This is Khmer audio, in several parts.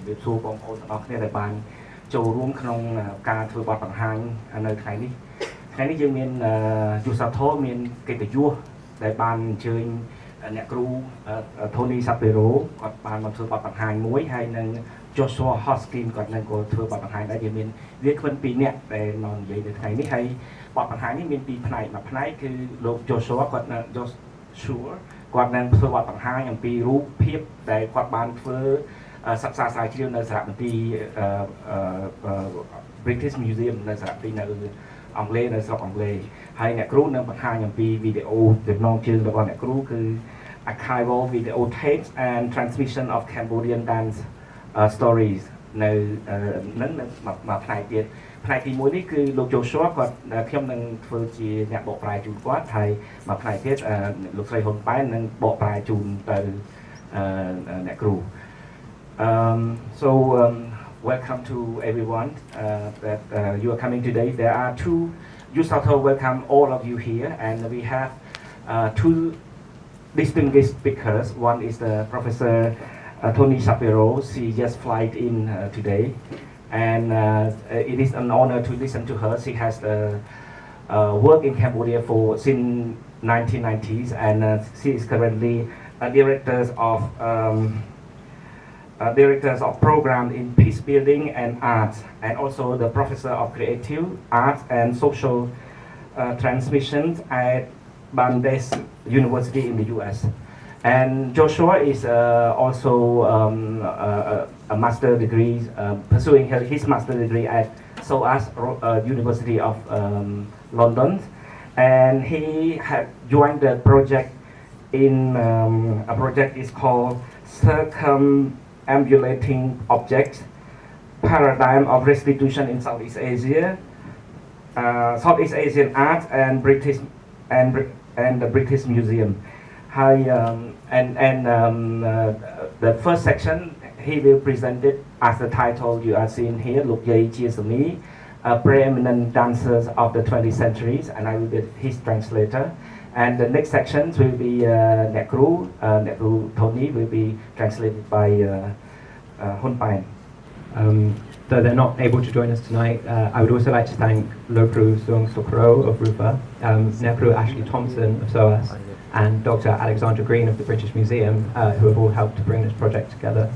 វាសួរបងប្អូនទាំងអស់គ្នាដែលបានចូលរួមក្នុងការធ្វើបទបង្ហាញនៅថ្ងៃនេះយើងមានយុសាធម៌មានកិត្តិយសដែលបានអញ្ជើញអ្នកគ្រូ Tony Sapiro គាត់បានមកធ្វើបទបង្ហាញមួយហើយនឹង Joshua Hoskin គាត់នឹងក៏ធ្វើបទបង្ហាញដែរវាមានវាគ្មិន2នាក់ដែលមកនិយាយនៅថ្ងៃនេះហើយបទបង្ហាញនេះមាន2ផ្នែកមួយផ្នែកគឺលោក Joshua គាត់នឹងគាត់នឹងធ្វើបទបង្ហាញអំពីរូបភាពដែលគាត់បានធ្វើសិក្សាស្រាវជ្រាវនៅសារមន្ទីរBritish Museum នៅសារមន្ទីរនៅអង់គ្លេសនៅស្រុកអង់គ្លេសហើយអ្នកគ្រូនឹងបង្ហាញអំពីវីដេអូចំណងជើងរបស់អ្នកគ្រូគឺ archival video tapes and transmission of Cambodian dance stories នៅនឹងមកផ្នែកទៀតផ្នែកទី1នេះគឺលោក Joshua គាត់ខ្ញុំនឹងធ្វើជាអ្នកបកប្រែជូនគាត់ហើយមកផ្នែកទៀតលោកស្រីហ៊ុនប៉ែននឹងបកប្រែជូនទៅអ្នកគ្រូwelcome to everyone that you are coming today. There are two. You also welcome all of you here, and we have two distinguished speakers. One is the Professor Tony Sapiro. She just flight in today, and it is an honor to listen to her. She has worked in Cambodia since 1990s, and she is currently directors of program in peace building and arts, and also the professor of creative arts and social transmissions at Brandeis University in the U.S. And Joshua is also a master degree, pursuing his master degree at SOAS University of London, and he had joined the project in a project is called Circumambulating Objects, Paradigm of Restitution in Southeast Asia, Southeast Asian Art and the British Museum. The first section he will present it as the title you are seeing here, Luk Yei Chiesami, Preeminent Dancers of the 20th Centuries, and I will be his translator. And the next sections will be Nekru Tony will be translated by Hun Pain. Though they're not able to join us tonight, I would also like to thank Lokru Sung Sokro of RUFA, Nekru Ashley Thompson of SOAS, and Dr. Alexandra Green of the British Museum, who have all helped to bring this project together.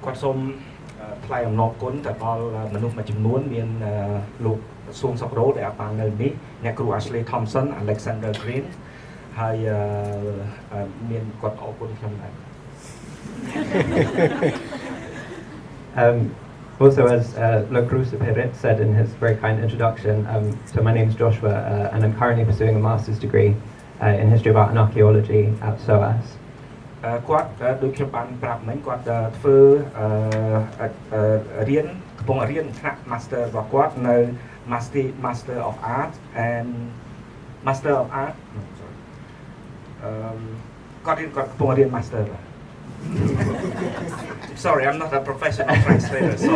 គាត់សូមថ្លែងអំណរគុណទៅដល់មនុស្សមួយចំនួនមានលោកសួងសុករោដែលបាននៅនេះអ្នកគ្រូ Ashley Thompson Alexander Green ហើយមានគាត់អរគុណខ្ញុំដែរ Also, as Lokru Sapirit said in his very kind introduction, so my name is Joshua and I'm currently pursuing a master's degree in history of art and archaeology at SOAS. គាត់ដូចខ្ញុំបានប្រាប់មិញគាត់ធ្វើរៀនកំពុងរៀនថ្នាក់ Master របស់គាត់នៅ Master of Art and Master of Art គាត់កំពុងរៀន Master Sorry, I'm not a professional translator, so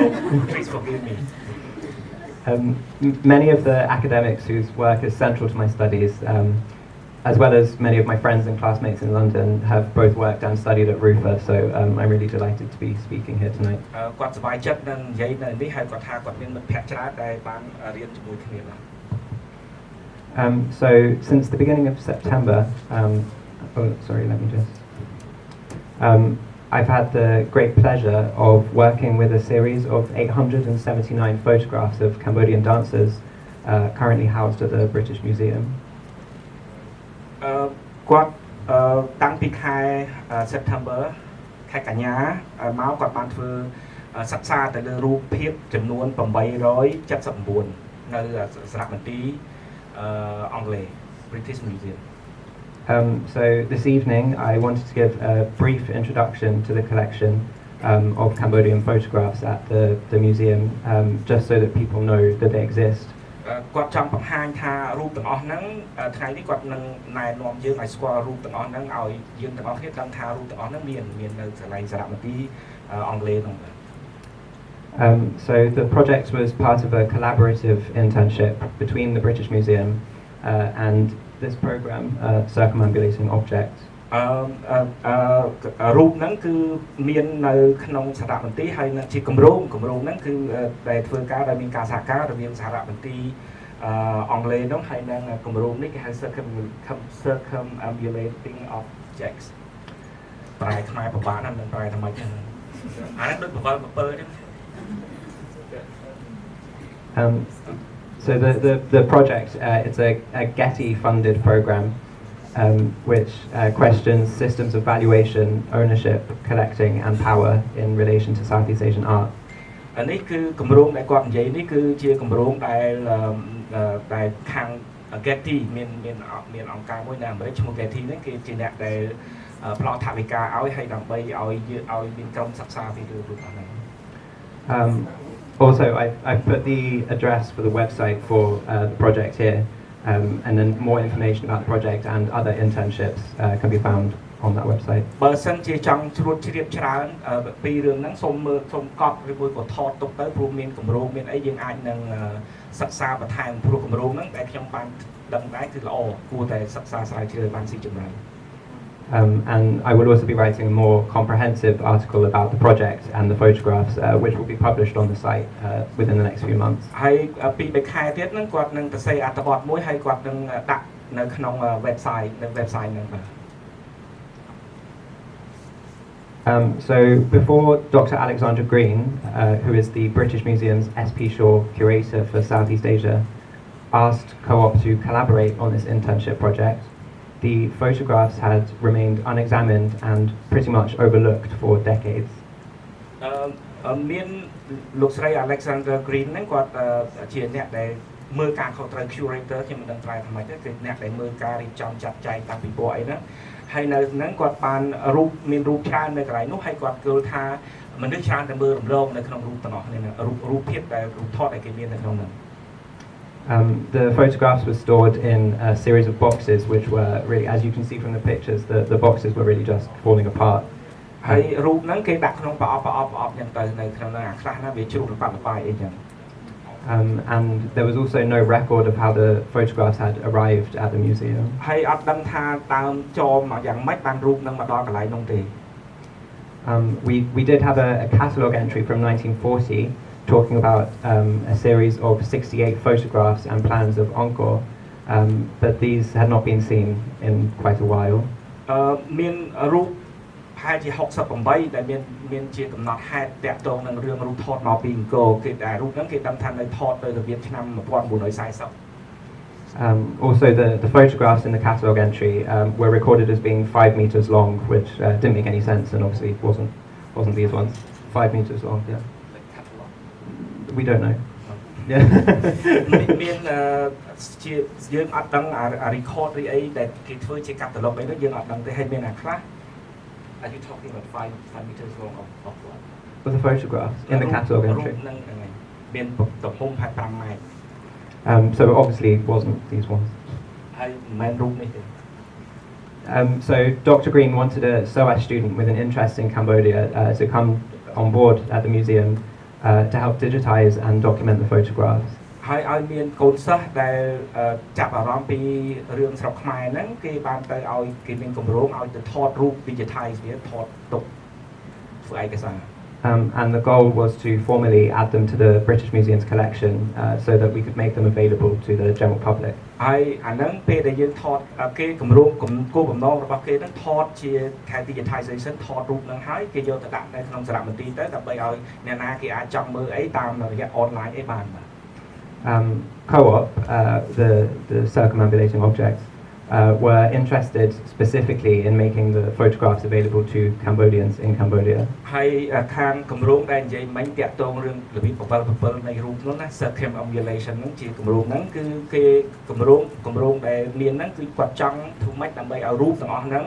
please forgive me. Many of the academics whose work is central to my studies, as well as many of my friends and classmates in London, have both worked and studied at RUFA, so I'm really delighted to be speaking here tonight. គាត់សប្បាយចិត្តនឹងនិយាយនៅនេះហើយគាត់ថាគាត់មានមិត្តភ័ក្តិច្រើនដែលបានរៀនជាមួយគ្នាបាទ So since the beginning of September, I've had the great pleasure of working with a series of 879 photographs of Cambodian dancers currently housed at the British Museum. គាត់តាំងពីខែ September ខែកញ្ញាមកគាត់បានធ្វើសិក្សាទៅលើរូបភាពចំនួន879នៅសារមន្ទីរអង់គ្លេស British Museum. So this evening I wanted to give a brief introduction to the collection of Cambodian photographs at the museum, just so that people know that they exist. គាត់ចង់បង្ហាញថារូបទាំងអស់ហ្នឹងថ្ងៃនេះគាត់នឹងណែនាំយើងឲ្យស្គាល់រូបទាំងអស់ហ្នឹងឲ្យយើងទាំងអស់គ្នាដឹងថារូបទាំងអស់ហ្នឹងមាននៅកន្លែងសារមន្ទីរអង់គ្លេសហ្នឹងបាទ So the project was part of a collaborative internship between the British Museum and this program, Circumambulating Objects. រូបហ្នឹងគឺមាននៅក្នុងសារមន្ទីរហើយនឹងជាគម្រោងហ្នឹងគឺដែលធ្វើការដោយមានការសហការរវាងសារមន្ទីរអង់គ្លេសហ្នឹងហើយនឹងគម្រោងនេះគេហៅ circumambulating objects ប្រែខ្មែរប្រហែលហ្នឹងមិនប្រែថាម៉េចហ្នឹងអានេះដូច7ហ្នឹង So the project, it's a Getty-funded program which questions systems of valuation, ownership, collecting and power in relation to Southeast Asian art. អានេះគឺគម្រោងដែលគាត់និយាយនេះគឺជាគម្រោងដែលខាង Getty មានអង្គការមួយនៅអាមេរិកឈ្មោះ Getty ហ្នឹងគេជាអ្នកដែលផ្ដល់ថវិកាឲ្យហើយដើម្បីឲ្យមានក្រុមសិក្សាពីលើរូបហ្នឹង Also, I've put the address for the website for the project here, and then more information about the project and other internships can be found on that website. បើសិនជាចង់ជ្រួតជ្រាបច្រើនពីរឿងហ្នឹងសូមកត់ឬមួយក៏ថតទុកទៅព្រោះមានគម្រោងមានអីយើងអាចនឹងសិក្សាបន្ថែមព្រោះគម្រោងហ្នឹងដែលខ្ញុំបានដឹងដែរគឺល្អគួរតែសិក្សាស្រាវជ្រាវបានស៊ីជម្រៅ And I will also be writing a more comprehensive article about the project and the photographs, which will be published on the site within the next few months. ហើយពី3ខែទៀតហ្នឹងគាត់នឹងសរសេរអត្ថបទមួយហើយគាត់នឹងដាក់នៅក្នុង website ហ្នឹងបាទ So before Dr. Alexandra Green, who is the British Museum's SP Shaw Curator for Southeast Asia, asked Co-op to collaborate on this internship project, the photographs had remained unexamined and pretty much overlooked for decades. មានលោកស្រី Alexandra Green ហ្នឹងគាត់ជាអ្នកដែលមើលការខុសត្រូវ curator ខ្ញុំមិនដឹងប្រែថាម៉េចទេគឺអ្នកដែលមើលការរៀបចំចាត់ចែងតាំងពីព្រោះអីហ្នឹងហើយនៅហ្នឹងគាត់បានមានរូបច្រើននៅកន្លែងនោះហើយគាត់គិតថាមនុស្សច្រើនតែមើលរំលងនៅក្នុងរូបទាំងអស់នេះរូបភាពដែលរូបថតដែលគេមាននៅក្នុងហ្នឹង The photographs were stored in a series of boxes which were really, as you can see from the pictures, the boxes were really just falling apart. ហើយរូបហ្នឹងគេដាក់ក្នុងប្រអប់ចឹងទៅនៅក្នុងហ្នឹងអាខ្លះណាវាជ្រុះល្បាក់អីចឹង And there was also no record of how the photographs had arrived at the museum. ហើយអត់ដឹងថាតាមចោមយ៉ាងម៉េចបានរូបហ្នឹងមកដល់កន្លែងនោះទេ We did have a catalogue entry from 1940 talking about a series of 68 photographs and plans of Angkor, but these had not been seen in quite a while. មានរូបប្រហែលជា68ដែលមានជាកំណត់ហេតុតាក់ទងនឹងរឿងរូបថតមកពីអង្គរគេតែរូបហ្នឹងគេដឹងថានៅថតទៅរបៀបឆ្នាំ1940 Also, the photographs in the catalogue entry were recorded as being 5 meters long, which didn't make any sense, and obviously wasn't these ones 5 meters long. Yeah. We don't know. Yeah. មានជាយើងអត់ដឹងអា record រីអីដែលគេធ្វើជា catalog អីនោះយើងអត់ដឹងទេហើយមានអាខ្លះ Are you talking about 5 meters long of what? For the photographs in the catalogue entry. ហ្នឹងមានទំហំ5ម៉ែត្រ So it obviously wasn't these ones. ហើយមិនមែនរូបនេះទេ So Dr. Green wanted a SOAS student with an interest in Cambodia to come on board at the museum to help digitize and document the photographs. ហើយឲ្យមានកូនសិស្សដែលចាប់អារម្មណ៍ពីរឿងស្រុកខ្មែរហ្នឹងគេបានទៅឲ្យគេមានគម្រោងឲ្យទៅថតរូប digitize វាថតទុកធ្វើឯកសារ And the goal was to formally add them to the British Museum's collection so that we could make them available to the general public. ហើយអាហ្នឹងពេលដែលយើងថតគេគម្រោងគោលបំណងរបស់គេហ្នឹងថតជាខែ digitization ថតរូបហ្នឹងហើយគេយកទៅដាក់នៅក្នុងសារមន្ទីរទៅដើម្បីឲ្យអ្នកណាគេអាចចង់មើលអីតាមរយៈ online អីបានបាទ Co-op, the circumambulating objects, were interested specifically in making the photographs available to Cambodians in Cambodia. ហើយខាងគម្រោងដែលនិយាយមិញតាក់ទងរឿងរបៀប7នៃរូបនោះណា circumambulation ហ្នឹងជាគម្រោងហ្នឹងគឺគេគម្រោងដែលមានហ្នឹងគឺគាត់ចង់ធ្វើម៉េចដើម្បីឲ្យរូបទាំងអស់ហ្នឹង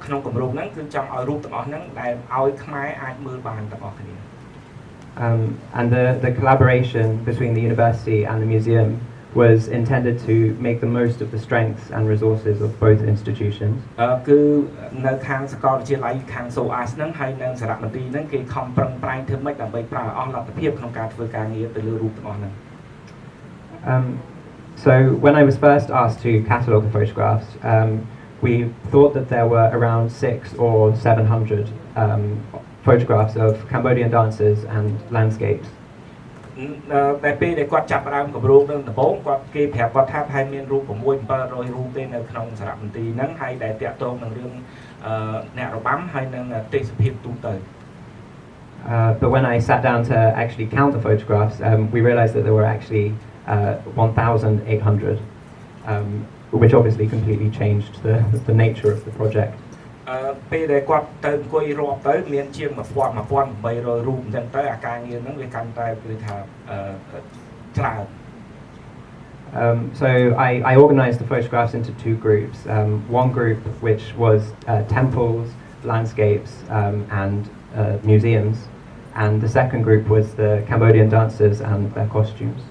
ក្នុងគម្រោងហ្នឹងគឺចង់ឲ្យរូបទាំងអស់ហ្នឹងដែលឲ្យខ្មែរអាចមើលបានទាំងអស់គ្នា And the collaboration between the university and the museum was intended to make the most of the strengths and resources of both institutions. គឺនៅខាងសាកលវិទ្យាល័យខាង SOAS ហ្នឹងហើយនៅសារមន្ទីរហ្នឹងគេខំប្រឹងប្រែងធ្វើម៉េចដើម្បីប្រើអស់លទ្ធភាពក្នុងការធ្វើការងារទៅលើរូបទាំងអស់ហ្នឹង So when I was first asked to catalogue the photographs, we thought that there were around 600 or 700 photographs of Cambodian dancers and landscapes. តែពេលដែលគាត់ចាប់ផ្ដើមគម្រោងនឹងដំបូងគាត់គេប្រាប់គាត់ថាហើយមានរូប6 700រូបទេនៅក្នុងសារមន្ទីរហ្នឹងហើយដែលតាក់ទងនឹងរឿងអ្នករបាំហើយនឹងទេសភាពទូទៅ But when I sat down to actually count the photographs, we realized that there were actually 1,800, which obviously completely changed the nature of the project. ពេលដែលគាត់ទៅអង្គុយរាប់ទៅមានជាង 1,800 រូបអញ្ចឹងទៅអាការងារហ្នឹងវាកាន់តែគឺថាច្រើន So I organized the photographs into two groups. One group which was temples, landscapes, and museums, and the second group was the Cambodian dancers and their costumes.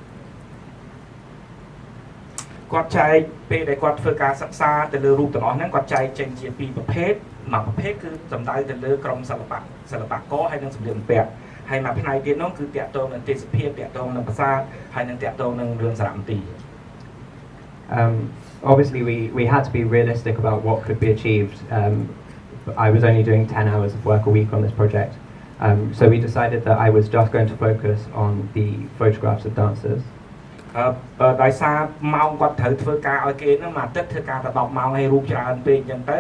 គាត់ចែកពេលដែលគាត់ធ្វើការសិក្សាទៅលើរូបទាំងអស់ហ្នឹងគាត់ចែកចេញជាពីរប្រភេទមួយប្រភេទគឺសំដៅទៅលើក្រុមសិល្បករហើយនឹងសម្លៀកបំពាក់ហើយមួយផ្នែកទៀតនោះគឺតាក់ទងនឹងទេសភាពតាក់ទងនឹងប្រាសាទហើយនឹងតាក់ទងនឹងរឿងសារមន្ទីរ Obviously we had to be realistic about what could be achieved. I was only doing 10 hours of work a week on this project. So we decided that I was just going to focus on the photographs of dancers. ដោយសារម៉ោងគាត់ត្រូវធ្វើការឲ្យគេហ្នឹងមួយអាទិត្យធ្វើការតែ10ម៉ោងហើយរូបច្រើនពេកអញ្ចឹងទៅ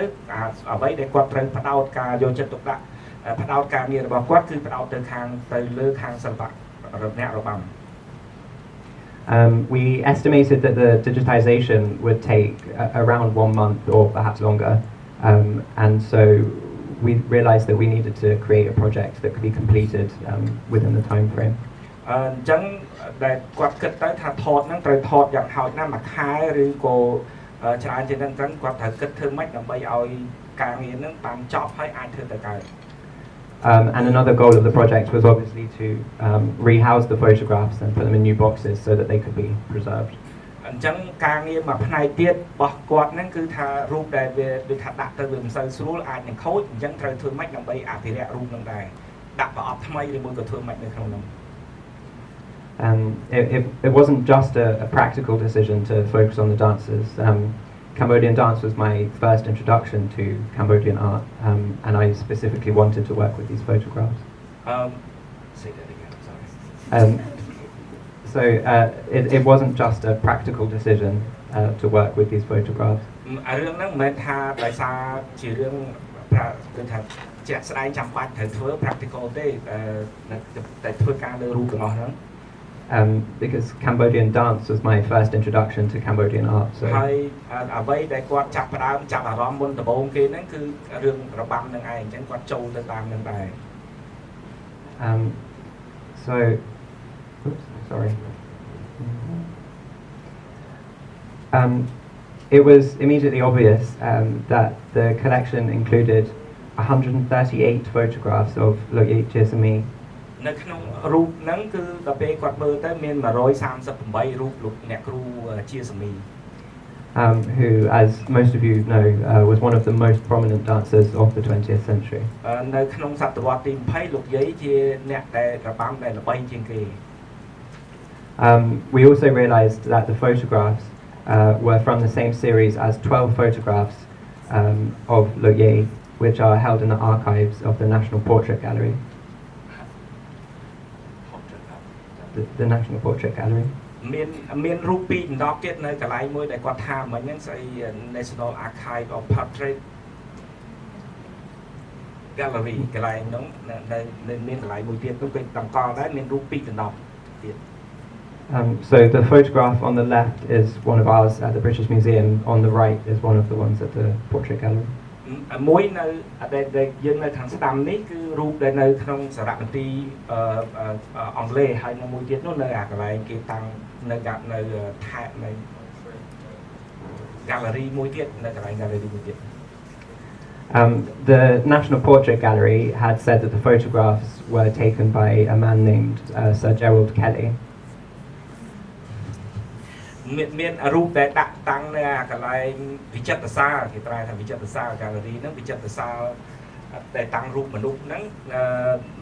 អ្វីដែលគាត់ត្រូវផ្ដោតការយកចិត្តទុកដាក់ផ្ដោតការងាររបស់គាត់គឺផ្ដោតទៅលើខាងសិល្បៈអ្នករបាំ We estimated that the digitization would take around 1 month or perhaps longer, and so we realized that we needed to create a project that could be completed within the time frame. អញ្ចឹងដែលគាត់គិតទៅថាថតហ្នឹងត្រូវថតយ៉ាងហោចណាស់មួយខែឬក៏ច្រើនជាងហ្នឹងចឹងគាត់ត្រូវគិតធ្វើម៉េចដើម្បីឲ្យការងារហ្នឹងបានចប់ហើយអាចធ្វើទៅកើត And another goal of the project was obviously to rehouse the photographs and put them in new boxes so that they could be preserved. អញ្ចឹងការងារមួយផ្នែកទៀតរបស់គាត់ហ្នឹងគឺថារូបដែលវាដូចថាដាក់ទៅវាមិនសូវស្រួលអាចនឹងខូចអញ្ចឹងត្រូវធ្វើម៉េចដើម្បីអភិរក្សរូបហ្នឹងដែរដាក់ប្រអប់ថ្មីឬមួយក៏ធ្វើម៉េចនៅក្នុងហ្នឹង It wasn't just a practical decision to focus on the dancers. Cambodian dance was my first introduction to Cambodian art, and I specifically wanted to work with these photographs. Say that again, sorry. So it wasn't just a practical decision to work with these photographs. រឿងហ្នឹងមិនមែនថាដោយសារជារឿងគឺថាជាក់ស្ដែងចាំបាច់ត្រូវធ្វើ practical ទេតែធ្វើការលើរូបទាំងអស់ហ្នឹង Because Cambodian dance was my first introduction to Cambodian art. So ហើយអ្វីដែលគាត់ចាប់ផ្ដើមចាប់អារម្មណ៍មុនដំបូងគេហ្នឹងគឺរឿងរបាំហ្នឹងឯងអញ្ចឹងគាត់ចូលទៅតាមហ្នឹងដែរ So sorry. It was immediately obvious that the collection included 138 photographs of Loye Jisami. នៅក្នុងរូបហ្នឹងគឺដល់ពេលគាត់មើលទៅមាន138រូបលោកអ្នកគ្រូជាសមី who, as most of you know, was one of the most prominent dancers of the 20th century. នៅក្នុងសតវត្សទី20លោកយាយជាអ្នកដែលរបាំដែលល្បីជាងគេ We also realized that the photographs were from the same series as 12 photographs of Loye, which are held in the archives of the National Portrait Gallery. The National Portrait Gallery. មានរូបពីរដណ្ដប់ទៀតនៅកន្លែងមួយដែលគាត់ថាមិញហ្នឹងស្អី National Archive of Portrait Gallery កន្លែងហ្នឹងនៅមានកន្លែងមួយទៀតនោះគេតម្កល់ដែរមានរូបពីរដណ្ដប់ទៀត So the photograph on the left is one of ours at the British Museum. On the right is one of the ones at the Portrait Gallery. មួយនៅដែលយើងនៅខាងស្ដាំនេះគឺរូបដែលនៅក្នុងសារមន្ទីរអង់គ្លេសហើយនៅមួយទៀតនោះនៅអាកន្លែងគេតាំងនៅថែបនៅ gallery មួយទៀតនៅកន្លែង gallery មួយទៀត The National Portrait Gallery had said that the photographs were taken by a man named Sir Gerald Kelly. មានរូបដែលដាក់តាំងនៅអាកន្លែងវិចិត្រសាលគេប្រែថាវិចិត្រសាល gallery ហ្នឹងវិចិត្រសាលដែលតាំងរូបមនុស្សហ្នឹង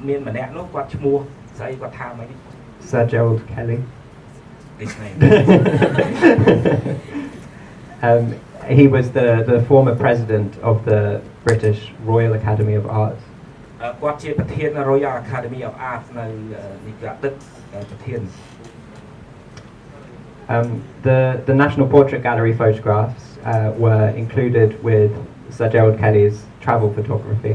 មានម្នាក់នោះគាត់ឈ្មោះស្អីគាត់ថាមិន Sir Gerald Kelly. His name. He was the former president of the British Royal Academy of Arts. គាត់ជាប្រធាន Royal Academy of Arts នៅនេះគឺអតីតប្រធាន The National Portrait Gallery photographs were included with Sir Gerald Kelly's travel photography.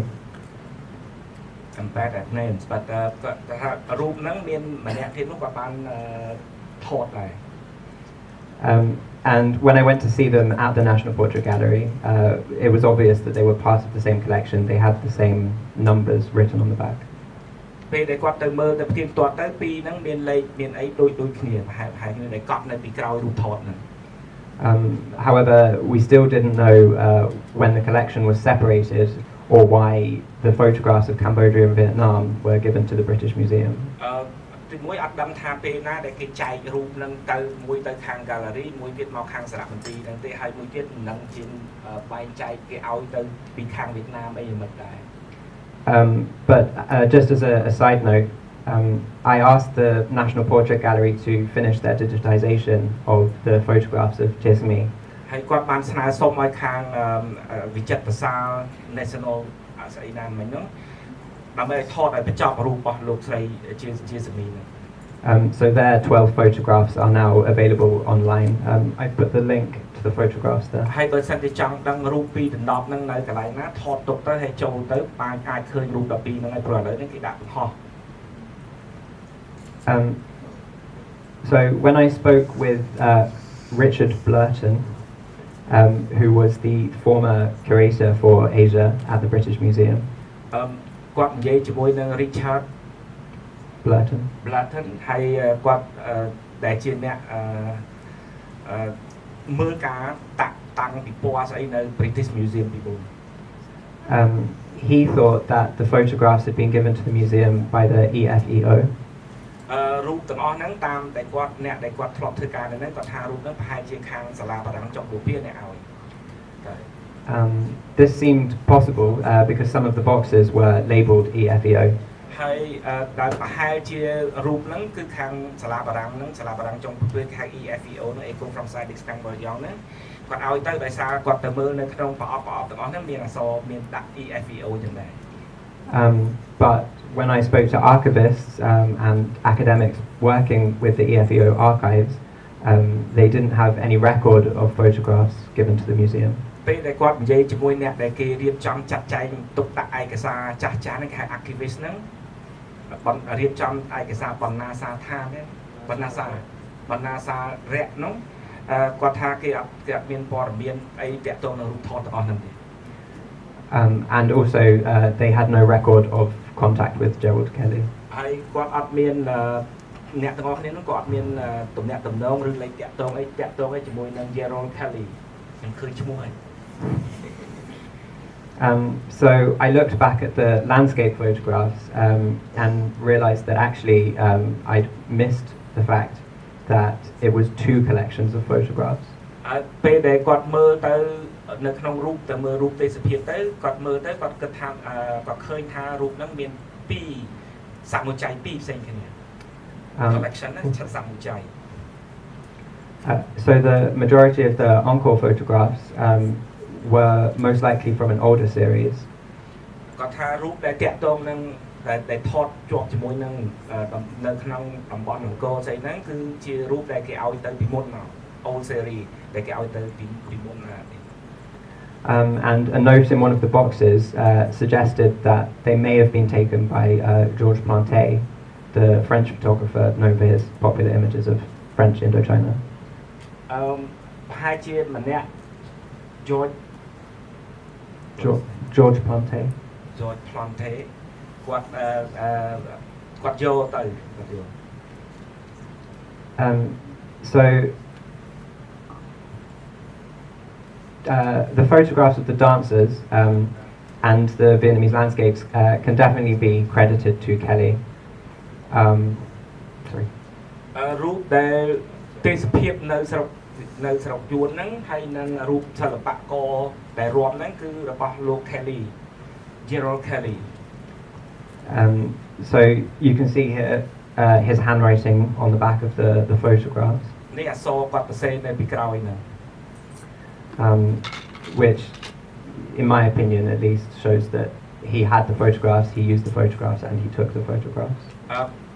កំប៉ែត names but គាត់ថារូបហ្នឹងមានម្នាក់ទៀតនោះគាត់បានថតដែរ And when I went to see them at the National Portrait Gallery, it was obvious that they were part of the same collection. They had the same numbers written on the back. ពេលដែលគាត់ទៅមើលទៅផ្ទៀងផ្ទាត់ទៅពីរហ្នឹងមានលេខមានអីដូចគ្នាប្រហែលគ្នាដែលកប់នៅពីក្រោយរូបថតហ្នឹង However, we still didn't know when the collection was separated or why the photographs of Cambodia and Vietnam were given to the British Museum. ទីមួយអត់ដឹងថាពេលណាដែលគេចែករូបហ្នឹងទៅមួយទៅខាង gallery មួយទៀតមកខាងសារមន្ទីរហ្នឹងទេហើយមួយទៀតមិនដឹងជាបែងចែកគេឲ្យទៅពីខាងវៀតណាមអីយ៉ាងម៉េចដែរ But just as a side note, I asked the National Portrait Gallery to finish their digitization of the photographs of Tismi. ហើយគាត់បានស្នើសុំឲ្យខាងវិចិត្រប្រសាល National ស្អីណាមិញហ្នឹងដើម្បីឲ្យថតឲ្យបញ្ចប់រូបរបស់លោកស្រីជាសមីហ្នឹង So their 12 photographs are now available online. I put the link to the photographs there. ហើយបើសិនជាចង់ដឹងរូបពីតំណប់ហ្នឹងនៅកន្លែងណាថតទុកទៅហើយចូលទៅអាចឃើញរូប12ហ្នឹងហើយព្រោះឥឡូវនេះគេដាក់បង្ហោះ So when I spoke with Richard Blurton, who was the former curator for Asia at the British Museum, គាត់និយាយជាមួយនឹង Richard Blurton, ហើយគាត់ដែលជាអ្នកមើលការតាំងពិព័រណ៍ស្អីនៅ British Museum ពីមុន he thought that the photographs had been given to the museum by the EFEO. រូបទាំងអស់ហ្នឹងតាមតែគាត់អ្នកដែលគាត់ធ្លាប់ធ្វើការនៅហ្នឹងគាត់ថារូបហ្នឹងប្រហែលជាខាងសាលាបារាំងចុងបូព៌ាអ្នកឲ្យ This seemed possible because some of the boxes were labelled EFEO. ហើយដែលប្រហែលជារូបហ្នឹងគឺខាងសាលាបារាំងហ្នឹងសាលាបារាំងចុងបូព៌ាខាង EFEO ហ្នឹង Eco from Side Expand Version ហ្នឹងគាត់ឲ្យទៅដោយសារគាត់ទៅមើលនៅក្នុងប្រអប់ទាំងអស់ហ្នឹងមានអក្សរមានដាក់ EFEO ចឹងដែរ But when I spoke to archivists and academics working with the EFEO archives, they didn't have any record of photographs given to the museum. ពេលដែលគាត់និយាយជាមួយអ្នកដែលគេរៀបចំចាត់ចែងទុកដាក់ឯកសារចាស់ៗហ្នឹងគេហៅ archivist ហ្នឹងរៀបចំឯកសារបណ្ណាសាឋានហ្នឹងបណ្ណាសាររៈហ្នឹងគាត់ថាគេអត់មានព័ត៌មានអីតាក់ទងនឹងរូបថតទាំងអស់ហ្នឹងទេ And also they had no record of contact with Gerald Kelly. ហើយគាត់អត់មានអ្នកទាំងអស់គ្នាហ្នឹងគាត់អត់មានទំនាក់ទំនងឬលេខតាក់ទងអីជាមួយនឹង Gerald Kelly ខ្ញុំឃើញឈ្មោះហើយ So I looked back at the landscape photographs and realized that actually I'd missed the fact that it was two collections of photographs. ពេលដែលគាត់មើលទៅនៅក្នុងរូបទៅមើលរូបទេសភាពទៅគាត់មើលទៅគាត់គិតថាគាត់ឃើញថារូបហ្នឹងមានពីរសាមុជ័យពីរផ្សេងគ្នា collection ហ្នឹងឆាត់សាមុជ័យ So the majority of the encore photographs were most likely from an older series. គាត់ថារូបដែលតាក់ទងនឹងដែលថតជាប់ជាមួយនឹងនៅក្នុងតំបន់អង្គរស្អីហ្នឹងគឺជារូបដែលគេឲ្យទៅពីមុនមក old series ដែលគេឲ្យទៅពីមុនណា And a note in one of the boxes suggested that they may have been taken by Georges Planté, the French photographer known for his popular images of French Indochina. ប្រហែលជាម្នាក់ George Planté គាត់យកទៅ So the photographs of the dancers and the Vietnamese landscapes can definitely be credited to Kelly. Sorry. រូបដែលទេសភាពនៅស្រុកយួនហ្នឹងហើយនឹងរូបសិល្បករដែលរាប់ហ្នឹងគឺរបស់លោក Kelly Gerald Kelly. So you can see here his handwriting on the back of the photographs. នេះអក្សរគាត់សរសេរនៅពីក្រោយហ្នឹង which, in my opinion at least, shows that he had the photographs, he used the photographs, and he took the photographs.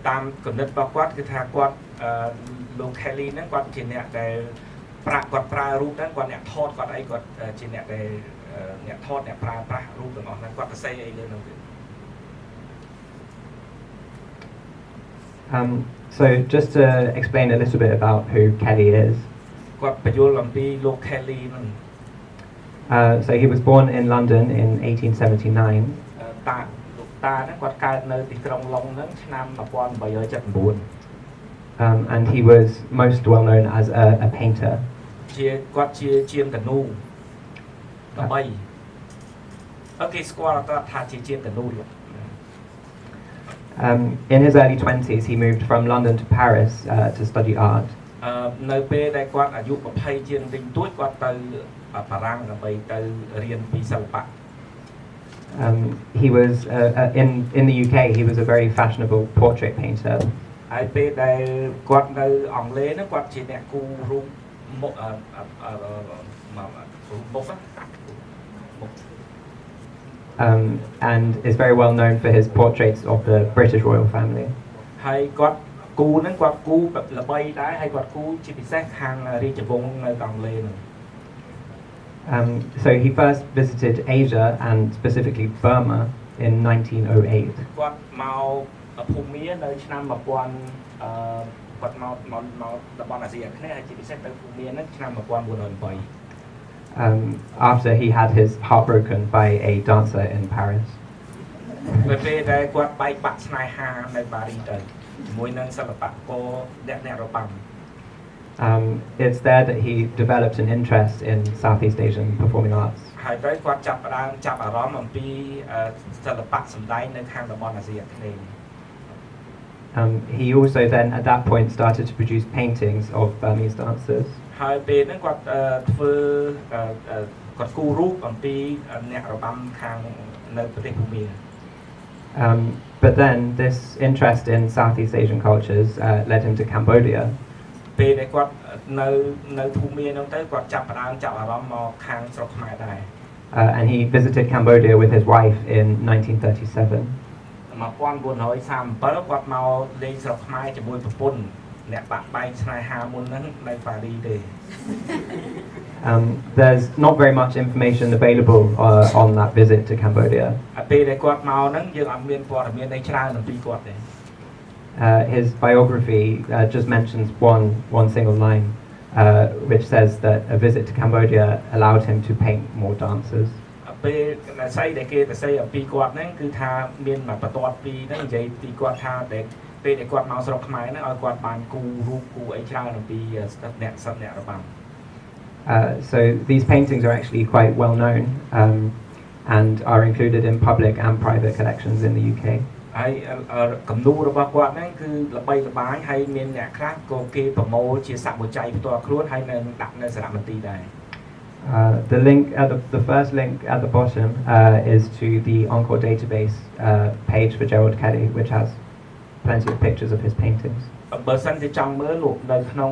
តាមគំនិតរបស់គាត់គឺថាគាត់លោក Kelly ហ្នឹងគាត់ជាអ្នកដែលគាត់ប្រើរូបហ្នឹងគាត់អ្នកថតគាត់អីគាត់ជាអ្នកដែលអ្នកថតអ្នកប្រើប្រាស់រូបទាំងអស់ហ្នឹងគាត់ទៅសេអីលើហ្នឹងទៀត So just to explain a little bit about who Kelly is. គាត់បញ្យល់អំពីលោក Kelly ហ្នឹង So he was born in London in 1879. តាលោកតាហ្នឹងគាត់កើតនៅទីក្រុងឡុងហ្នឹងឆ្នាំ 1879 and he was most well known as a painter. គាត់ជាជាងកនូដើម្បីអូខេស្គាល់គាត់ថាជាជាងកនូ In his early 20s, he moved from London to Paris to study art. នៅពេលដែលគាត់អាយុ20ជាងតិចតួចគាត់ទៅបារាំងដើម្បីទៅរៀនពីសិល្បៈ He was in the UK. He was a very fashionable portrait painter. ហើយពេលដែលគាត់នៅអង់គ្លេសហ្នឹងគាត់ជាអ្នកគូររូបមុខមុខ and is very well known for his portraits of the British royal family. ហើយគាត់គូហ្នឹងគាត់គូល្បីដែរហើយគាត់គូជាពិសេសខាងរាជវង្សនៅអង់គ្លេសហ្នឹង So he first visited Asia and specifically Burma in 1908. គាត់មកភូមានៅឆ្នាំ1000គាត់មកតំបន់អាស៊ីអាគ្នេយ៍ហើយជាពិសេសទៅភូមាហ្នឹងឆ្នាំ1908 after he had his heart broken by a dancer in Paris. ពេលដែលគាត់បែកបាក់ស្នេហានៅប៉ារីសទៅជាមួយនឹងសិល្បករអ្នករបាំ It's there that he developed an interest in Southeast Asian performing arts. ហើយទៅគាត់ចាប់អារម្មណ៍អំពីសិល្បៈសម្ដែងនៅខាងតំបន់អាស៊ីអាគ្នេយ៍ He also then at that point started to produce paintings of Burmese dancers. ហើយពេលហ្នឹងគាត់ធ្វើគាត់គូររូបអំពីអ្នករបាំខាងនៅប្រទេសភូមា But then this interest in Southeast Asian cultures led him to Cambodia. ពេលដែលគាត់នៅភូមាហ្នឹងទៅគាត់ចាប់អារម្មណ៍មកខាងស្រុកខ្មែរដែរ And he visited Cambodia with his wife in 1937. 1937គាត់មកលេងស្រុកខ្មែរជាមួយប្រពន្ធអ្នកបាក់បែកស្នេហាមុនហ្នឹងនៅប៉ារីសទេ There's not very much information available on that visit to Cambodia. ពេលដែលគាត់មកហ្នឹងយើងអត់មានព័ត៌មានអីច្រើនអំពីគាត់ទេ His biography just mentions one single line, which says that a visit to Cambodia allowed him to paint more dancers. ពេលស្អីដែលគេទៅស្អីអំពីគាត់ហ្នឹងគឺថាមានបន្ទាត់ពីហ្នឹងនិយាយពីគាត់ថាដែលពេលដែលគាត់មកស្រុកខ្មែរហ្នឹងឲ្យគាត់បានគូរូបគូអីច្រើនអំពីអ្នករបាំ So these paintings are actually quite well known and are included in public and private collections in the UK. ហើយគំនូររបស់គាត់ហ្នឹងគឺល្បីល្បាញហើយមានអ្នកខ្លះក៏គេប្រមូលជាសកម្មចៃផ្ទាល់ខ្លួនហើយនៅដាក់នៅសារមន្ទីរដែរ The link at the first link at the bottom is to the Encore database page for Gerald Kelly, which has plenty of pictures of his paintings. បើសិនជាចង់មើលលោកនៅក្នុង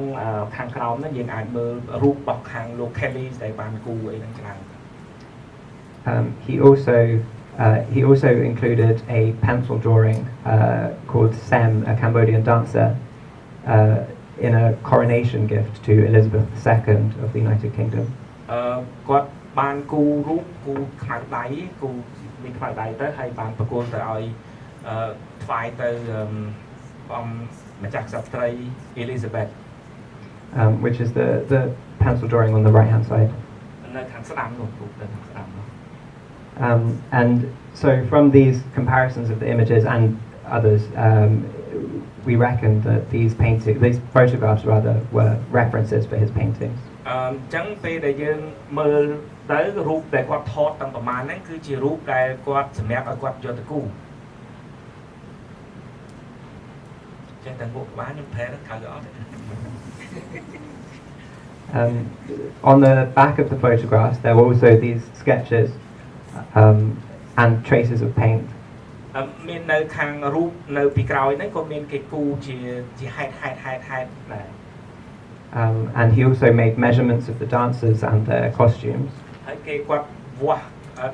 ខាងក្រោមហ្នឹងយើងអាចមើលរូបរបស់ខាងលោក Kelly ដែលបានគូអីហ្នឹងច្រើន He also included a pencil drawing called Sem, a Cambodian dancer, in a coronation gift to Elizabeth II of the United Kingdom. គាត់បានគូរូបគូខ្មៅដៃគូមានខ្មៅដៃទៅហើយបានប្រគល់ទៅឲ្យថ្វាយទៅព្រះម្ចាស់ក្សត្រី Elizabeth, which is the pencil drawing on the right hand side. នៅខាងស្ដាំនោះរូបនៅខាងស្ដាំនោះ And so from these comparisons of the images and others, we reckon that these photographs rather, were references for his paintings. អញ្ចឹងពេលដែលយើងមើលទៅរូបដែលគាត់ថតតាំងប្រមាណហ្នឹងគឺជារូបដែលគាត់សម្រាប់ឲ្យគាត់យកទៅគូចេះតែមុខបានខ្ញុំប្រែទៅខៅអត់ On the back of the photographs, there were also these sketches and traces of paint. មាននៅខាងរូបនៅពីក្រោយហ្នឹងក៏មានគេគូជាហេតុដែរ And he also made measurements of the dancers and their costumes. ហើយគេគាត់វាស់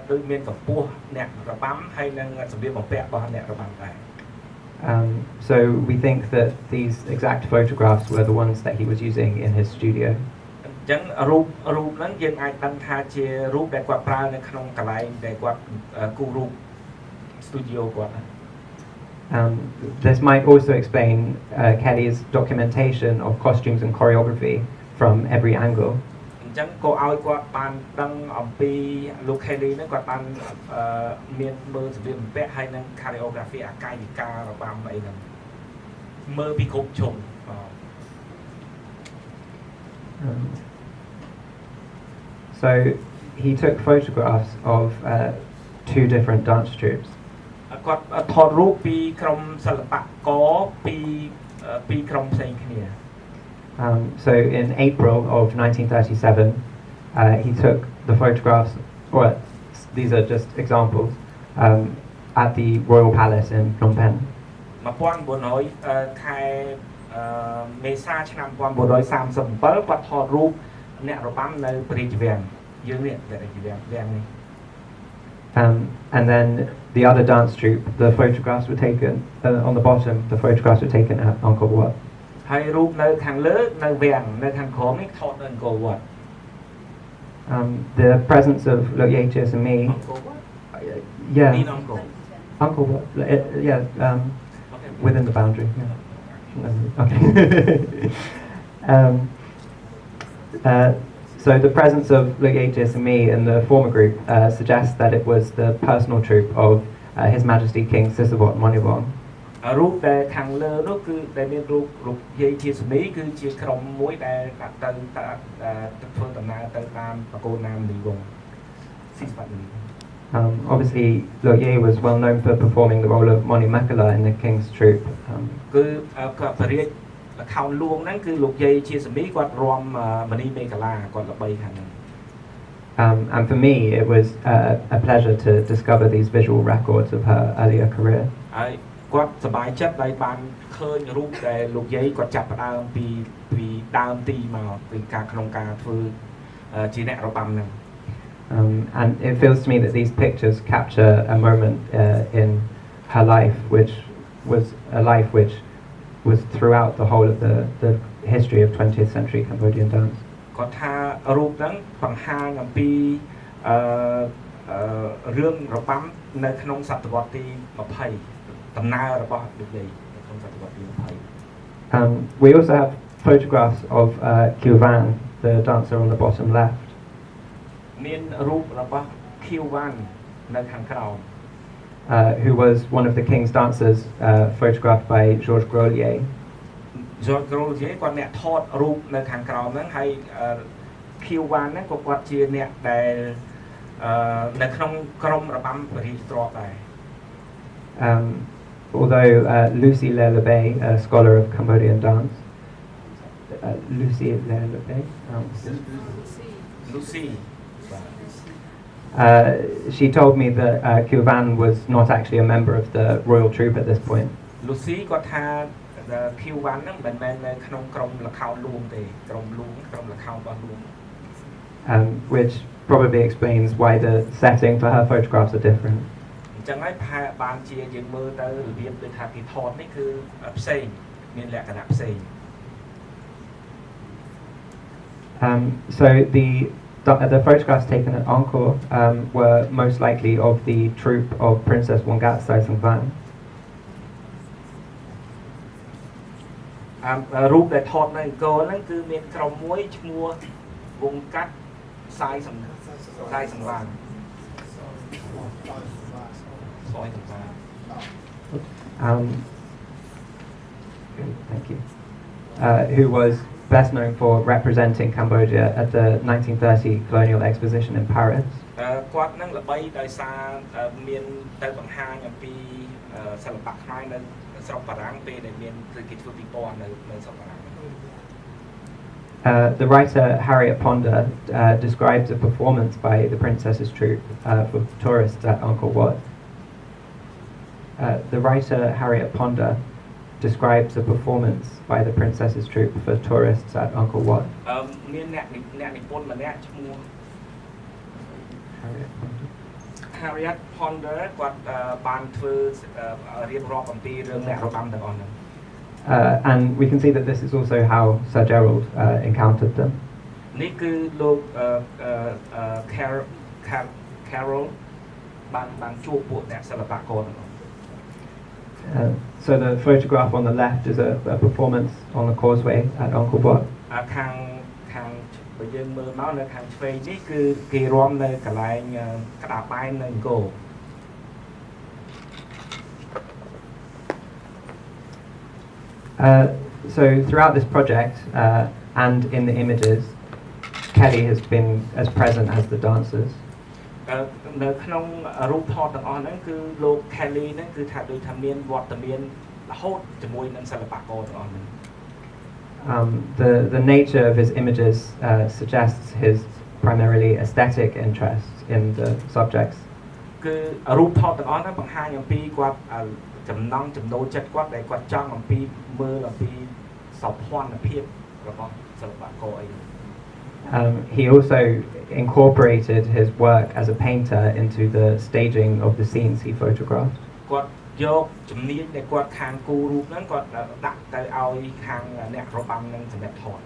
ដូចមានកម្ពស់អ្នករបាំហើយនឹងសម្លៀកបំពាក់របស់អ្នករបាំដែរ So we think that these exact photographs were the ones that he was using in his studio. អញ្ចឹងរូបហ្នឹងយើងអាចដឹងថាជារូបដែលគាត់ប្រើនៅក្នុងកន្លែងដែលគាត់គូររូប studio គាត់ This might also explain Kelly's documentation of costumes and choreography from every angle. អញ្ចឹងក៏ឲ្យគាត់បានដឹងអំពីលោក Kelly ហ្នឹងគាត់បានមានមើលសម្លៀកបំពាក់ហើយនឹង choreography អាកាយវិការរបាំអីហ្នឹងមើលពីគ្រប់ជ្រុង So he took photographs of two different dance troupes. គាត់ថតរូបពីក្រុមសិល្បករពីក្រុមផ្សេងគ្នា So in April of 1937, he took the photographs, or these are just examples, at the Royal Palace in Phnom Penh. 1900 ខែមេសាឆ្នាំ 1937 គាត់ថតរូបអ្នករបាំនៅព្រះរាជវាំងយើងនេះព្រះរាជវាំងនេះ And then the other dance troupe, the photographs were taken on the bottom. The photographs were taken at Angkor Wat. ហើយរូបនៅខាងលើនៅវាំងនៅខាងក្រោមនេះថតនៅអង្គរវត្ត The presence of Lok Yechis and me. អង្គរវត្ត Yeah. នេះអង្គរ Angkor Wat. Yeah. Within the boundary. Yeah. Okay. So the presence of Lok Yechis and me in the former group suggests that it was the personal troupe of His Majesty King Sisavot Monivong. រូបដែលខាងលើនោះគឺដែលមានរូបយាយជាសមីគឺជាក្រុមមួយដែលទៅធ្វើដំណើរទៅតាមបកគោណាមនីវង Obviously, Lok Ye was well known for performing the role of Moni Makala in the King's troupe. គឺព្រះរាជល្ខោនលួងហ្នឹងគឺលោកយាយជាសមីគាត់រាំមនីមេកាឡាគាត់ល្បីខាងហ្នឹង And for me, it was a pleasure to discover these visual records of her earlier career. ហើយគាត់សប្បាយចិត្តដែលបានឃើញរូបដែលលោកយាយគាត់ចាប់ផ្ដើមពីដើមទីមកពីការក្នុងការធ្វើជាអ្នករបាំហ្នឹង And it feels to me that these pictures capture a moment in her life, which was a life which was throughout the whole of the history of 20th century Cambodian dance. គាត់ថារូបហ្នឹងបង្ហាញអំពីរឿងរបាំនៅក្នុងសតវត្សទី 20 ដំណើររបស់លោកយាយនៅក្នុងសតវត្សទី 20 We also have photographs of Kieu Van, the dancer on the bottom left. មានរូបរបស់ Kieu Van នៅខាងក្រោម who was one of the king's dancers photographed by Georges Grolier. Georges Grolier គាត់អ្នកថតរូបនៅខាងក្រោមហ្នឹងហើយ Kieu Van ហ្នឹងក៏គាត់ជាអ្នកដែលនៅក្នុងក្រុមរបាំព្រះរាជទ្រព្យដែរ Although Lucy Le Lebay, a scholar of Cambodian dance, Lucy Le Lebay, Lucy she told me that Kieu Van was not actually a member of the royal troupe at this point. Lucy គាត់ថា Kieu Van ហ្នឹងមិនមែននៅក្នុងក្រុមល្ខោនលួងទេក្រុមល្ខោនរបស់លួង which probably explains why the setting for her photographs are different. អញ្ចឹងហើយផែបានជាយើងមើលទៅរបៀបដូចថាគេថតនេះគឺផ្សេងមានលក្ខណៈផ្សេង So the photographs taken at Angkor were most likely of the troupe of Princess Wongat Saisongvan. រូបដែលថតនៅអង្គរហ្នឹងគឺមានក្រុមមួយឈ្មោះ Wongat Saisongvan Thank you. Who was best known for representing Cambodia at the 1930 Colonial Exposition in Paris. គាត់នឹងល្បីដោយសារមានទៅបង្ហាញអំពីសិល្បៈខ្មែរនៅស្រុកបារាំងពេលដែលមានគេធ្វើពិព័រណ៍នៅស្រុកបារាំង The writer Harriet Ponder describes a performance by the Princess's troupe for tourists at Angkor Wat. The writer Harriet Ponder describes a performance by the princess's troupe for tourists at Angkor Wat. មានអ្នកនិពន្ធម្នាក់ឈ្មោះ Harriet Ponder គាត់បានធ្វើរៀបរាប់អំពីរឿងអ្នករបាំទាំងអស់ហ្នឹង And we can see that this is also how Sir Gerald encountered them. នេះគឺលោក Carol បានជួបពួកអ្នកសិល្បករទាំងអស់ So the photograph on the left is a performance on the causeway at Angkor Wat. ខាងបើយើងមើលមកនៅខាងឆ្វេងនេះគឺគេរាំនៅកន្លែងក្តារបែននៅអង្គរ So throughout this project and in the images, Kelly has been as present as the dancers. នៅក្នុងរូបថតទាំងអស់ហ្នឹងគឺលោក Kelly ហ្នឹងគឺថាដូចថាមានវត្តមានរហូតជាមួយនឹងសិល្បករទាំងអស់ហ្នឹង The nature of his images suggests his primarily aesthetic interest in the subjects. គឺរូបថតទាំងអស់ហ្នឹងបង្ហាញអំពីគាត់ចំណង់ចំណូលចិត្តគាត់ដែលគាត់ចង់អំពីមើលអំពីសោភ័ណភាពរបស់សិល្បករអី He also incorporated his work as a painter into the staging of the scenes he photographed. គាត់យកជំនាញដែលគាត់ខាងគូរូបហ្នឹងគាត់ដាក់ទៅឲ្យខាងអ្នករបាំនឹងសម្រាប់ថត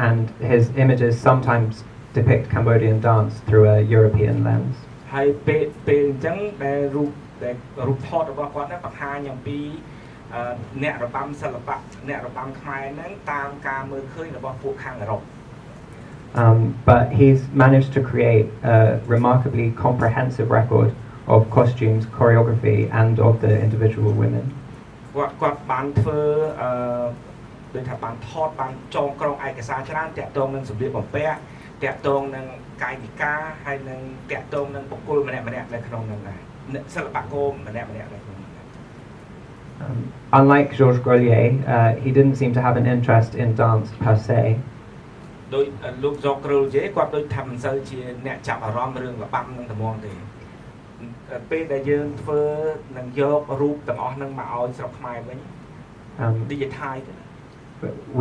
And his images sometimes depict Cambodian dance through a European lens. ហើយពេលអញ្ចឹងដែលរូបថតរបស់គាត់ហ្នឹងបង្ហាញអំពីអ្នករបាំសិល្បៈអ្នករបាំខ្មែរហ្នឹងតាមការមើលឃើញរបស់ពួកខាងអឺរ៉ុប But he's managed to create a remarkably comprehensive record of costumes, choreography, and of the individual women. គាត់បានធ្វើដូចថាបានថតបានចងក្រងឯកសារច្រើនតាក់ទងនឹងសម្លៀកបំពាក់តាក់ទងនឹងកាយវិការហើយនឹងតាក់ទងនឹងបុគ្គលម្នាក់ៗនៅក្នុងនោះដែរសិល្បករម្នាក់ៗនៅក្នុង Unlike Georges Grolier, he didn't seem to have an interest in dance per se. ដោយលោក Georges Grolier គាត់ដូចថាមិនសូវជាអ្នកចាប់អារម្មណ៍រឿងរបាំនឹងតែហ្មងទេពេលដែលយើងធ្វើនឹងយករូបទាំងអស់ហ្នឹងមកឲ្យស្រុកខ្មែរវិញ digitize.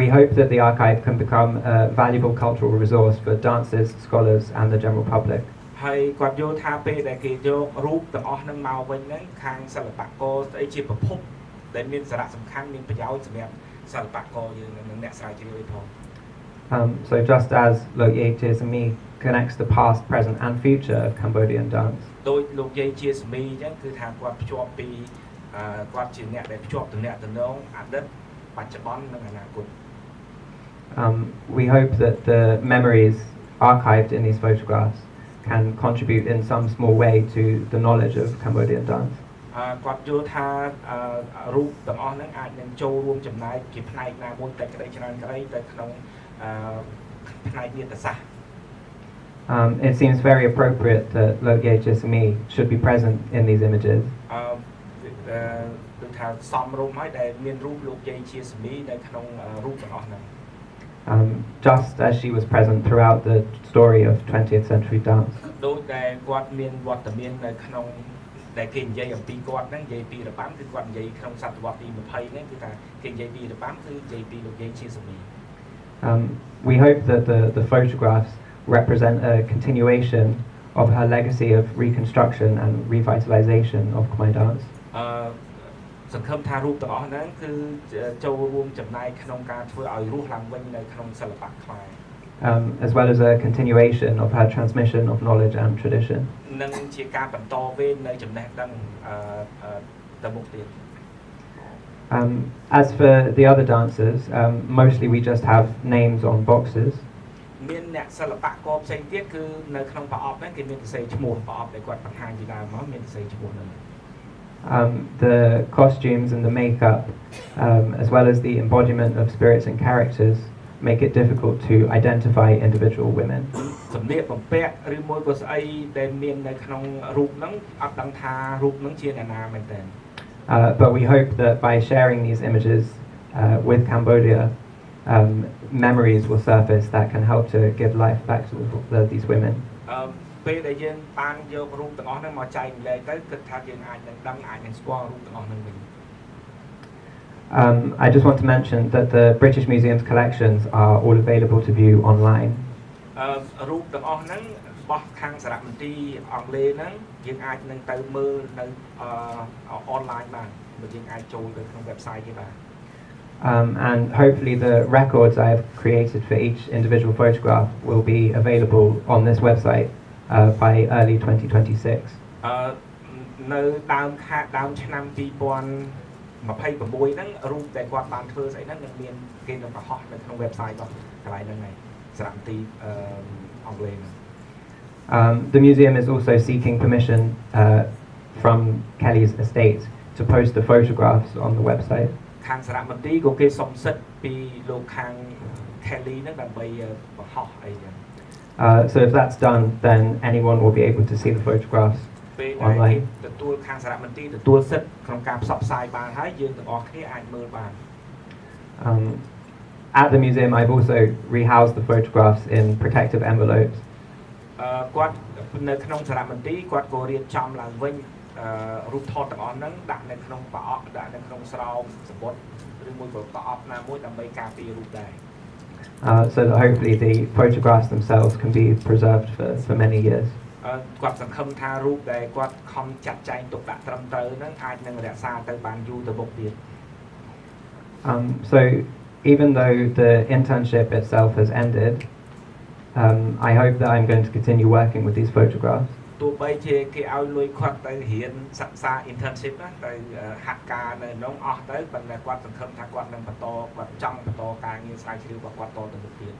We hope that the archive can become a valuable cultural resource for dancers, scholars, and the general public. ហើយគាត់យល់ថាពេលដែលគេយករូបទាំងអស់ហ្នឹងមកវិញហ្នឹងខាងសិល្បករស្អីជាប្រភពដែលមានសារៈសំខាន់មានប្រយោជន៍សម្រាប់សិល្បករយើងនិងអ្នកស្រាវជ្រាវឯផង So just as Lok Ye Chesami connects the past, present, and future of Cambodian dance. ដោយលោកយាយជាសមីអញ្ចឹងគឺថាគាត់ភ្ជាប់ពីគាត់ជាអ្នកដែលភ្ជាប់ទំនាក់ទំនងអតីតបច្ចុប្បន្ននិងអនាគត We hope that the memories archived in these photographs can contribute in some small way to the knowledge of Cambodian dance. គាត់យល់ថារូបទាំងអស់ហ្នឹងអាចនឹងចូលរួមចំណែកជាផ្នែកណាមួយតែក្តីច្រើនក្តីទៅក្នុងផ្នែកវិទ្យាសាស្ត្រ It seems very appropriate that Lok Ye Chesami should be present in these images. ដូចថាសំរុំហើយដែលមានរូបលោកយាយជាសមីនៅក្នុងរូបទាំងអស់ហ្នឹង Just as she was present throughout the story of 20th century dance. ដូចដែលគាត់មានវត្តមាននៅក្នុងដែលគេនិយាយអំពីគាត់ហ្នឹងនិយាយពីរបាំគឺគាត់និយាយក្នុងសតវត្សទី20ហ្នឹងគឺថាគេនិយាយពីរបាំគឺនិយាយពីលោកយាយជាសមី We hope that the photographs represent a continuation of her legacy of reconstruction and revitalization of Khmer dance. សង្ឃឹមថារូបទាំងអស់ហ្នឹងគឺចូលរួមចំណែកក្នុងការធ្វើឲ្យរស់ឡើងវិញនៅក្នុងសិល្បៈខ្មែរ As well as a continuation of her transmission of knowledge and tradition. និងជាការបន្តវេននៅចំណេះដឹងទៅមុខទៀត As for the other dancers, mostly we just have names on boxes. មានអ្នកសិល្បករផ្សេងទៀតគឺនៅក្នុងប្រអប់ហ្នឹងគេមានសរសេរឈ្មោះប្រអប់ដែលគាត់បង្ហាញពីដើមមកមានសរសេរឈ្មោះហ្នឹង The costumes and the makeup, as well as the embodiment of spirits and characters, make it difficult to identify individual women. សម្លៀកបំពាក់ឬមួយក៏ស្អីដែលមាននៅក្នុងរូបហ្នឹងអត់ដឹងថារូបហ្នឹងជាអ្នកណាមែនទេ But we hope that by sharing these images with Cambodia, memories will surface that can help to give life back to these women. ពេលដែលយើងបានយករូបទាំងអស់ហ្នឹងមកចែកម្លែកទៅគិតថាយើងអាចនឹងដឹងអាចនឹងស្គាល់រូបទាំងអស់ហ្នឹងវិញ I just want to mention that the British Museum's collections are all available to view online. រូបទាំងអស់ហ្នឹងរបស់ខាងសារមន្ទីរអង់គ្លេសហ្នឹងយើងអាចនឹងទៅមើលនៅអនឡាញបានបើយើងអាចចូលទៅក្នុង website គេបាន And hopefully the records I've created for each individual photograph will be available on this website by early 2026. នៅដើមឆ្នាំ2026ហ្នឹងរូបដែលគាត់បានធ្វើស្អីហ្នឹងនឹងមានគេនឹងបង្ហោះនៅក្នុង website របស់កន្លែងហ្នឹងហើយសារមន្ទីរអង់គ្លេស The museum is also seeking permission from Kelly's estate to post the photographs on the website. ខាងសារមន្ទីរក៏គេសុំសិទ្ធិពីលោកខាង Kelly ហ្នឹងដើម្បីបង្ហោះអីចឹង So if that's done, then anyone will be able to see the photographs online. ទទួលខាងសារមន្ទីរទទួលសិទ្ធិក្នុងការផ្សព្វផ្សាយបានហើយយើងទាំងអស់គ្នាអាចមើលបាន At the museum, I've also rehoused the photographs in protective envelopes. គាត់នៅក្នុងសារមន្ទីរគាត់ក៏រៀបចំឡើងវិញរូបថតទាំងអស់ហ្នឹងដាក់នៅក្នុងប្រអប់ដាក់នៅក្នុងស្រោមសំបុត្រឬមួយក៏ប្រអប់ណាមួយដើម្បីការពាររូបដែរ So that hopefully the photographs themselves can be preserved for many years. គាត់សង្ឃឹមថារូបដែលគាត់ខំចាត់ចែងទុកដាក់ត្រឹមត្រូវហ្នឹងអាចនឹងរក្សាទៅបានយូរទៅមុខទៀត So even though the internship itself has ended, I hope that I'm going to continue working with these photographs. ទោះបីជាគេឲ្យលុយគាត់ទៅរៀនសិក្សា internship ណាទៅហាត់ការនៅក្នុងអស់ទៅប៉ុន្តែគាត់សង្ឃឹមថាគាត់នឹងបន្តគាត់ចង់បន្តការងារស្រាវជ្រាវរបស់គាត់តទៅមុខទៀត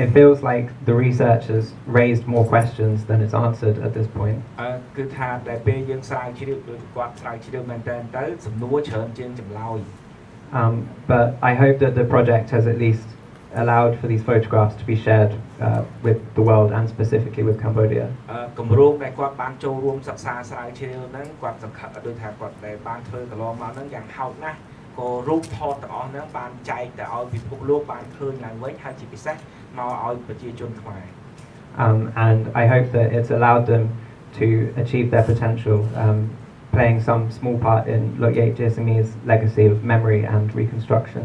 It feels like the research has raised more questions than it's answered at this point. គឺថាតែពេលយើងស្រាវជ្រាវដូចគាត់ស្រាវជ្រាវមែនតើទៅសំណួរច្រើនជាងចម្លើយ But I hope that the project has at least allowed for these photographs to be shared with the world and specifically with Cambodia. គម្រោងដែលគាត់បានចូលរួមសិក្សាស្រាវជ្រាវហ្នឹងគាត់សង្ឃឹមដូចថាគាត់ដែលបានធ្វើកន្លងមកហ្នឹងយ៉ាងហោចណាស់ក៏រូបថតទាំងអស់ហ្នឹងបានចែកទៅឲ្យពិភពលោកបានឃើញឡើងវិញហើយជាពិសេសមកឲ្យប្រជាជនខ្មែរ And I hope that it's allowed them to achieve their potential, playing some small part in Lokyay Jisame's legacy of memory and reconstruction.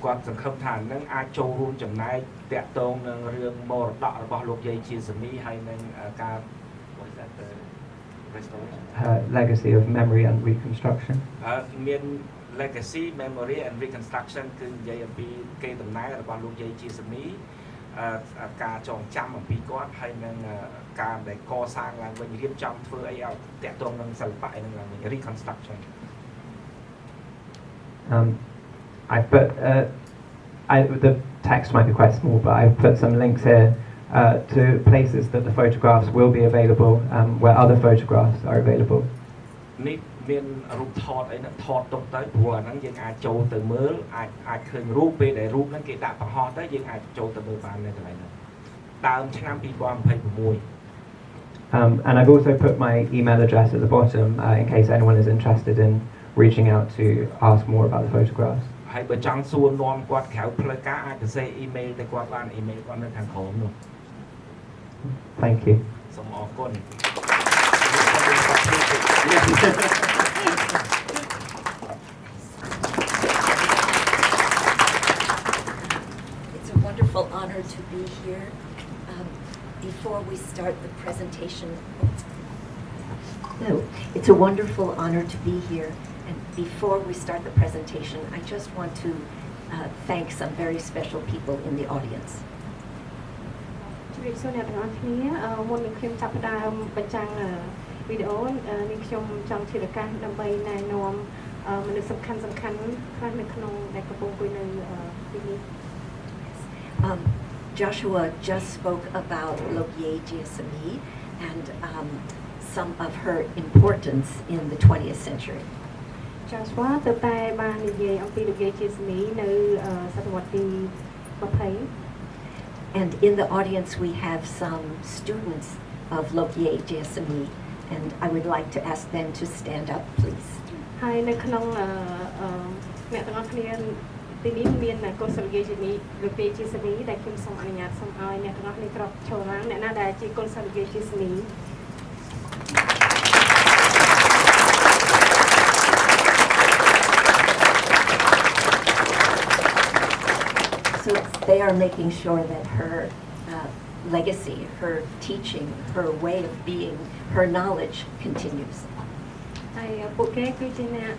គាត់សង្ឃឹមថានឹងអាចចូលរួមចំណែកតាក់ទងនឹងរឿងមរតករបស់លោកយាយជាសាមីហើយនឹងការ legacy of memory and reconstruction. មាន legacy memory and reconstruction គឺនិយាយអំពីកេរដំណែលរបស់លោកយាយជាសាមីការចងចាំអំពីគាត់ហើយនឹងការដែលកសាងឡើងវិញរៀបចំធ្វើអីឲ្យតាក់ទងនឹងសិល្បៈឯហ្នឹងឡើងវិញ reconstruction. I put the text might be quite small, but I've put some links here to places that the photographs will be available, where other photographs are available. នេះមានរូបថតអីហ្នឹងថតទុកទៅព្រោះអាហ្នឹងយើងអាចចូលទៅមើលអាចឃើញរូបពេលដែលរូបហ្នឹងគេដាក់បង្ហោះទៅយើងអាចចូលទៅមើលបាននៅកន្លែងហ្នឹងដើមឆ្នាំ2026 And I've also put my email address at the bottom in case anyone is interested in reaching out to ask more about the photographs. ហើយបើចង់សួរនាំគាត់ក្រៅផ្លូវការអាចសរសេរអ៊ីមែលទៅគាត់បានអ៊ីមែលគាត់នៅខាងក្រោមនោះ Thank you. សូមអរគុណ It's a wonderful honor to be here. Before we start the presentation, it's a wonderful honor to be here. And before we start the presentation, I just want to thank some very special people in the audience. សូមអ្នកទាំងអស់គ្នាមុននឹងខ្ញុំចាប់ផ្ដើមបញ្ចាំងវីដេអូនេះខ្ញុំចង់ជាឱកាសដើម្បីណែនាំមនុស្សសំខាន់ខ្លះនៅក្នុងដែលកំពុងអង្គុយនៅទីនេះ Joshua just spoke about Lokyay Jiasami and some of her importance in the 20th century. Joshua ទៅតែបាននិយាយអំពី Lokyay Jiasami នៅសតវត្សទី20 And in the audience we have some students of Lokyay Jiasami and I would like to ask them to stand up please. ហើយនៅក្នុងអ្នកទាំងអស់គ្នាទីនេះមានកូនសិស្សលោកយាយជាសាមីដែលខ្ញុំសូមអនុញ្ញាតសូមឲ្យអ្នកទាំងអស់គ្នាក្រោកឈរឡើងអ្នកណាដែលជាកូនសិស្សលោកយាយជាសាមី And So they are making sure that her legacy, her teaching, her way of being, her knowledge continues. ហើយពួកគេគឺជាអ្នក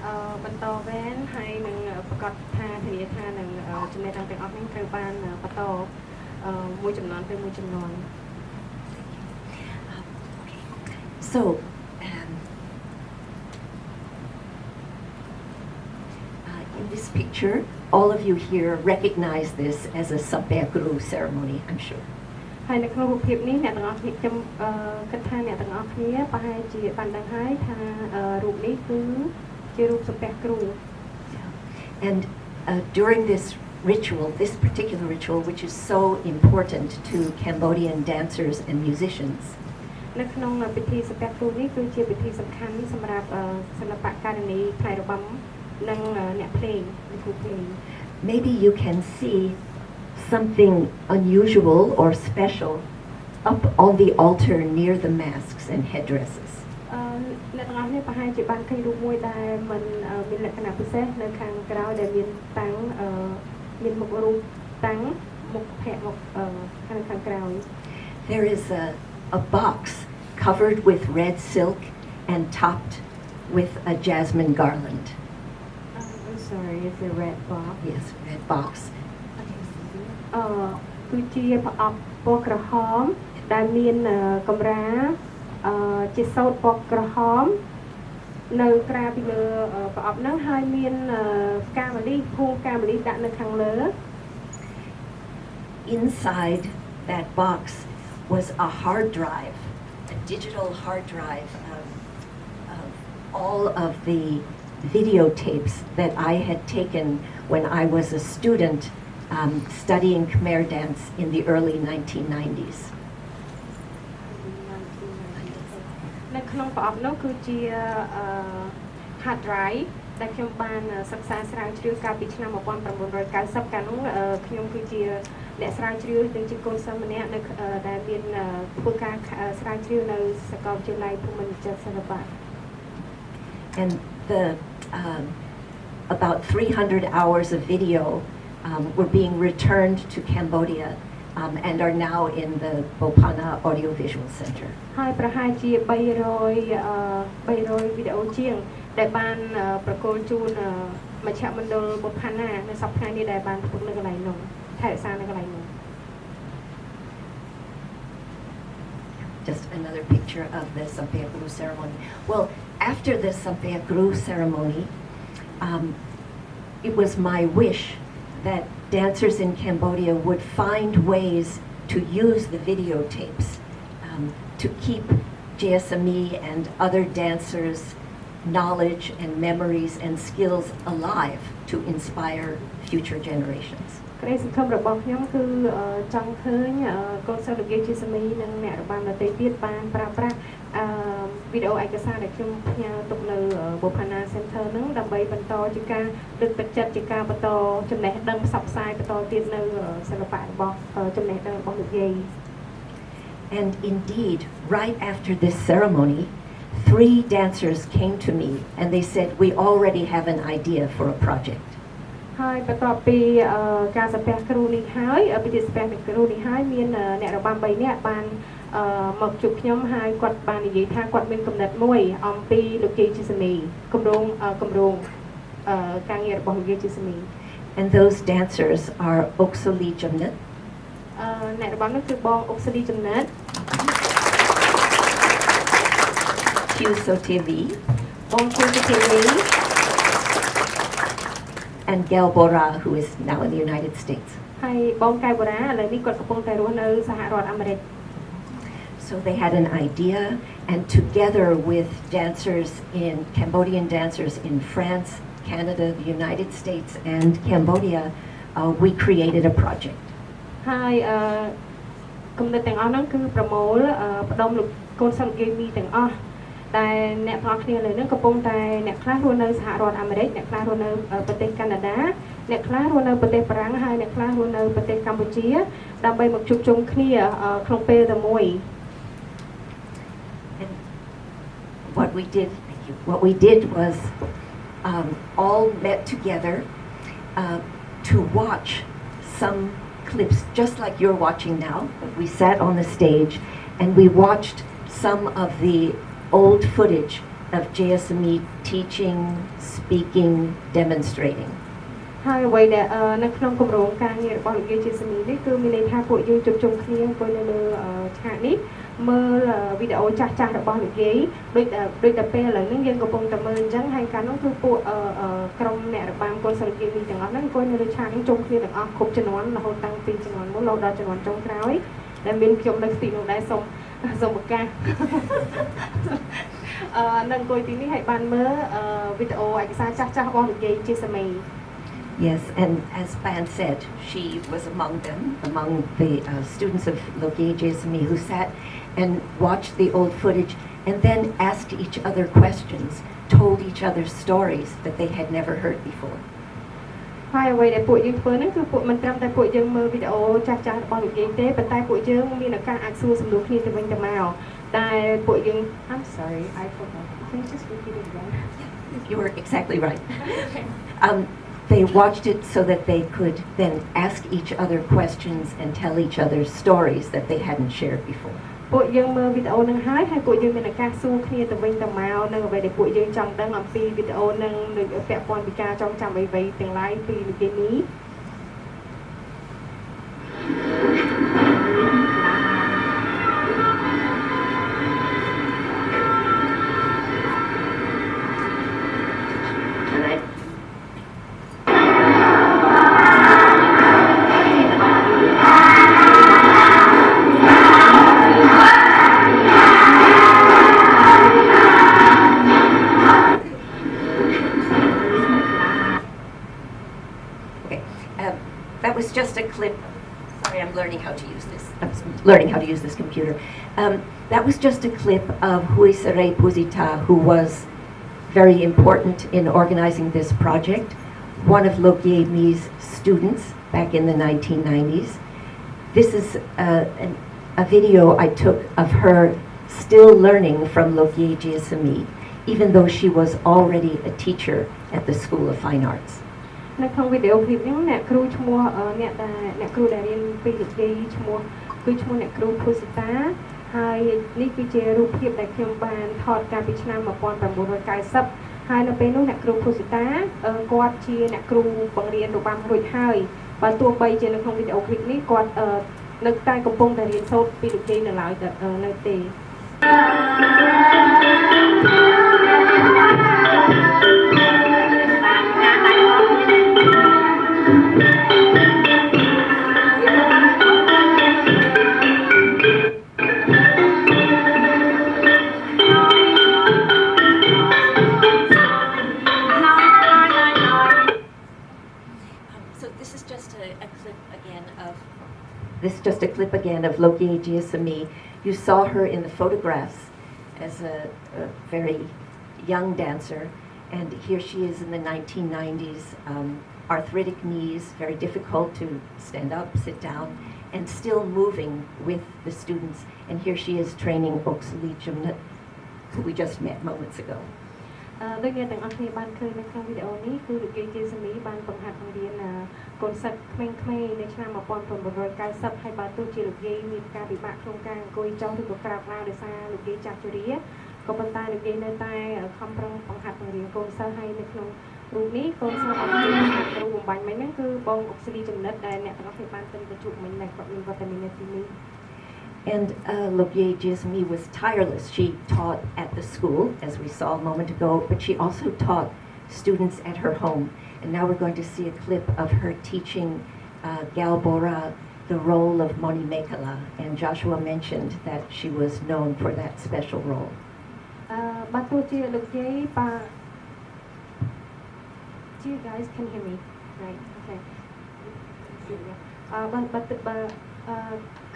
បន្តវេនហើយនឹងប្រកាសថាធានាថានឹងចំណេះដឹងទាំងអស់នេះត្រូវបានបន្តមួយចំនួនទៅមួយចំនួន So in this picture, all of you here recognize this as a Sampaya Guru ceremony, I'm sure. ហើយនៅក្នុងរូបភាពនេះអ្នកទាំងអស់គ្នាខ្ញុំគិតថាអ្នកទាំងអស់គ្នាប្រហែលជាបានដឹងហើយថារូបនេះគឺជារូបសំពះគ្រូ And during this ritual, this particular ritual, which is so important to Cambodian dancers and musicians, នៅក្នុងពិធីសំពះគ្រូនេះគឺជាពិធីសំខាន់សម្រាប់សិល្បករនីផ្នែករបាំនិងអ្នកភ្លេងនិងគ្រូភ្លេង maybe you can see something unusual or special up on the altar near the masks and headdresses. អ្នកទាំងអស់គ្នាប្រហែលជាបានឃើញរូបមួយដែលมันមានលក្ខណៈពិសេសនៅខាងក្រៅដែលមានតាំងមានមុខរូបតាំងមុខភ័ក្រមុខខាងក្រៅ There is a box covered with red silk and topped with a jasmine garland. I'm sorry it's a red box Yes, red box. គឺជាប្រអប់ពណ៌ក្រហមដែលមានកម្រាជាសូត្រពណ៌ក្រហមនៅក្រៅពីលើប្រអប់ហ្នឹងហើយមានផ្កាម្លិះភួងផ្កាម្លិះដាក់នៅខាងលើ Inside that box was a hard drive, a digital hard drive of all of the videotapes that I had taken when I was a student studying Khmer dance in the early 1990s. នៅក្នុងប្រអប់នោះគឺជា hard drive ដែលខ្ញុំបានសិក្សាស្រាវជ្រាវកាលពីឆ្នាំ 1990 កាលនោះខ្ញុំគឺជាអ្នកស្រាវជ្រាវនិងជាកូនសិស្សម្នាក់នៅដែលមានធ្វើការស្រាវជ្រាវនៅសាកលវិទ្យាល័យភូមិន្ទចិត្តសិល្បៈ And the about 300 hours of video were being returned to Cambodia and are now in the Bopana Audiovisual Center. ហើយប្រហែលជា300វីដេអូជាងដែលបានប្រគល់ជូនមជ្ឈមណ្ឌលបុផាណានៅសប្តាហ៍នេះដែលបានធ្វើនៅកន្លែងនោះថែរក្សានៅកន្លែងនោះ Just another picture of the Sampaya Guru ceremony. Well, after the Sampaya Guru ceremony, it was my wish that dancers in Cambodia would find ways to use the videotapes to keep JSME and other dancers' knowledge and memories and skills alive to inspire future generations. ក្តីសង្ឃឹមរបស់ខ្ញុំគឺចង់ឃើញកូនសិស្សលោកយាយជាសមីនិងអ្នករបាំដទៃទៀតបានប្រើប្រាស់វីដេអូឯកសារដែលខ្ញុំផ្ញើទុកនៅ Bopana Center ហ្នឹងដើម្បីបន្តជាការលើកទឹកចិត្តជាការបន្តចំណេះដឹងផ្សព្វផ្សាយបន្តទៀតនៅសិល្បៈរបស់ចំណេះដឹងរបស់លោកយាយ And indeed, right after this ceremony, 3 dancers came to me and they said, we already have an idea for a project. ហើយបន្ទាប់ពីការសំពះគ្រូនេះហើយពិធីសំពះគ្រូនេះហើយមានអ្នករបាំ3នាក់បានមកជួបខ្ញុំហើយគាត់បាននិយាយថាគាត់មានគំនិតមួយអំពីលោកយាយជាសមីគម្រោងការងាររបស់លោកយាយជាសមី And those dancers are Oksoli Jamnat, អ្នករបាំនោះគឺបងអុកសាលីចំណិត Kyu Sotevi, បងគូទីធីវី and Gail Bora, who is now in the United States. ហើយបងកែវបូរ៉ាឥឡូវនេះគាត់កំពុងតែរស់នៅសហរដ្ឋអាមេរិក So they had an idea, and together with dancers Cambodian dancers in France, Canada, the United States, and Cambodia, we created a project. ហើយគំនិតទាំងអស់ហ្នឹងគឺប្រមូលផ្ដុំលោកកូនសិស្សលោកយាយមីទាំងអស់តែអ្នកទាំងអស់គ្នាលើហ្នឹងកំពុងតែអ្នកខ្លះរស់នៅសហរដ្ឋអាមេរិកអ្នកខ្លះរស់នៅប្រទេសកាណាដាអ្នកខ្លះរស់នៅប្រទេសបារាំងហើយអ្នកខ្លះរស់នៅប្រទេសកម្ពុជាដើម្បីមកជួបជុំគ្នាក្នុងពេលតែមួយ What we did was all met together to watch some clips just like you're watching now. We sat on the stage and we watched some of the old footage of JSME teaching, speaking, demonstrating. ហើយអ្វីដែលនៅក្នុងគម្រោងការងាររបស់លោកយាយជាសមីនេះគឺមានន័យថាពួកយើងជួបជុំគ្នាអង្គុយនៅលើឆាកនេះមើលវីដេអូចាស់ៗរបស់លោកយាយដូចតែពេលឥឡូវនេះយើងកំពុងតែមើលអញ្ចឹងហើយកាលនោះគឺពួកក្រុមអ្នករបាំកូនសិស្សលោកយាយនេះទាំងអស់ហ្នឹងអង្គុយនៅលើឆាកនេះជុំគ្នាទាំងអស់គ្រប់ជំនាន់រហូតតាំងពីជំនាន់មុនរហូតដល់ជំនាន់ចុងក្រោយដែលមានខ្ញុំនៅទីនោះដែរសូមឱកាសនៅអង្គុយទីនេះហើយបានមើលវីដេអូឯកសារចាស់ៗរបស់លោកយាយជាសមី Yes, and as Ban said, she was among them, among the students of Logie JSME who sat and watched the old footage and then asked each other questions, told each other stories that they had never heard before. ហើយអ្វីដែលពួកយើងធ្វើហ្នឹងគឺពួកមិនត្រឹមតែពួកយើងមើលវីដេអូចាស់ៗរបស់លោកយាយទេប៉ុន្តែពួកយើងមានឱកាសអាចសួរសំណួរគ្នាទៅវិញទៅមកតែពួកយើង I'm sorry I forgot. Can you just repeat it again? You were exactly right. They watched it so that they could then ask each other questions and tell each other stories that they hadn't shared before. ពួកយើងមើលវីដេអូហ្នឹងហើយពួកយើងមានឱកាសសួរគ្នាទៅវិញទៅមកនៅអ្វីដែលពួកយើងចង់ដឹងអំពីវីដេអូហ្នឹងនឹងពាក់ព័ន្ធពីការចងចាំអ្វីៗទាំងឡាយពីលោកយាយនេះ That was just a clip. Sorry, I'm learning how to use this. I'm learning how to use this computer. That was just a clip of Huisere Puzita, who was very important in organizing this project, one of Logie Mi's students back in the 1990s. This is a video I took of her still learning from Logie JSME, even though she was already a teacher at the School of Fine Arts. នៅក្នុងវីដេអូឃ្លីបនេះអ្នកគ្រូឈ្មោះអ្នកគ្រូដែលរៀនពីលោកយាយឈ្មោះអ្នកគ្រូភូសិតាហើយនេះគឺជារូបភាពដែលខ្ញុំបានថតកាលពីឆ្នាំ1990ហើយនៅពេលនោះអ្នកគ្រូភូសិតាគាត់ជាអ្នកគ្រូបង្រៀនរបាំរួចហើយបើទោះបីជានៅក្នុងវីដេអូឃ្លីបនេះគាត់នៅតែកំពុងតែរៀនសូត្រពីលោកយាយនៅឡើយនៅទេ This is just a clip again of Logie JSME. You saw her in the photographs as a very young dancer, and here she is in the 1990s, arthritic knees, very difficult to stand up, sit down, and still moving with the students. And here she is training Oksali Jumnut, who we just met moments ago. ដូចអ្នកទាំងអស់គ្នាបានឃើញនៅក្នុងវីដេអូនេះគឺលោកយាយជាសមីបានបង្ហាត់បង្រៀនកូនសិស្សក្មេងៗនៅឆ្នាំ1990ហើយបើទោះជាលោកយាយមានការពិបាកក្នុងការអង្គុយចុះឬក៏ក្រោកឡើងដោយសារលោកយាយចាស់ជរាក៏ប៉ុន្តែលោកយាយនៅតែខំប្រឹងបង្ហាត់បង្រៀនកូនសិស្សហើយនៅក្នុងរូបនេះកូនសិស្សរបស់លោកយាយគ្រូបំបញ្ញមិញហ្នឹងគឺបងអុកស្លីចំណិតដែលអ្នកទាំងអស់គ្នាបានទៅជួបមិញដែរគាត់មានវត្តមាននៅទីនេះ And Logie JSME was tireless. She taught at the school, as we saw a moment ago, but she also taught students at her home. And now we're going to see a clip of her teaching Galbora the role of Moni Mekala. And Joshua mentioned that she was known for that special role. You guys can hear me, right? Okay.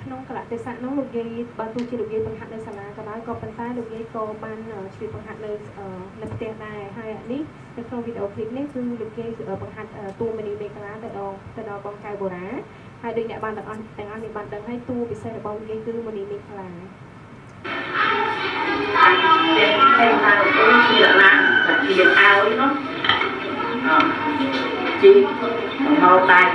ក្នុងកលៈទេសៈនោះលោកយាយបើទោះជាលោកយាយបង្ហាត់នៅសាលាក៏ដោយក៏ប៉ុន្តែលោកយាយក៏បានជួយបង្ហាត់នៅផ្ទះដែរហើយនេះនៅក្នុងវីដេអូឃ្លីបនេះគឺលោកយាយបង្ហាត់តួមនីមេកាឡាទៅដល់បងកៅបូរ៉ាហើយដូចអ្នកបានទាំងអស់នេះបានដឹងហើយតួពិសេសរបស់លោកយាយគឺមនីមេកាឡា chị màu tay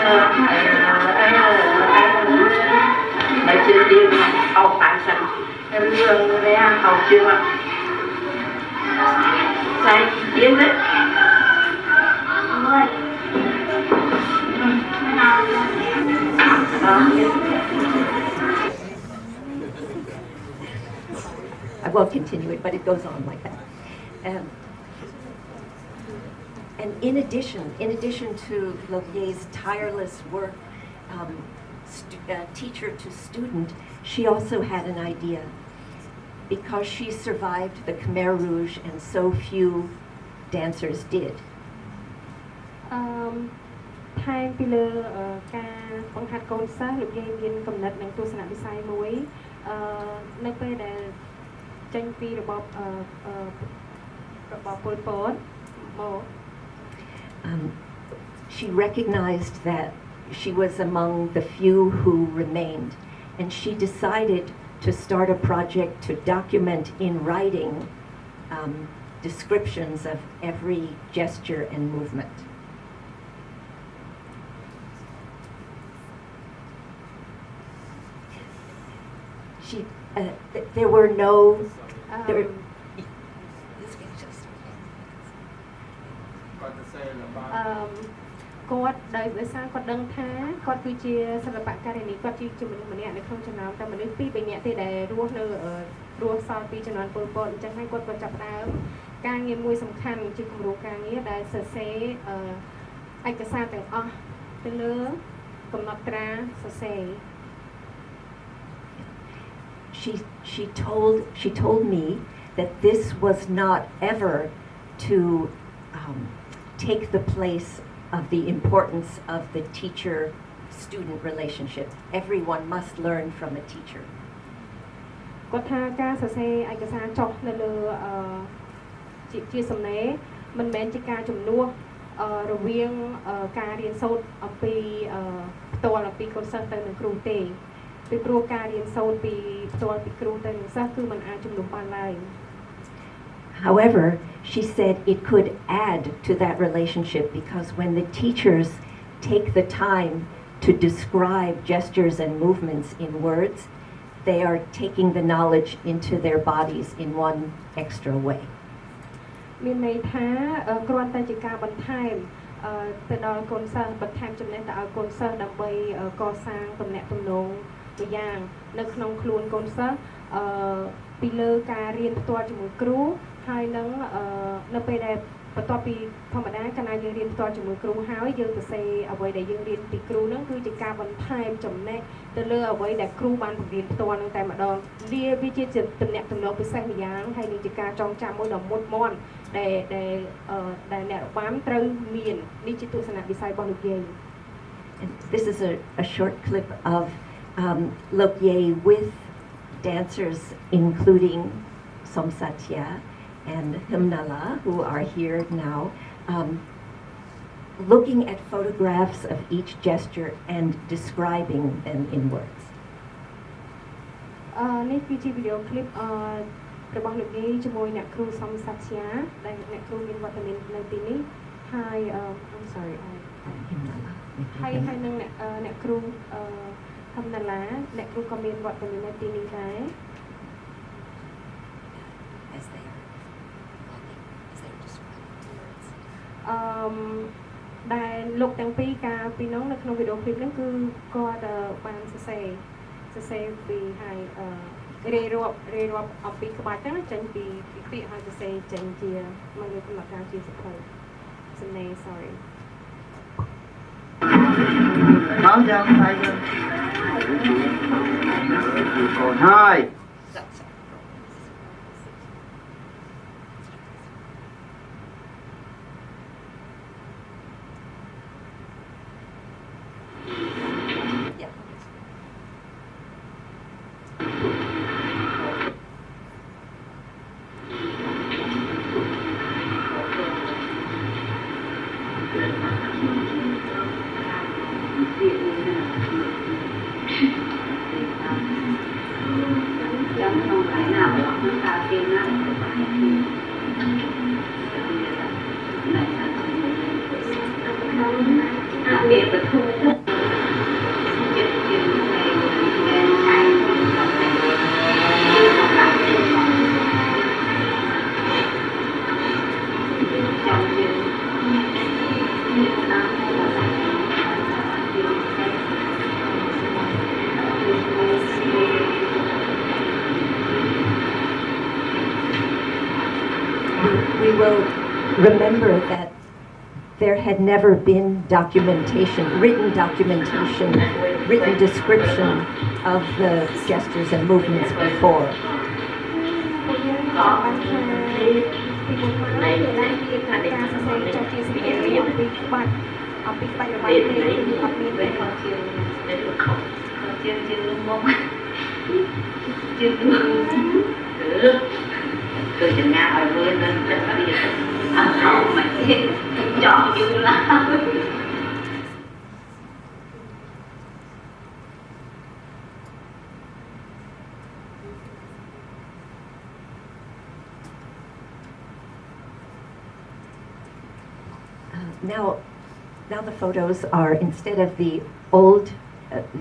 Hãy subscribe cho kênh Ghiền Mì Gõ để không bỏ I won't continue it, but it goes on like that. And in addition to Lovier's tireless work, teacher to student, she also had an idea. Because she survived the Khmer Rouge and so few dancers did. ថែមពីលើការបង្ហាត់កូនសិស្សលោកយាយមានកំណត់និងទស្សនវិស័យមួយនៅពេលដែលចេញពីរបបពលពតមក She recognized that she was among the few who remained, and she decided to start a project to document in writing descriptions of every gesture and movement. There were no. There were,គាត់ដោយសារគាត់ដឹងថាគាត់គឺជាសិល្បករនីគាត់ជាមនុស្សម្នាក់នៅក្នុងចំណោមតែមនុស្ស2 3នាក់ទេដែលរស់នៅរស់សល់ពីជំនាន់ពលពតអញ្ចឹងហើយគាត់ក៏ចាប់ផ្ដើមការងារមួយសំខាន់ជាគម្រោងការងារដែលសរសេរឯកសារទាំងអស់ទៅលើកំណត់ត្រាសរសេរ She told me that this was not ever to take the place of the importance of the teacher-student relationship. Everyone must learn from a teacher. គាត់ថាការសរសេរឯកសារចុះនៅលើជាសំណេរមិនមែនជាការជំនួសរវាងការរៀនសូត្រអំពីផ្ទាល់អំពីកូនសិស្សទៅនឹងគ្រូទេពីព្រោះការរៀនសូត្រពីផ្ទាល់ពីគ្រូទៅនឹងសិស្សគឺมันអាចជំនួសបានឡើយ However, she said it could add to that relationship because when the teachers take the time to describe gestures and movements in words, they are taking the knowledge into their bodies in one extra way. មានន័យថាគ្រាន់តែជាការបន្ថែមទៅដល់កូនសិស្សបន្ថែមចំណេះទៅឲ្យកូនសិស្សដើម្បីកសាងទំនាក់ទំនងមួយយ៉ាងនៅក្នុងខ្លួនកូនសិស្សពីលើការរៀនផ្ទាល់ជាមួយគ្រូហើយនឹងនៅពេលដែលបន្ទាប់ពីធម្មតាកាលណាយើងរៀនផ្ទាល់ជាមួយគ្រូហើយយើងទៅសេអ្វីដែលយើងរៀនពីគ្រូហ្នឹងគឺជាការបន្ថែមចំណេះទៅលើអ្វីដែលគ្រូបានបង្រៀនផ្ទាល់ហ្នឹងតែម្ដងវាជាទំនាក់ទំនងពិសេសម្យ៉ាងហើយនឹងជាការចងចាំមួយដ៏មុតមាំដែលអ្នករបាំត្រូវមាននេះជាទស្សនវិស័យរបស់លោកយាយ This is a short clip of Lok Ye with dancers including Somsatya and Himnala, who are here now, looking at photographs of each gesture and describing them in words. នេះគឺជាវីដេអូឃ្លីបរបស់លោកយាយជាមួយអ្នកគ្រូសំសាធ្យាដែលអ្នកគ្រូមានវត្តមាននៅទីនេះហើយ I'm sorry ហើយនឹងអ្នកគ្រូហំណាឡាអ្នកគ្រូក៏មានវត្តមាននៅទីនេះដែរ ដែលលោកទាំងពីរការពីនោះនៅក្នុងវីដេអូឃ្លីបហ្នឹងគឺគាត់បានសរសេរពីហើយរៀបរាប់អំពីក្បាច់ហ្នឹងចេញពីពាក្យហើយសរសេរចេញជាមកលើកំណត់ការជាសភៅសំណេរ sorry nói cho ông thầy hai will remember that there had never been documentation, written description of the gestures and movements before. ពួកយើងចង់បានថាពីមុនមកគឺបានមានការសរសេរចុះជាសេចក្តីអំពីក្បាច់របស់ទេគឺអត់មានទេ từ chừng ngã ở mưa nên rất là điên ăn không mà chọn dữ lắm. Now the photos are, instead of the old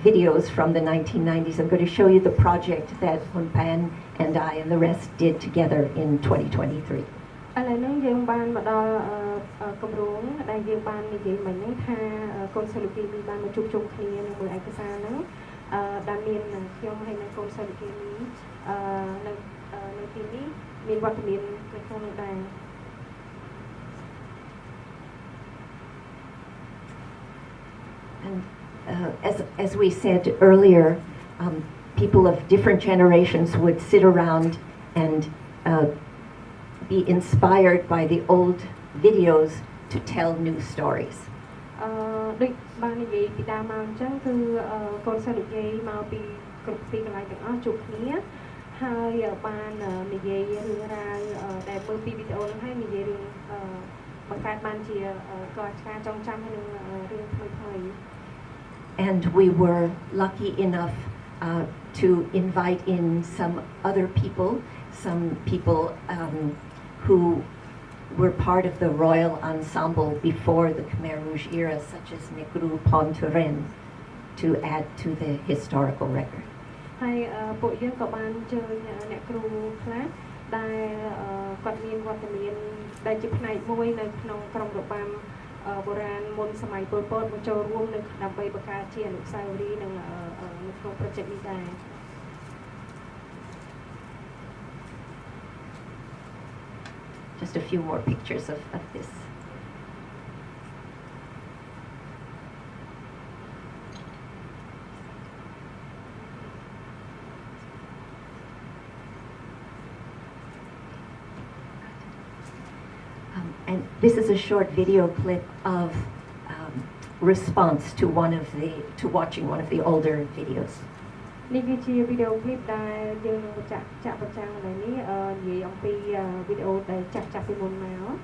videos from the 1990s, I'm going to show you the project that Hun Pan and I and the rest did together in 2023. ឥឡូវនេះយើងបានមកដល់គម្រោងដែលយើងបាននិយាយមិញហ្នឹងថាកូនសិស្សលោកគីមីបានមកជួបជុំគ្នានៅមួយឯកសារហ្នឹងដែលមានខ្ញុំហើយនិងកូនសិស្សលោកគីមីនៅទីនេះមានវត្តមាននៅក្នុងនោះដែរ And as we said earlier, people of different generations would sit around and be inspired by the old videos to tell new stories. ដូចបាននិយាយពីដើមមកអញ្ចឹងគឺកូនសិស្សនិយាយមកពីគ្រប់ទីកន្លែងទាំងអស់ជួបគ្នាហើយបាននិយាយរឿងរ៉ាវដែលមើលពីវីដេអូហ្នឹងហើយនិយាយរឿងបង្កើតបានជាការចងចាំហើយនឹងរឿងថ្មីៗ And we were lucky enough to invite in some other people, some people who were part of the royal ensemble before the Khmer Rouge era, such as Nekru Ponturen, to add to the historical record. ហើយពួកយើងក៏បានអញ្ជើញអ្នកគ្រូខ្លះដែលគាត់មានវត្តមានដែលជាផ្នែកមួយនៅក្នុងក្រុមរបាំបុរាណមុនសម័យពលពតមកចូលរួមនៅដើម្បីបង្កើតជាអនុស្សាវរីយ៍នៅក្នុង project នេះដែរ Just a few more pictures of this. And this is a short video clip of response to watching one of the older videos. នេះគឺជាវីដេអូឃ្លីបដែលយើងចាក់ប្រចាំឥឡូវនេះនិយាយអំពីវីដេអូដែលចាស់ពីមុនមក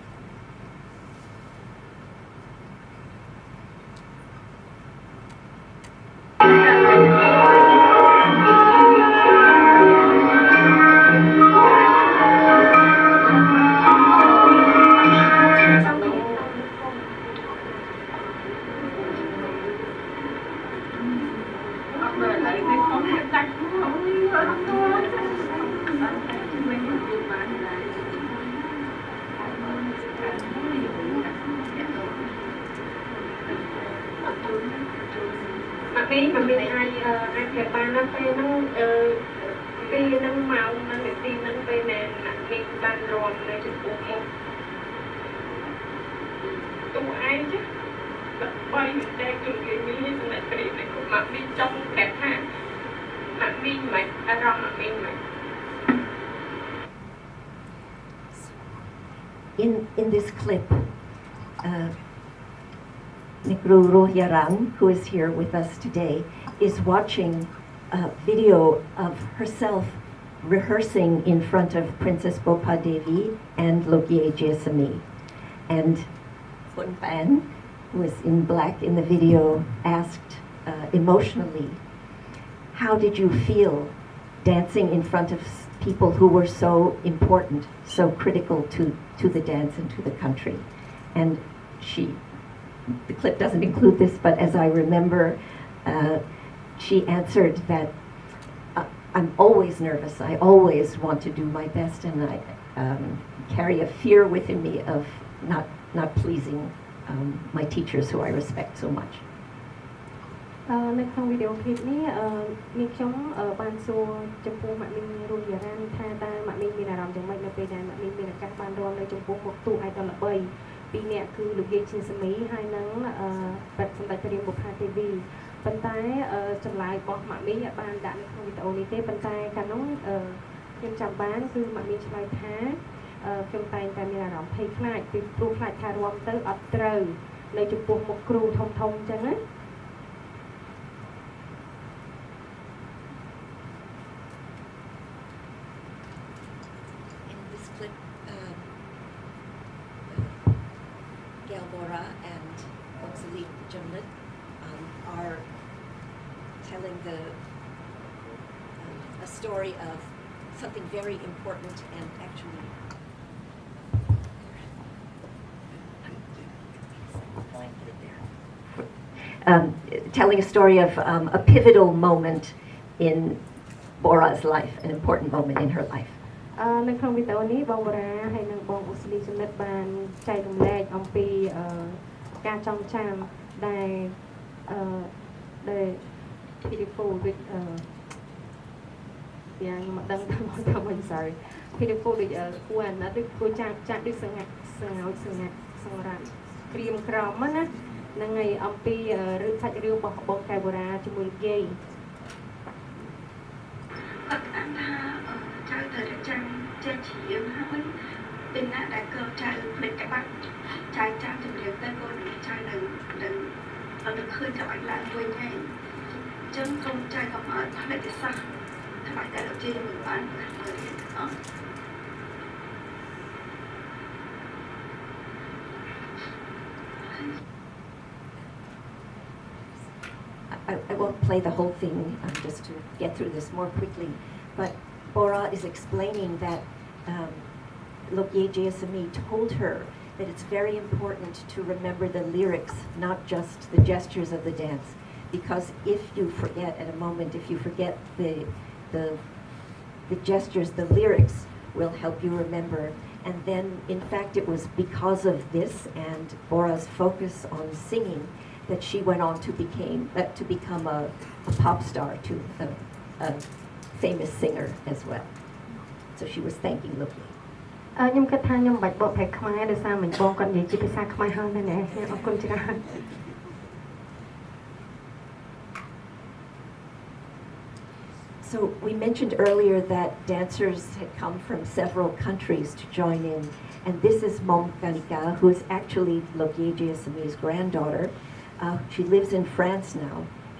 mình ai kẹp bàn nó phê nó phê nó màu nó để tin nó phê nè mình bàn ròn này chụp một tụ ai chứ bay đang chụp cái mi này cái này cũng mặc đi trong kẹp ha mặc mi mày rong mặc mi mày. In this clip, Nekru Rohyaran, who is here with us today, is watching a video of herself rehearsing in front of Princess Bopa Devi and Logie Jesami. And Hun Pan, who is in black in the video, asked emotionally, how did you feel dancing in front of people who were so important, so critical to the dance and to the country? And the clip doesn't include this, but as I remember, she answered that I'm always nervous. I always want to do my best, and I carry a fear within me of not pleasing my teachers, who I respect so much. នៅក្នុងវីដេអូឃ្លីបនេះនេះខ្ញុំបានសួរចំពោះម៉ាក់មីងរូបយារ៉ានថាតើម៉ាក់មីងមានអារម្មណ៍យ៉ាងម៉េចនៅពេលដែលម៉ាក់មីងមានឱកាសបានរួមនៅចំពោះមុខតួ idol ល្បីពីរនាក់គឺលោកយាយឈិនសាមីហើយនិងបាត់សម្ដេចព្រះរាមបុប្ផាទេវីប៉ុន្តែចម្លើយរបស់ម៉ាក់មីងបានដាក់នៅក្នុងវីដេអូនេះទេប៉ុន្តែកាលនោះខ្ញុំចាំបានគឺម៉ាក់មីងឆ្លើយថាខ្ញុំតែងតែមានអារម្មណ៍ភ័យខ្លាចពីព្រោះខ្លាចថារួមទៅអត់ត្រូវនៅចំពោះមុខគ្រូធំៗអញ្ចឹងណា In this clip, Gail Bora and Oxalit Jumlit are telling a story of something very important and actually telling a story of a pivotal moment in Bora's life, an important moment in her life. នៅក្នុងវីដេអូនេះបងបូរ៉ាហើយនិងបងអូស្លីចំណិតបានចែករំលែកអំពីការចងចាំដែលដែល beautiful with យ៉ាងខ្ញុំមិនដឹងថាមក sorry beautiful ដូចគួរអាណិតដូចគួរចាក់ដូចសង្ហាសម្រាប់ក្រៀមក្រំណាហ្នឹងហើយអំពីរឿងសាច់រឿងរបស់បងកែវបូរ៉ាជាមួយលោកយាយ គាត់អានថាចៅត្រូវតែចាំចេះជាហើយពេលណាដែលកូនចៅភ្លេចក្បាច់ចៅចាំជំរាបទៅកូនចៅនៅអត់ឃើញក្បាច់ឡើងវិញហើយអញ្ចឹងកូនចៅក៏មកភ្លេចសោះក្បាច់ដែលលោកជាមិនបានមើលរៀនអត់ I won't play the whole thing just to get through this more quickly, but Bora is explaining that Lokye Jayasamy told her that it's very important to remember the lyrics, not just the gestures of the dance, because if you forget at a moment, if you forget the gestures, the lyrics will help you remember. And then, in fact, it was because of this and Bora's focus on singing that she went on to become a pop star, to a famous singer as well. So she was thanking Lokye. ខ្ញុំគិតថាខ្ញុំមិនបាច់បកប្រែខ្មែរដោយសារមិនបងគាត់និយាយជាភាសាខ្មែរហើយដែរណាអរគុណច្រើន So we mentioned earlier that dancers had come from several countries to join in, and this is Mom Ganika, who is actually Lokye Jayasamy's granddaughter. She lives in France now.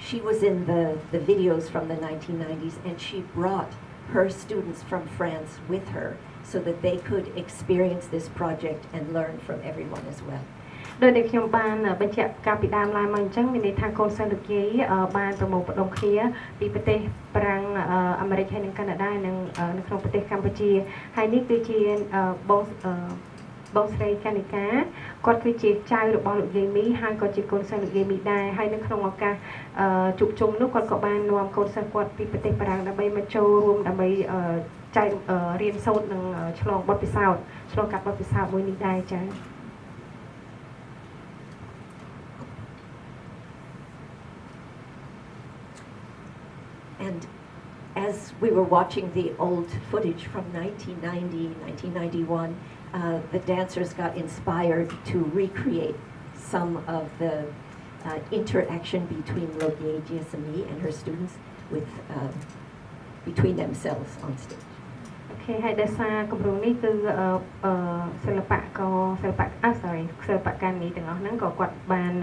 She was in the videos from the 1990s, and she brought her students from France with her so that they could experience this project and learn from everyone as well. ដោយដែលខ្ញុំបានបញ្ជាក់កាលពីដើមឡើងមកអញ្ចឹងមានន័យថាកូនសិស្សលោកយាយបានប្រមូលផ្ដុំគ្នាពីប្រទេសប្រាំងអាមេរិកហើយនិងកាណាដានិងនៅក្នុងប្រទេសកម្ពុជាហើយនេះគឺជាបងស្រីកានិកាគាត់គឺជាចៅរបស់លោកយាយមីហើយក៏ជាកូនសិស្សលោកយាយមីដែរហើយនៅក្នុងឱកាសជួបជុំនោះគាត់ក៏បាននាំកូនសិស្សគាត់ពីប្រទេសប្រាំងដើម្បីមកចូលរួមដើម្បីចែករៀនសូត្រនិងឆ្លងកាត់បទពិសោធន៍មួយនេះដែរចា៎ And as we were watching the old footage from 1990, 1991, the dancers got inspired to recreate some of the interaction between Lokye Jayasamy and her students with between themselves on stage. អូខេហើយដោយសារគម្រោងនេះគឺសិល្បករនេះទាំងអស់ហ្នឹងក៏គាត់បាន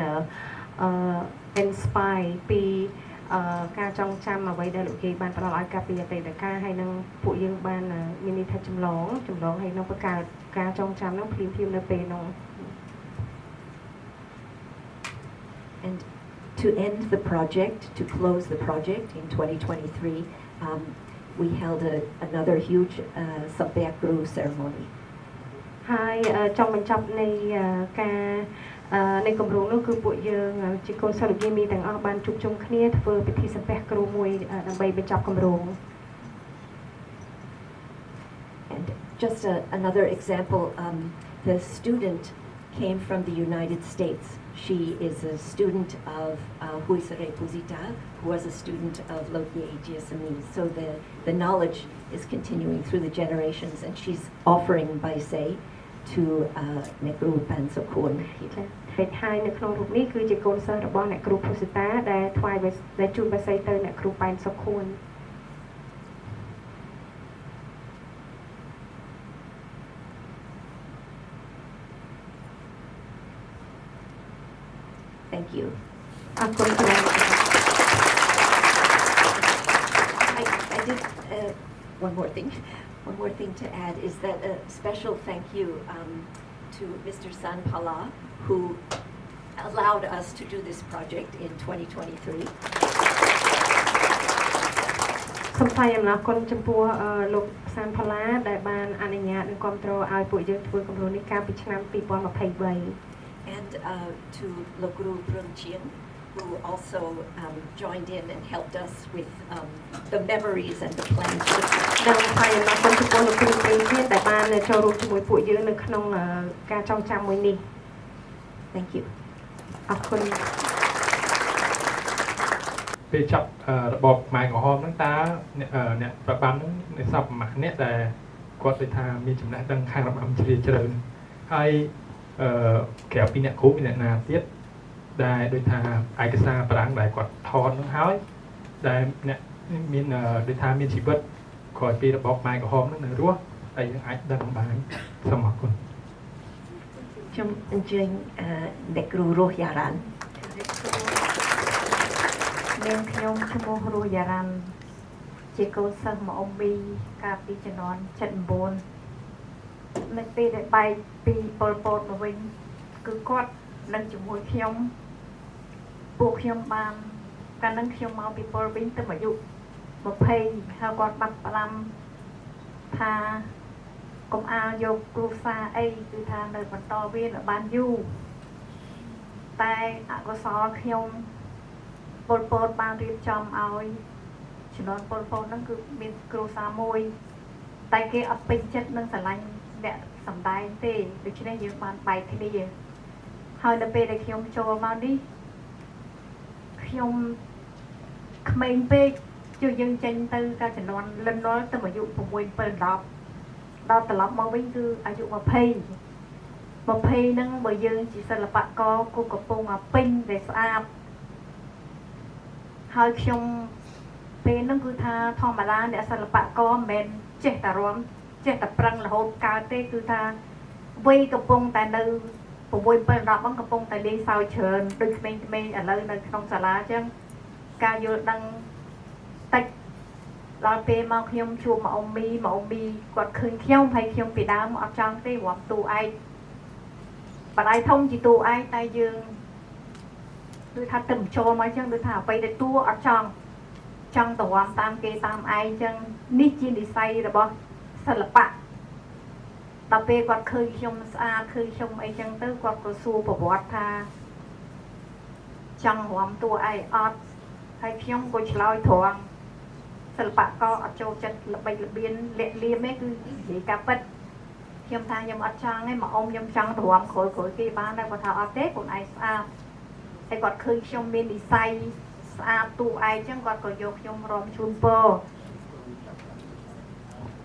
inspire ពីការចងចាំអ្វីដែលលោកយាយបានផ្ដល់ឲ្យកាលពីអតីតកាលហើយនឹងពួកយើងបានមានន័យថាចម្លងហើយនឹងបង្កើតការចងចាំហ្នឹងភ្លាមៗនៅពេលនោះ And to end the project, to close the project in 2023, we held another huge Sampayakru ceremony. ហើយចង់បញ្ចប់នៃការនៃគម្រោងនោះគឺពួកយើងជាកូនសិស្សលោកយាយមីទាំងអស់បានជួបជុំគ្នាធ្វើពិធីសំពះគ្រូមួយដើម្បីបញ្ចប់គម្រោង And just another example, the student came from the United States. She is a student of Huisere Puzita, who was a student of Lokie GSME. So the knowledge is continuing through the generations, and she's offering Baise to Nekru Pansokun. ហេតុហើយនៅក្នុងរូបនេះគឺជាកូនសិស្សរបស់អ្នកគ្រូភូសិតាដែលថ្វាយដែលជូនបាសីទៅអ្នកគ្រូប៉ែនសុខួន Thank you. អរគុណច្រើន I did one more thing to add is that a special thank you to Mr. San Pala, who allowed us to do this project in 2023. សូមថ្លែងអំណរគុណចំពោះលោកសានផល្លាដែលបានអនុញ្ញាតនិងគាំទ្រឲ្យពួកយើងធ្វើគម្រោងនេះកាលពីឆ្នាំ 2023 And to Lokuru Prunchien, who also joined in and helped us with the memories and the plans. ដែលថ្លែងអំណរគុណចំពោះលោកគ្រូព្រីទៀតដែលបានចូលរួមជាមួយពួកយើងនៅក្នុងការចងចាំមួយនេះ Thank you. អរគុណ ពេលចាប់របបម៉ែក្រហមហ្នឹងតើអ្នកប្របានហ្នឹងអ្នកសពប្រមាណអ្នកដែលគាត់ដូចថាមានចំណេះដឹងខាងរបាំជ្រាលជ្រៅហើយក្រៅពីអ្នកគ្រូមានអ្នកណាទៀតដែលដូចថាឯកសារប្រាំងដែលគាត់ថតហ្នឹងហើយដែលអ្នកមានដូចថាមានជីវិតក្រោយពីរបបម៉ែក្រហមហ្នឹងនៅរស់ហើយយើងអាចដឹងបានសូមអរគុណ Jom Njeng Nekru Roh Yaran. នាងខ្ញុំឈ្មោះរស់យ៉ារ៉ាន់ជាកូនសិស្សមកអ៊ំមីកាលពីជំនាន់79នៅពេលដែលបែកពីប៉ុលពតមកវិញគឺគាត់នឹងជាមួយខ្ញុំពួកខ្ញុំបានកាលនឹងខ្ញុំមកពីប៉ុលវិញទៅអាយុ20ហើយគាត់បាត់ផ្ដាំថាកុំអាលយកគ្រូសាអីគឺថានៅបន្តវាបានយូរតែអកុសលខ្ញុំពលពតបានរៀបចំឲ្យជំនាន់ពលពតហ្នឹងគឺមានគ្រូសាមួយតែគេអត់ពេញចិត្តនឹងស្រឡាញ់អ្នកសម្ដែងទេដូច្នេះយើងបានបែកគ្នាហើយនៅពេលដែលខ្ញុំចូលមកនេះខ្ញុំក្មេងពេកជួយយើងចេញទៅការជំនាន់លិននល់ទៅអាយុ6 7 10ដល់ត្រឡប់មកវិញគឺអាយុ20ហ្នឹងបើយើងជាសិល្បករគូកំពុងពេញដែលស្អាតហើយខ្ញុំពេលហ្នឹងគឺថាធម្មតាអ្នកសិល្បករមិនមែនចេះតែរំចេះតែប្រឹងរហូតកើតទេគឺថាវ័យកំពុងតែនៅ6 7 10ហ្នឹងកំពុងតែលេងសើចច្រើនដូចក្មេងៗឥឡូវនៅក្នុងសាលាអញ្ចឹងការយល់ដឹងតិចដល់ពេលមកខ្ញុំជួបមកអ៊ំមីគាត់ឃើញខ្ញុំហើយខ្ញុំពីដើមអត់ចង់ទេរំទូឯងបដៃធំជាទូឯងតែយើងដូចថាទៅចូលមកអញ្ចឹងដូចថាអ្វីដែលតួអត់ចង់ទៅរំតាមគេតាមឯងអញ្ចឹងនេះជានិស្ស័យរបស់សិល្បៈដល់ពេលគាត់ឃើញខ្ញុំស្អាតឃើញខ្ញុំអីចឹងទៅគាត់ក៏សួរប្រវត្តិថាចង់រំតួឯងអត់ហើយខ្ញុំក៏ឆ្លើយត្រង់សិល្បករអត់ចូលចិត្តល្បិចល្បៀនលាក់លៀមទេគឺនិយាយការពិតខ្ញុំថាខ្ញុំអត់ចង់ទេមកអ៊ំខ្ញុំចង់ទ្រាំក្រោយគេបានតែគាត់ថាអត់ទេខ្លួនឯងស្អាតហើយគាត់ឃើញខ្ញុំមាននិស្ស័យស្អាតទូឯងចឹងគាត់ក៏យកខ្ញុំរំជូនពរ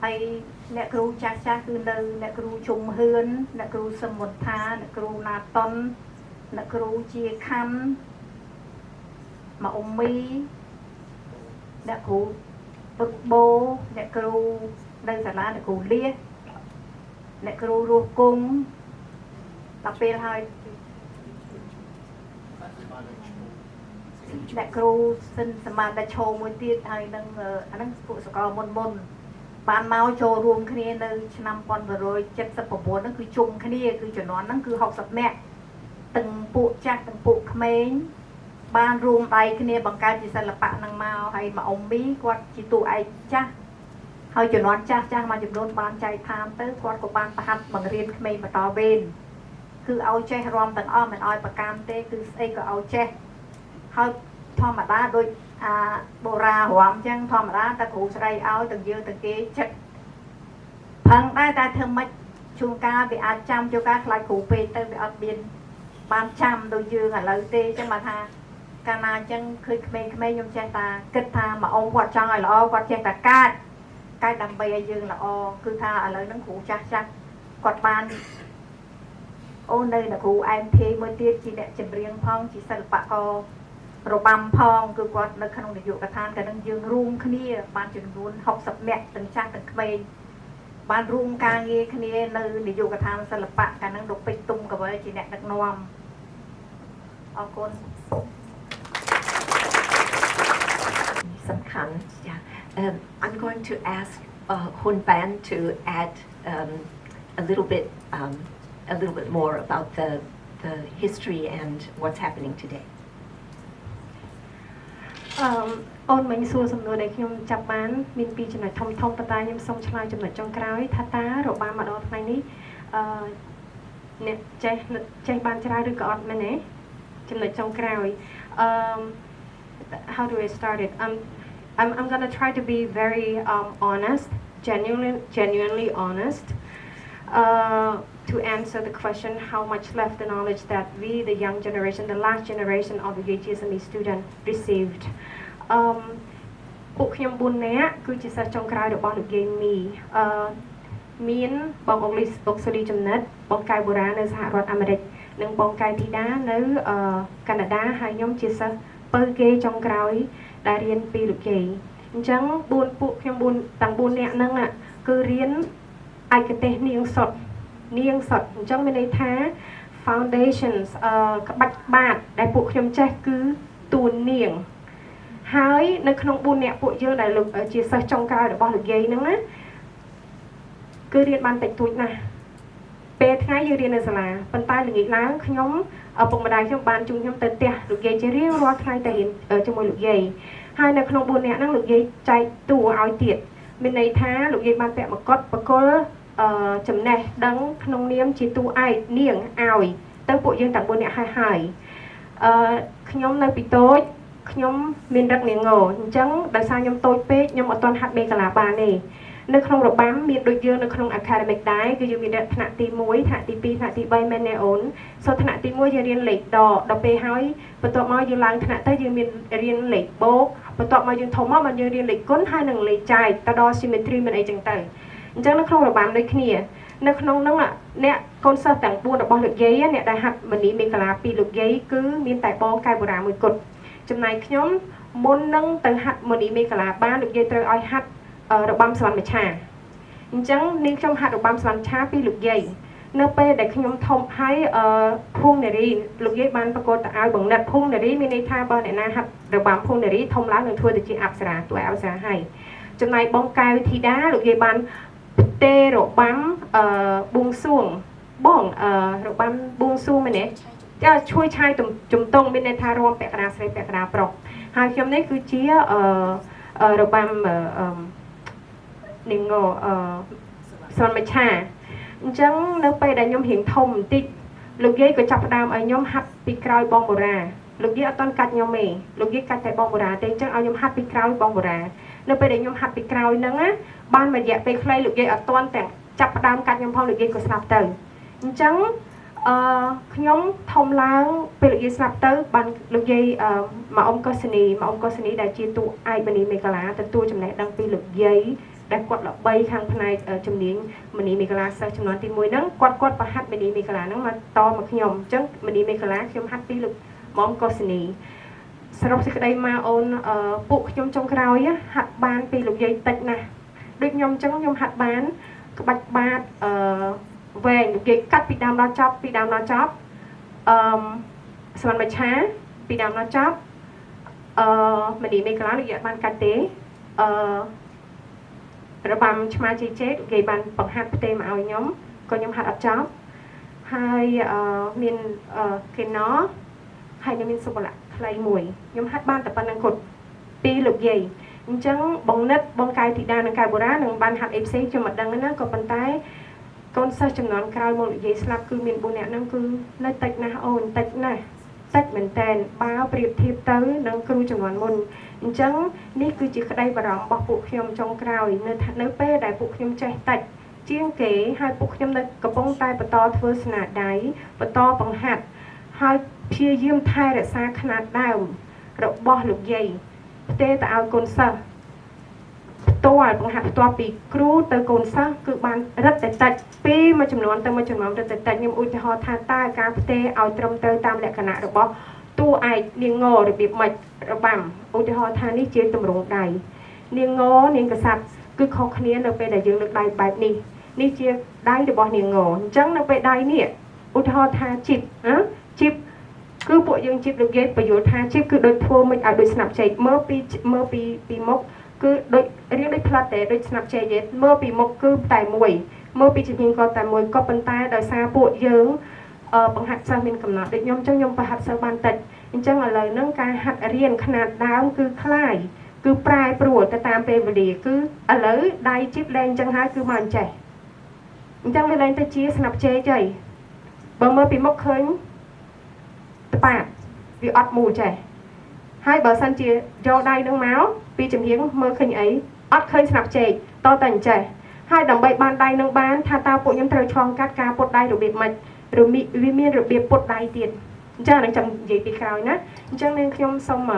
ហើយអ្នកគ្រូចាស់គឺនៅអ្នកគ្រូជុំហឿនអ្នកគ្រូសឹមមុនថាអ្នកគ្រូណាតុនអ្នកគ្រូជាខណ្ឌមកអ៊ំមីអ្នកគ្រូពុតបូអ្នកគ្រូនៅសាលាអ្នកគ្រូលៀសអ្នកគ្រូរស់គង់ដល់ពេលហើយអ្នកគ្រូសិនសមាជិកឈោមួយទៀតហើយនឹងអាហ្នឹងពួកសកលមុនបានមកចូលរួមគ្នានៅឆ្នាំ1979ហ្នឹងគឺជុំគ្នាគឺជំនាន់ហ្នឹងគឺ60នាក់ទាំងពួកចាស់ទាំងពួកក្មេងបានរួមដៃគ្នាបង្កើតជាសិល្បៈហ្នឹងមកហើយមកអ៊ំមីគាត់ជាតួឯកចាស់ហើយជំនាន់ចាស់មួយចំនួនបានចែកឋានទៅគាត់ក៏បានប្រហាត់បង្រៀនក្មេងបន្តវេនគឺឲ្យចេះរំទាំងអស់មិនឲ្យប្រកាន់ទេគឺស្អីក៏ឲ្យចេះហើយធម្មតាដូចបូរារំចឹងធម្មតាតែគ្រូស្រីឲ្យទាំងយើងទាំងគេចិត្តផឹងដែរតែធ្វើម៉េច ជួនកាលវាអាចចាំជួនកាលខ្លាចគ្រូពេកទៅវាអត់មានបានចាំដូចយើងឥឡូវទេអញ្ចឹងមកថាកាលណាអញ្ចឹងឃើញក្មេងៗខ្ញុំចេះតាគិតថាមកអង្គគាត់ចង់ឲ្យល្អគាត់ចេះតែកាចដើម្បីឲ្យយើងល្អគឺថាឥឡូវហ្នឹងគ្រូចាស់គាត់បានអូននៅគ្រូអែមធីមួយទៀតជាអ្នកចម្រៀងផងជាសិល្បកររបាំផងគឺគាត់នៅក្នុងនាយកដ្ឋានក៏នឹងយើងរួមគ្នាបានចំនួន60នាក់ទាំងចាស់ទាំងក្មេងបានរួមការងារគ្នានៅនាយកដ្ឋានសិល្បៈកាលហ្នឹងលោកពេជ្រទុំកវលជាអ្នកដឹកនាំអរគុណ Samkhan. Yeah. I'm going to ask Hun Ban to add a little bit more about the history and what's happening today. អូនមិញសួរសំណួរដែលខ្ញុំចាប់បានមានពីរចំណុចធំៗប៉ុន្តែខ្ញុំសូមឆ្លើយចំណុចចុងក្រោយថាតើរបាំម្ដងថ្ងៃនេះអ្នកចេះបានច្រើនឬក៏អត់មែនទេចំណុចចុងក្រោយ how do I start it I'm going to try to be very honest genuinely honest to answer the question how much left the knowledge that we the young generation the last generation of the GSME student received ពួកខ្ញុំ4នាក់គឺជាសិស្សចុងក្រោយរបស់លោកយាយមីមានបងអុកស៊ូលីចំណិតបងកៅបូរ៉ានៅសហរដ្ឋអាមេរិកនិងបងកៅធីតានៅកាណាដាហើយខ្ញុំជាសិស្សពៅគេចុងក្រោយដែលរៀនពីលោកយាយអញ្ចឹងពួកខ្ញុំទាំង4នាក់ហ្នឹងគឺរៀនឯកទេសនាងសុទ្ធអញ្ចឹងមានន័យថា foundations ក្បាច់បាតដែលពួកខ្ញុំចេះគឺតួនាងហើយនៅក្នុង4នាក់ពួកយើងដែលលោកជាសិស្សចុងក្រោយរបស់លោកយាយហ្នឹងណាគឺរៀនបានតិចតួចណាស់ពេលថ្ងៃយើងរៀននៅសាលាប៉ុន្តែល្ងាចឡើងខ្ញុំឪពុកម្ដាយខ្ញុំបានជូនខ្ញុំទៅផ្ទះលោកយាយជារៀងរាល់ថ្ងៃទៅរៀនជាមួយលោកយាយហើយនៅក្នុង4នាក់ហ្នឹងលោកយាយចែកតួឲ្យទៀតមានន័យថាលោកយាយបានពាក់មកុដបកលចំណេះដឹងក្នុងនាមជាតួឯកនាងឲ្យទៅពួកយើងទាំង4នាក់ហើយខ្ញុំនៅពីតូចខ្ញុំមានរឹកនាងងអញ្ចឹងដោយសារខ្ញុំតូចពេកខ្ញុំអត់ទាន់ហាត់មេកាឡាបានទេនៅក្នុងរបាំមានដូចយើងនៅក្នុង academic ដែរគឺយើងមានថ្នាក់ទី1ថ្នាក់ទី2ថ្នាក់ទី3មែនទេអូនសូថ្នាក់ទី1យើងរៀនលេខដកដល់ពេលហើយបន្ទាប់មកយើងឡើងថ្នាក់ទៅយើងមានរៀនលេខបូកបន្ទាប់មកយើងធំមកយើងរៀនលេខគុណហើយនឹងលេខចែកទៅដល់ symmetry មិនអីចឹងទៅអញ្ចឹងនៅក្នុងរបាំដូចគ្នានៅក្នុងនោះអ្នកកូនសិស្សទាំង4របស់លោកយាយអ្នកដែលហាត់មនីមេកាឡាពីលោកយាយគឺមានតែបងកែបូរ៉ាមួយគត់ចំណែកខ្ញុំមុននឹងទៅហាត់មនីមេកាឡាបានលោកយាយត្រូវឲ្យហាត់របាំស្វ័នមច្ឆាអញ្ចឹងនាងខ្ញុំហាត់របាំស្វ័នមច្ឆាពីលោកយាយនៅពេលដែលខ្ញុំធំហើយភួងនារីលោកយាយបានប្រកួតទៅឲ្យបង្និតភួងនារីមានន័យថាបើអ្នកណាហាត់របាំភួងនារីធំឡើងនឹងធ្វើទៅជាអប្សរាតួអប្សរាហើយចំណែកបងកៅធីតាលោកយាយបានទេរបាំបួងសួងបងរបាំបួងសួងមែនទេជួយឆាយជំទង់មានន័យថារំពាក់កណ្ដាលស្រីពាក់កណ្ដាលប្រុសហើយខ្ញុំនេះគឺជារបាំនាងស្វ័នមច្ឆាអញ្ចឹងនៅពេលដែលខ្ញុំរៀងធំបន្តិចលោកយាយក៏ចាប់ផ្ដើមឲ្យខ្ញុំហាត់ពីក្រោយបងបូរ៉ាលោកយាយអត់ទាន់កាច់ខ្ញុំទេលោកយាយកាច់តែបងបូរ៉ាទេអញ្ចឹងឲ្យខ្ញុំហាត់ពីក្រោយបងបូរ៉ានៅពេលដែលខ្ញុំហាត់ពីក្រោយហ្នឹងណាបានមួយរយៈពេលខ្លីលោកយាយអត់ទាន់ទាំងចាប់ផ្ដើមកាច់ខ្ញុំផងលោកយាយក៏ស្លាប់ទៅអញ្ចឹងខ្ញុំធំឡើងពេលលោកយាយស្លាប់ទៅបានលោកយាយមកអ៊ំកុសនីដែលជាតួឯកមនីមេកាឡាទទួលចំណេះដឹងពីលោកយាយដែលគាត់ល្បីខាងផ្នែកជំនាញមនីមេកាឡាសិស្សចំនួនទី1ហ្នឹងគាត់ប្រហាត់មនីមេកាឡាហ្នឹងមកតមកខ្ញុំអញ្ចឹងមនីមេកាឡាខ្ញុំហាត់ពីលោកម៉មកុសនីសរុបសេចក្តីមកអូនពួកខ្ញុំចុងក្រោយហាត់បានពីលោកយាយតិចណាស់ដូចខ្ញុំអញ្ចឹងខ្ញុំហាត់បានក្បាច់បាតវែងលោកយាយកាត់ពីដើមដល់ចប់ស្វ័នមច្ឆាពីដើមដល់ចប់មនីមេកាឡាលោកយាយបានកាត់ទេរបាំឆ្មាជេជេលោកយាយបានបង្ហាត់ផ្ទេមកឲ្យខ្ញុំក៏ខ្ញុំហាត់អត់ចប់ហើយមានកេណោហើយខ្ញុំមានសុបលៈខ្លីមួយខ្ញុំហាត់បានតែប៉ុណ្្នឹងគាត់ពីលោកយាយអញ្ចឹងបងនិតបងកៅធីតានិងកៅបូរ៉ានឹងបានហាត់អីផ្សេងខ្ញុំមិនដឹងណាក៏ប៉ុន្តែកូនសិស្សចំនួនក្រោយមកលោកយាយស្លាប់គឺមាន4នាក់ហ្នឹងគឺនៅតិចណាស់អូនតិចណាស់តិចមែនតែនបើប្រៀបធៀបទៅនឹងគ្រូចំនួនមុនអញ្ចឹងនេះគឺជាក្តីបារម្ភរបស់ពួកខ្ញុំចុងក្រោយនៅពេលដែលពួកខ្ញុំចេះតិច ជាងគេហើយពួកខ្ញុំនៅកំពុងតែបន្តធ្វើស្នាដៃបន្តបង្ហាត់ហើយព្យាយាមថែរក្សាຂະຫນាតដើមរបស់លោកយាយផ្ទេរទៅឲ្យកូនសិស្សផ្ទាល់បង្ហាត់ផ្ទាល់ពីគ្រូទៅកូនសិស្សគឺបានរឹតតែតិចពីមួយចំនួនទៅមួយចំនួនរឹតតែតិចខ្ញុំឧទាហរណ៍ថាតើការផ្ទេរឲ្យត្រឹមត្រូវតាមលក្ខណៈរបស់តួឯកនាងងរបៀបម៉េចរបាំឧទាហរណ៍ថានេះជាទម្រង់ដៃនាងងនាងកស័ព្ទគឺខុសគ្នានៅពេលដែលយើងលើកដៃបែបនេះនេះជាដៃរបស់នាងងអញ្ចឹងនៅពេលដៃនេះឧទាហរណ៍ថាជីបជីបគឺពួកយើងជីបលោកយាយបញ្យល់ថាជីបគឺដូចធ្វើមិនឲ្យដូចស្នាប់ចេកមើលពីមុខគឺដូចរៀងដូចផ្លាត់តែដូចស្នាប់ចេកទេមើលពីមុខគឺតែមួយមើលពីជំនាញក៏តែមួយក៏ប៉ុន្តែដោយសារពួកយើងបង្ហាត់សិស្សមានកំណត់ដូចខ្ញុំអញ្ចឹងខ្ញុំបង្ហាត់សិស្សបានតិចអញ្ចឹងឥឡូវហ្នឹងការហាត់រៀនຂະຫນាតដើមគឺคล้ายគឺប្រែប្រួលទៅតាមពេលវេលាគឺឥឡូវដៃជីបលែងអញ្ចឹងហើយគឺមកអញ្ចេះអញ្ចឹងវាលែងទៅជាស្នាប់ចេកហើយបើមើលពីមុខឃើញតប៉ាតវាអត់មូលចេះហើយបើសិនជាយកដៃនឹងមកពីចំហៀងមើលឃើញអីអត់ឃើញស្នាប់ចេកតតែអញ្ចេះហើយដើម្បីបានដៃនឹងបានថាតើពួកខ្ញុំត្រូវឆ្លងកាត់ការពុតដៃរបៀបម៉េចវាមានរបៀបពុតដៃទៀតអញ្ចឹងនឹងចាំនិយាយពីក្រោយណាអញ្ចឹងនាងខ្ញុំសូម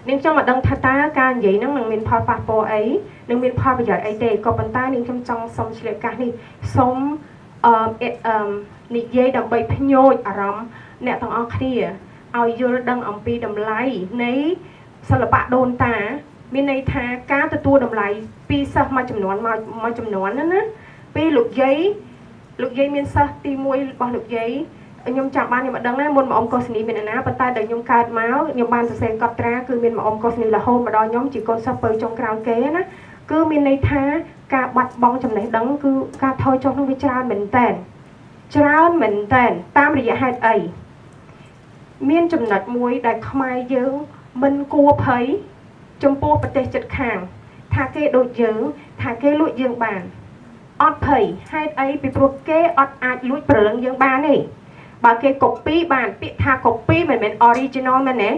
នាងខ្ញុំមកដឹងថាតើការនិយាយហ្នឹងនឹងមានផលប៉ះពាល់អីនឹងមានផលប្រយោជន៍អីទេក៏ប៉ុន្តែនាងខ្ញុំចង់សូមឆ្លៀតឱកាសនេះសូមនិយាយដើម្បីភ្ញោចអារម្មណ៍អ្នកទាំងអស់គ្នាឲ្យយល់ដឹងអំពីតម្លៃនៃសិល្បៈដូនតាមានន័យថាការទទួលតម្លៃពីសិស្សមួយចំនួនមួយចំនួនណាពីលោកយាយមានសិស្សទី1របស់លោកយាយខ្ញុំចាំបានខ្ញុំមិនដឹងណាមុនមកអ៊ំកុសនីមានណាប៉ុន្តែដល់ខ្ញុំកើតមកខ្ញុំបានសរសេរកត់ត្រាគឺមានមកអ៊ំកុសនីរហូតមកដល់ខ្ញុំជាកូនសិស្សពៅចុងក្រោយគេណាគឺមានន័យថាការបាត់បង់ចំណេះដឹងគឺការថយចុះនឹងវាច្រើនមែនតើតាមរយៈហេតុអីមានចំណុចមួយដែលខ្មែរយើងមិនគួរភ័យចំពោះប្រទេសជិតខាងថាគេដូចយើងថាគេលួចយើងបានអត់ភ័យហេតុអីពីព្រោះគេអត់អាចលួចព្រលឹងយើងបានទេបើគេ copy បានពាក្យថា copy មិនមែន original មែនទេ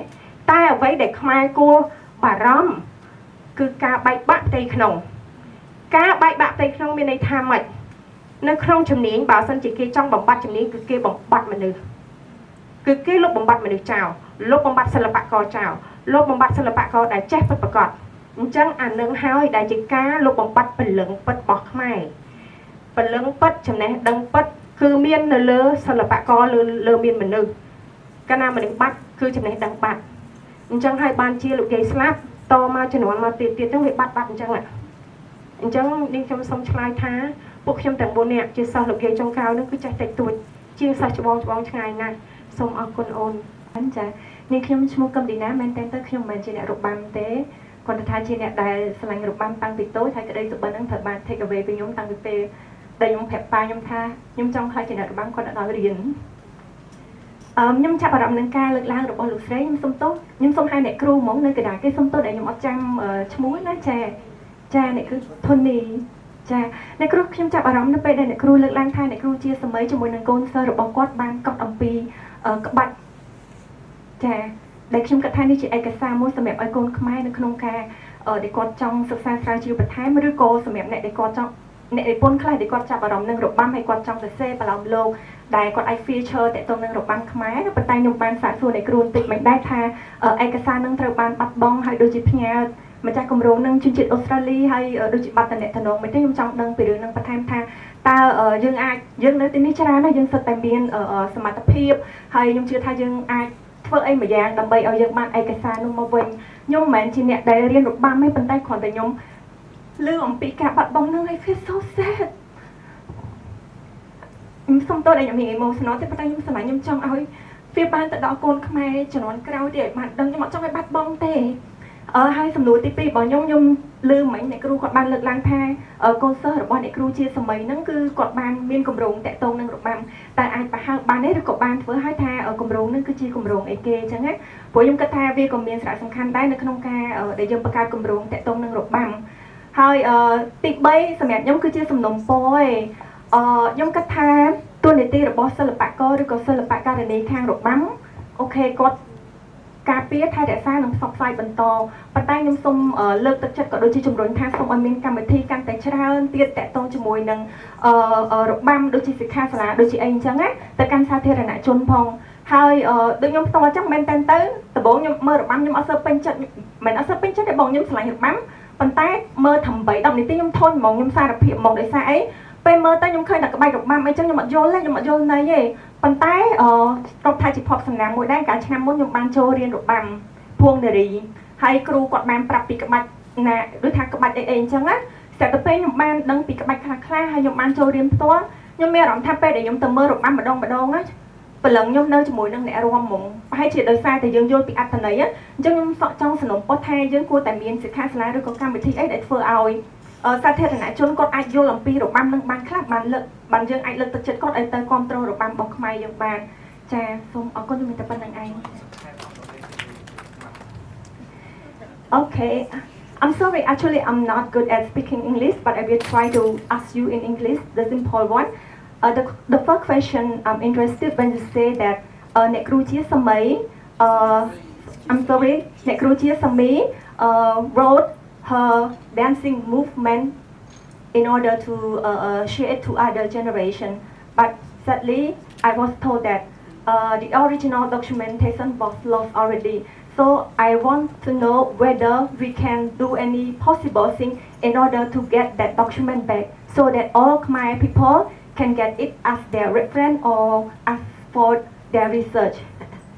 តែអ្វីដែលខ្មែរគួរបារម្ភគឺការបែកបាក់ផ្ទៃក្នុងការបែកបាក់ផ្ទៃក្នុងមានន័យថាម៉េចនៅក្នុងជំនាញបើសិនជាគេចង់បំបត្តិជំនាញគឺគេបំបត្តិមនុស្សគឺគេលុបបំបត្តិមនុស្សចោលលុបបំបត្តិសិល្បករចោលលុបបំបត្តិសិល្បករដែលចេះពិតប្រាកដអញ្ចឹងអានឹងហើយដែលជាការលុបបំបត្តិពលឹងពិតរបស់ខ្មែរពលឹងពិតចំណេះដឹងពិតគឺមាននៅលើសិល្បករលើមានមនុស្សកាលណាមនុស្សបាត់គឺចំណេះដឹងបាត់អញ្ចឹងហើយបានជាលោកយាយស្លាប់តមកជំនាន់មកទៀតហ្នឹងវាបាត់អញ្ចឹងអញ្ចឹងនាងខ្ញុំសូមឆ្លើយថាពួកខ្ញុំទាំង4នាក់ជាសិស្សលោកយាយចុងក្រោយហ្នឹងគឺចេះតិចតួចជាសិស្សច្បងឆ្ងាយណាស់សូមអរគុណអូនចានាងខ្ញុំឈ្មោះកឹមឌីណាមែនតើខ្ញុំមិនមែនជាអ្នករបាំទេគាត់ថាជាអ្នកដែលឆ្លាញ់របាំតាំងពីតូចហើយក្តីសុបិនហ្នឹងត្រូវបាន take away ពីខ្ញុំតាំងពីពេលដែលខ្ញុំប្រាប់ប៉ាខ្ញុំថាខ្ញុំចង់ខ្លាចជាអ្នករបាំគាត់អត់ដល់រៀនខ្ញុំចាប់អារម្មណ៍នឹងការលើកឡើងរបស់លោកស្រីខ្ញុំសុំទោសខ្ញុំសុំហៅអ្នកគ្រូហ្មងនៅកណ្ដាលគេសុំទោសដែលខ្ញុំអត់ចាំឈ្មោះណាចាអ្នកគ្រូធុននីចាអ្នកគ្រូខ្ញុំចាប់អារម្មណ៍នៅពេលដែលអ្នកគ្រូលើកឡើងថាអ្នកគ្រូជាសម័យជាមួយនឹងកូនសិស្សរបស់គាត់បានកត់អំពីក្បាច់ចាដែលខ្ញុំគិតថានេះជាឯកសារមួយសម្រាប់ឲ្យកូនខ្មែរនៅក្នុងការដែលគាត់ចង់សិក្សាស្រាវជ្រាវបន្ថែមឬក៏សម្រាប់អ្នកដែលគាត់ចង់អ្នកនិពន្ធខ្លះដែលគាត់ចាប់អារម្មណ៍នឹងរបាំហើយគាត់ចង់សរសេរបឡំលោកដែលគាត់អាច feature តទៅនឹងរបាំខ្មែរប៉ុន្តែខ្ញុំបានសាកសួរអ្នកគ្រូបន្តិចមិនដែរថាឯកសារនឹងត្រូវបានបាត់បង់ហើយដូចជាផ្ញើម្ចាស់គម្រោងនឹងជនជាតិអូស្ត្រាលីហើយដូចជាបាត់តំណែងមិនទេខ្ញុំចង់ដឹងពីរឿងនឹងបន្ថែមថាតើយើងនៅទីនេះច្រើនណាស់យើងសុទ្ធតែមានសមត្ថភាពហើយខ្ញុំជឿថាយើងអាចធ្វើអីមួយយ៉ាងដើម្បីឲ្យយើងបានឯកសារនោះមកវិញខ្ញុំមិនមែនជាអ្នកដែលរៀនរបាំទេប៉ុន្តែគ្រាន់តែខ្ញុំលើអំពីការបាត់បង់នឹង I feel so sad ខ្ញុំសុំទោសដែលខ្ញុំមាន emotional ទេប៉ុន្តែខ្ញុំស្រឡាញ់ខ្ញុំចង់ឲ្យវាបានទៅដល់កូនខ្មែរជំនាន់ក្រោយទៀតឲ្យបានដឹងខ្ញុំអត់ចង់ឲ្យបាត់បង់ទេហើយសំណួរទី2របស់ខ្ញុំលើមិញអ្នកគ្រូគាត់បានលើកឡើងថាកូនសិស្សរបស់អ្នកគ្រូជាសម័យហ្នឹងគឺគាត់បានមានគម្រោងតាក់ទងនឹងរបាំតែអាចប្រហែលបានទេឬក៏បានធ្វើឲ្យថាគម្រោងហ្នឹងគឺជាគម្រោងអីគេអញ្ចឹងណាព្រោះខ្ញុំគិតថាវាក៏មានសារៈសំខាន់ដែរនៅក្នុងការដែលយើងបង្កើតគម្រោងតាក់ទងនឹងរបាំហើយទី3សម្រាប់ខ្ញុំគឺជាសំណុំពរឯខ្ញុំគិតថាតួនាទីរបស់សិល្បករឬក៏សិល្បករនីខាងរបាំអូខេគាត់ ការពារថែរក្សានិងផ្សព្វផ្សាយបន្តប៉ុន្តែខ្ញុំសូមលើកទឹកចិត្តក៏ដូចជាជំរុញថាសូមឲ្យមានកម្មវិធីកាន់តែច្រើនទៀតតាក់ទងជាមួយនឹងរបាំដូចជាសិក្ខាសាលាដូចជាអីអញ្ចឹងណាទៅកាន់សាធារណជនផងហើយដូចខ្ញុំផ្ទាល់អញ្ចឹងមែនតើដំបូងខ្ញុំមើលរបាំខ្ញុំអត់សូវពេញចិត្តមិនអត់សូវពេញចិត្តទេបងខ្ញុំឆ្លាញ់របាំប៉ុន្តែមើលតែ8 10នាទីខ្ញុំធន់ហ្មងខ្ញុំសារភាពហ្មងដោយសារអីពេលមើលទៅខ្ញុំឃើញតែក្បាច់របាំអីចឹងខ្ញុំអត់យល់ទេខ្ញុំអត់យល់ន័យទេប៉ុន្តែគាត់ថាជាភ័ព្វសំណាងមួយដែរកាលឆ្នាំមុនខ្ញុំបានចូលរៀនរបាំភួងនារីហើយគ្រូគាត់បានប្រាប់ពីក្បាច់ណាដូចថាក្បាច់អីអញ្ចឹងណាស្រាប់តែពេលខ្ញុំបានដឹងពីក្បាច់ខ្លះៗហើយខ្ញុំបានចូលរៀនផ្ទាល់ខ្ញុំមានអារម្មណ៍ថាពេលដែលខ្ញុំទៅមើលរបាំម្ដងណាព្រលឹងខ្ញុំនៅជាមួយនឹងអ្នករាំហ្មងប្រហែលជាដោយសារតែយើងយល់ពីអត្ថន័យអញ្ចឹងខ្ញុំសក់ចង់សនំពោះថាយើងគួរតែមានសិក្ខាសាលាឬក៏កម្មវិធីអីដែលធ្វើឲ្យសាធារណជនគាត់អាចយល់អំពីរបាំនឹងបានខ្លះបានយើងអាចលើកទឹកចិត្តគាត់ឲ្យទៅគ្រប់គ្រងរបាំរបស់ខ្មែរយើងបានចាសូមអរគុណមានតែប៉ុណ្្នឹងឯង Okay I'm sorry actually I'm not good at speaking English but I will try to ask you in English the simple one the first question I'm interested when you say that អ្នកគ្រូជាសម័យ I'm sorry អ្នកគ្រូជាសម័យ wrote her dancing movement in order to share it to other generation but sadly I was told that the original documentation was lost already so I want to know whether we can do any possible thing in order to get that document back so that all Khmer people can get it as their reference or as for their research.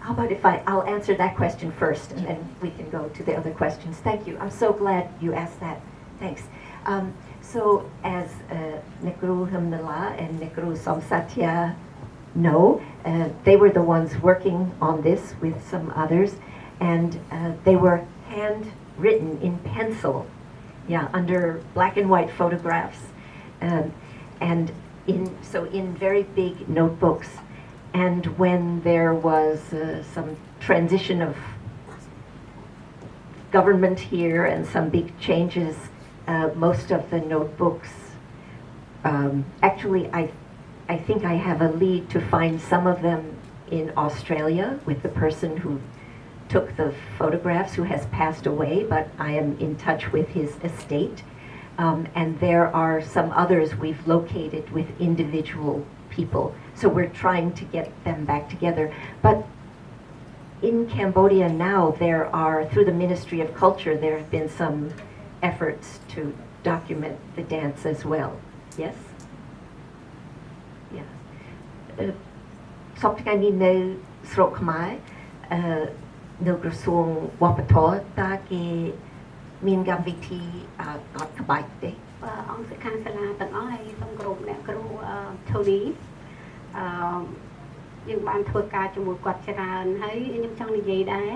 How about if I'll answer that question first and then we can go to the other questions. Thank you. I'm so glad you asked that. Thanks. So as Nekru Himnala and Nekru Somsatya know, they were the ones working on this with some others and they were handwritten in pencil, under black and white photographs and in very big notebooks. And when there was some transition of government here and some big changes, most of the notebooks, actually I think I have a lead to find some of them in Australia with the person who took the photographs who has passed away, but I am in touch with his estate. And there are some others we've located with individual people. So we're trying to get them back together. But in Cambodia now, there are, through the Ministry of Culture, there have been some efforts to document the dance as well. Yes? Yeah. សពថ្ងៃនេះនៅស្រុកខ្មែរនៅក្រសួងវប្បធម៌តើគេមានកម្មវិធីកត់ក្បាច់ទេអង្គសិក្ខាសាលាទាំងអស់ហើយសូមគោរពអ្នកគ្រូ Tony យើងបានធ្វើការជាមួយគាត់ច្រើនហើយខ្ញុំចង់និយាយដែរ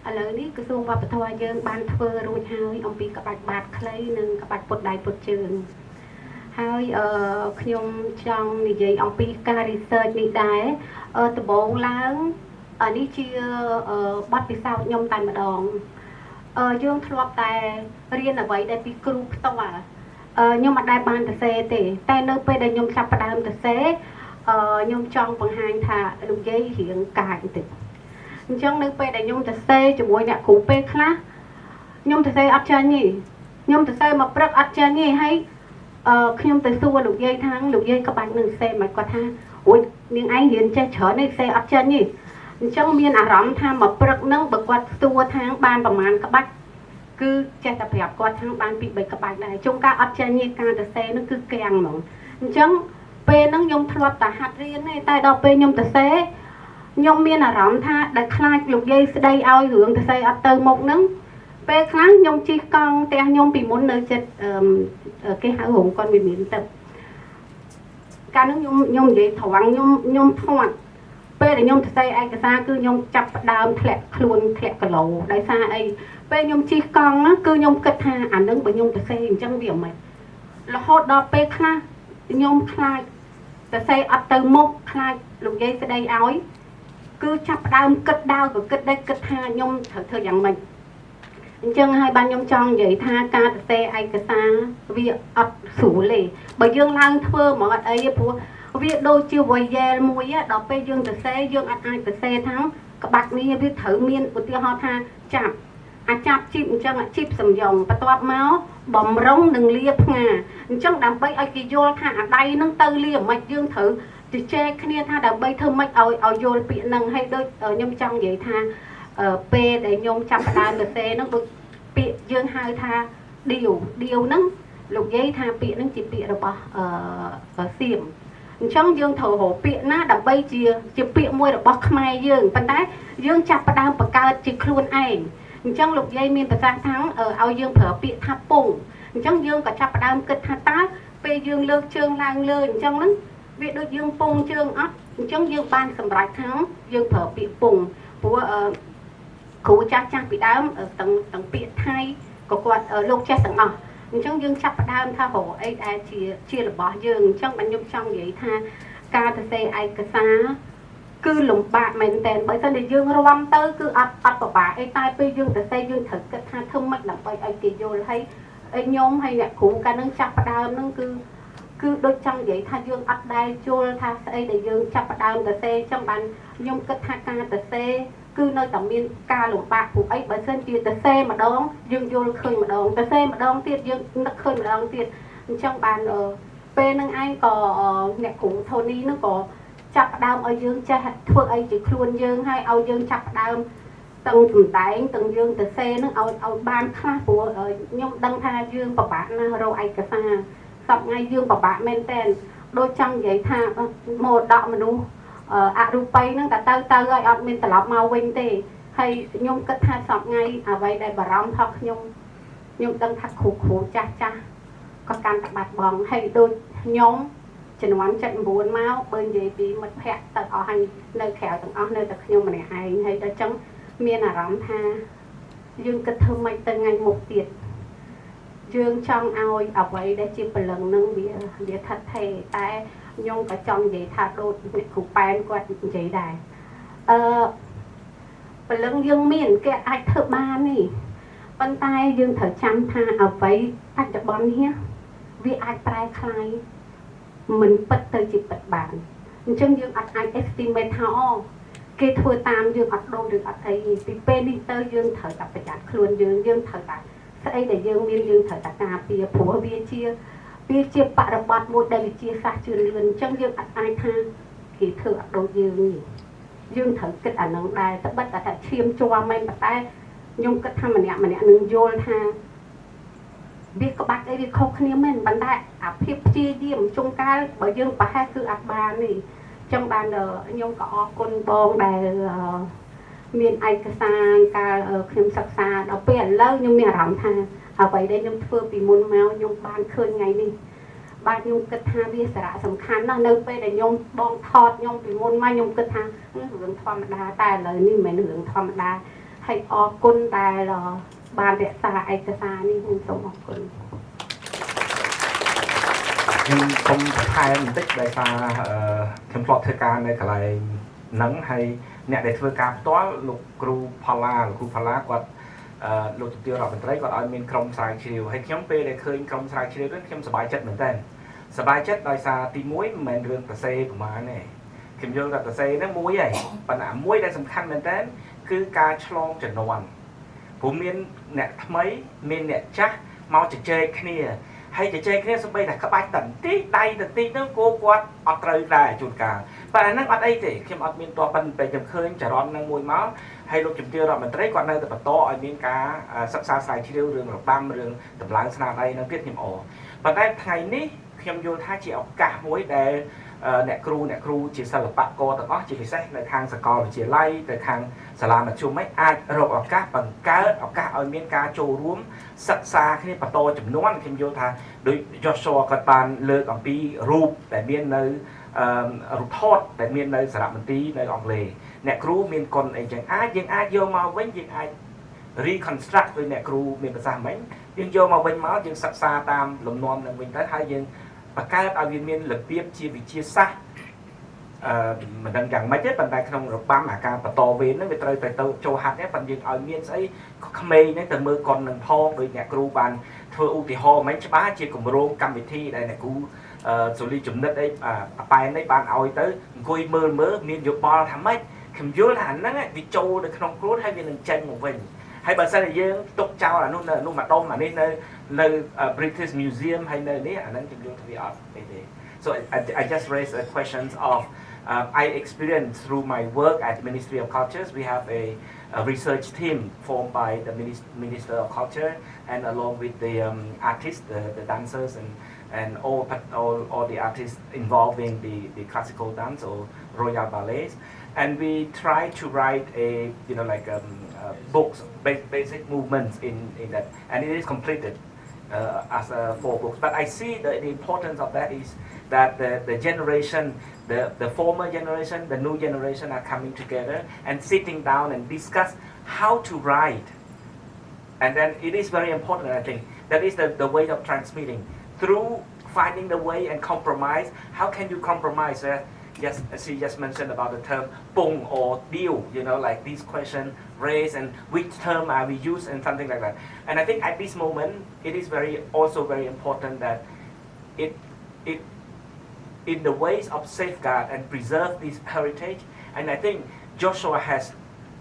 ឥឡូវនេះក្រសួងវប្បធម៌យើងបានធ្វើរួចហើយអំពីក្បាច់បាតខ្លីនិងក្បាច់ពុតដៃពុតជើងហើយខ្ញុំចង់និយាយអំពីការ research នេះដែរដំបូងឡើងនេះជាបទពិសោធន៍ខ្ញុំតែម្ដងយើងធ្លាប់តែរៀនអ្វីដែលពីគ្រូផ្ទាល់ខ្ញុំអត់ដែលបានសរសេរទេតែនៅពេលដែលខ្ញុំចាប់ផ្ដើមសរសេរខ្ញុំចង់បង្ហាញថាលោកយាយរៀងកាចបន្តិចអញ្ចឹងនៅពេលដែលខ្ញុំសរសេរជាមួយអ្នកគ្រូពេលខ្លះខ្ញុំសរសេរអត់ចាញ់ទេខ្ញុំសរសេរមកព្រឹកអត់ចាញ់ទេហើយខ្ញុំទៅសួរលោកយាយថាលោកយាយក្បាច់នឹងសរសេរមកគាត់ថាអូយនាងឯងរៀនចេះច្រើនទេសរសេរអត់ចាញ់ទេអញ្ចឹងមានអារម្មណ៍ថាមកព្រឹកហ្នឹងបើគាត់សួរថាបានប្រមាណក្បាច់គឺចេះតែប្រាប់គាត់ថាបានពី3ក្បាច់ដែរជុំការអត់ចាញ់ទេការសរសេរហ្នឹងគឺកាំងហ្មងអញ្ចឹងពេលហ្នឹងខ្ញុំធ្លាប់តែហាត់រៀនទេតែដល់ពេលខ្ញុំសរសេរខ្ញុំមានអារម្មណ៍ថាដែលខ្លាចលោកយាយស្ដីឲ្យរឿងសរសេរអត់ទៅមុខហ្នឹងពេលខ្លះខ្ញុំជិះកង់ផ្ទះខ្ញុំពីមុននៅចិត្តគេហៅរោងកុនវិមានទឹកកាលហ្នឹងខ្ញុំនិយាយត្រង់ខ្ញុំធាត់ពេលដែលខ្ញុំសរសេរឯកសារគឺខ្ញុំចាប់ផ្ដើមធ្លាក់ខ្លួនធ្លាក់គីឡូដោយសារអីពេលខ្ញុំជិះកង់ហ្នឹងគឺខ្ញុំគិតថាអានឹងបើខ្ញុំសរសេរអញ្ចឹងវាមិនរហូតដល់ពេលខ្លះខ្ញុំខ្លាចសរសេរអត់ទៅមុខខ្លាចលោកយាយស្ដីឲ្យគឺចាប់ផ្ដើមគិតដើរក៏គិតដែរគិតថាខ្ញុំត្រូវធ្វើយ៉ាងម៉េចអញ្ចឹងហើយបានខ្ញុំចង់និយាយថាការសរសេរឯកសារវាអត់ស្រួលទេបើយើងឡើងធ្វើហ្មងអត់អីទេព្រោះវាដូចជាវ៉ាយែលមួយដល់ពេលយើងសរសេរយើងអាចសរសេរថា ក្បាច់នេះវាត្រូវមានឧទាហរណ៍ថាចាប់ចាប់ជីបអញ្ចឹងជីបសំយ៉ងបន្ទាប់មកបំរុងនិងលាផ្ងាអញ្ចឹងដើម្បីឲ្យគេយល់ថាអាដៃនឹងទៅលាមិនយើងត្រូវជជែកគ្នាថាដើម្បីធ្វើម៉េចឲ្យយល់ពាក្យនឹងហើយដូចខ្ញុំចង់និយាយថាពេលដែលខ្ញុំចាប់ផ្ដើមសរសេរហ្នឹងដូចពាក្យយើងហៅថាឌីវហ្នឹងលោកយាយថាពាក្យហ្នឹងជាពាក្យរបស់សៀមអញ្ចឹងយើងត្រូវរកពាក្យណាដើម្បីជាពាក្យមួយរបស់ខ្មែរយើងប៉ុន្តែយើងចាប់ផ្ដើមបង្កើតជាខ្លួនឯងអញ្ចឹងលោកយាយមានប្រសាសន៍ថាឲ្យយើងប្រើពាក្យថាពងអញ្ចឹងយើងក៏ចាប់ផ្ដើមគិតថាតើពេលយើងលើកជើងឡើងលើអញ្ចឹងហ្នឹងវាដូចយើងពងជើងអត់អញ្ចឹងយើងបានសម្រេចថាយើងប្រើពាក្យពងព្រោះគ្រូចាស់ពីដើមទាំងពាក្យថៃក៏គាត់លោកចេះទាំងអស់អញ្ចឹងយើងចាប់ផ្ដើមថារកអីដែលជារបស់យើងអញ្ចឹងខ្ញុំចង់និយាយថាការសរសេរឯកសារគឺលំបាកមែនតើបើមិនតែយើងរាំទៅគឺអត់ពិបាកអីតែពេលយើងសរសេរយើងត្រូវគិតថាធ្វើម៉េចដើម្បីឲ្យគេយល់ហើយខ្ញុំហើយអ្នកគ្រូកាលនឹងចាប់ផ្ដើមហ្នឹងគឺដូចចង់និយាយថាយើងអត់ដែលយល់ថាស្អីដែលយើងចាប់ផ្ដើមសរសេរចឹងបានខ្ញុំគិតថាការសរសេរគឺនៅតែមានការលំបាកព្រោះអីបើសិនជាសរសេរម្ដងយើងយល់ឃើញម្ដងសរសេរម្ដងទៀតយើងនឹកឃើញម្ដងទៀតអញ្ចឹងបានពេលហ្នឹងឯងក៏អ្នកគ្រូថូនីហ្នឹងក៏ចាប់ផ្ដើមឲ្យយើងចេះធ្វើអីជាខ្លួនយើងហើយឲ្យយើងចាប់ផ្ដើមទាំងសំដែងទាំងយើងសរសេរហ្នឹងឲ្យបានខ្លះព្រោះខ្ញុំដឹងថាយើងពិបាកណាស់រកឯកសារសប្តាហ៍យើងពិបាកមែនតើដូចចង់និយាយថាមរតកមនុស្សអរូបីហ្នឹងតែទៅឲ្យអត់មានត្រឡប់មកវិញទេហើយខ្ញុំគិតថាសប្តាហ៍អ្វីដែលបារម្ភថាខ្ញុំដឹងថាគ្រូចាស់ក៏កាន់តែបាត់បង់ហើយដូចខ្ញុំជំនាន់79មកបើនិយាយពីមិត្តភ័ក្តិទៅអស់ហើយនៅក្រៅទាំងអស់នៅតែខ្ញុំម្នាក់ឯងហើយដល់ចឹងមានអារម្មណ៍ថាយើងគិតធ្វើម៉េចទៅថ្ងៃមុខទៀតយើងចង់ឲ្យអ្វីដែលជាព្រលឹងនឹងវាថិតថេរតែខ្ញុំក៏ចង់និយាយថាដូចអ្នកគ្រូប៉ែនគាត់និយាយដែរព្រលឹងយើងមានគេអាចធ្វើបាននេះប៉ុន្តែយើងត្រូវចាំថាអ្វីបច្ចុប្បន្ននេះវាអាចប្រែក្លាយមិនពិតទៅជាពិតបានអញ្ចឹងយើងអត់អាច estimate ថាគេធ្វើតាមយើងអត់ដូរឬអត់អីពីពេលនេះទៅយើងត្រូវតែប្រយ័ត្នខ្លួនយើងត្រូវតែស្អីដែលយើងមានយើងត្រូវតែការពារព្រោះវាជាបរិបត្តិមួយដែលវិជាសាស្ត្រជឿនលឿនអញ្ចឹងយើងអត់អាចថាគេធ្វើអត់ដូចយើងត្រូវគិតអានឹងដែរតែបិទតែឈាមជាប់មែនប៉ុន្តែខ្ញុំគិតថាម្នាក់នឹងយល់ថាវាក្បាច់អីវាខុសគ្នាមែនប៉ុន្តែអាភាពព្យាយាមចុងកាលបើយើងប្រហែលគឺអត់បានទេអញ្ចឹងបានខ្ញុំក៏អរគុណបងដែលមានឯកសារការខ្ញុំសិក្សាដល់ពេលឥឡូវខ្ញុំមានអារម្មណ៍ថាអ្វីដែលខ្ញុំធ្វើពីមុនមកខ្ញុំបានឃើញថ្ងៃនេះបាទខ្ញុំគិតថាវាសារៈសំខាន់ណាស់នៅពេលដែលខ្ញុំបងថតខ្ញុំពីមុនមកខ្ញុំគិតថារឿងធម្មតាតែឥឡូវនេះមិនមែនរឿងធម្មតាហើយអរគុណដែលបានរក្សាឯកសារនេះខ្ញុំសូមអរគុណខ្ញុំសូមថែមបន្តិចដោយសារខ្ញុំធ្លាប់ធ្វើការនៅកន្លែងហ្នឹងហើយអ្នកដែលធ្វើការផ្ទាល់លោកគ្រូផល្លាគាត់លោកជំទាវរដ្ឋមន្ត្រីគាត់ឲ្យមានក្រុមស្រាវជ្រាវហើយខ្ញុំពេលដែលឃើញក្រុមស្រាវជ្រាវនេះខ្ញុំសប្បាយចិត្តមែនតើសប្បាយចិត្តដោយសារទី1មិនមែនរឿងប្រសេប្រមាណទេខ្ញុំយល់ថាប្រសេហ្នឹងមួយហើយប៉ុន្តែមួយដែលសំខាន់មែនតើគឺការឆ្លងជំនាន់ព្រោះមានអ្នកថ្មីមានអ្នកចាស់មកជជែកគ្នាហើយជជែកគ្នាសូម្បីតែក្បាច់តន្តិចដៃតន្តិចហ្នឹងគាត់អត់ត្រូវដែរជួនកាលប៉ុន្តែហ្នឹងអត់អីទេខ្ញុំអត់មានតបប៉ុន្តែខ្ញុំឃើញចរន្តហ្នឹងមួយមកហើយលោកជំទាវរដ្ឋមន្ត្រីគាត់នៅតែបន្តឲ្យមានការសិក្សាស្រាវជ្រាវរឿងរបាំរឿងតម្លើងស្នាដៃហ្នឹងទៀតខ្ញុំអរប៉ុន្តែថ្ងៃនេះខ្ញុំយល់ថាជាឱកាសមួយដែលអ្នកគ្រូជាសិល្បករទាំងអស់ជាពិសេសនៅខាងសាកលវិទ្យាល័យទៅខាងសាលាមធ្យមអាចរកឱកាសបង្កើតឱកាសឲ្យមានការចូលរួមសិក្សាគ្នាបន្តចំនួនខ្ញុំយល់ថាដោយ Joshua គាត់បានលើកអំពីរូបដែលមាននៅរូបថតដែលមាននៅសារមន្ទីរនៅអង់គ្លេសអ្នកគ្រូមានកុនអីចឹងយើងអាចយកមកវិញយើងអាច reconstruct ដោយអ្នកគ្រូមានប្រសាសន៍មិញយើងយកមកវិញមកយើងសិក្សាតាមលំនាំនឹងវិញទៅហើយយើងបង្កើតឲ្យវាមានរបៀបជាវិជាសាស្ត្រមិនដឹងយ៉ាងម៉េចទេប៉ុន្តែក្នុងរបាំអាការបន្តវេនហ្នឹងវាត្រូវទៅចូលហាត់ទេប៉ុន្តែយើងឲ្យមានស្អីក្មេងហ្នឹងទៅមើលកុននឹងផងដោយអ្នកគ្រូបានធ្វើឧទាហរណ៍មិញច្បាស់ជាគម្រោងកម្មវិធីដែលអ្នកគ្រូសូលីចំណិតអីប៉ែននេះបានឲ្យទៅអង្គុយមើលមានយោបល់ថាម៉េច ខ្ញុំយល់ថាហ្នឹងវាចូលនៅក្នុងខ្លួនហើយវានឹងចេញមកវិញហើយបើសិនជាយើងទុកចោលអានោះនៅម្ដុំអានេះនៅ British Museum ហើយនៅនេះអាហ្នឹងខ្ញុំយល់ថាវាអត់ទេ so I just raised the questions of I experienced through my work at Ministry of Cultures we have a research team formed by the Minister of Culture and along with the artists the dancers and all the artists involving the classical dance or royal ballets and we try to write a like books basic movements in that and it is completed as 4 books but I see the importance of that is that the generation the former generation the new generation are coming together and sitting down and discuss how to write and then it is very important I think that is the way of transmitting through finding the way and compromise how can you compromise yes she just mentioned about the term pung or deal like this question raised and which term are we use and something like that and I think at this moment it is also very important that it in the ways of safeguard and preserve this heritage and I think Joshua has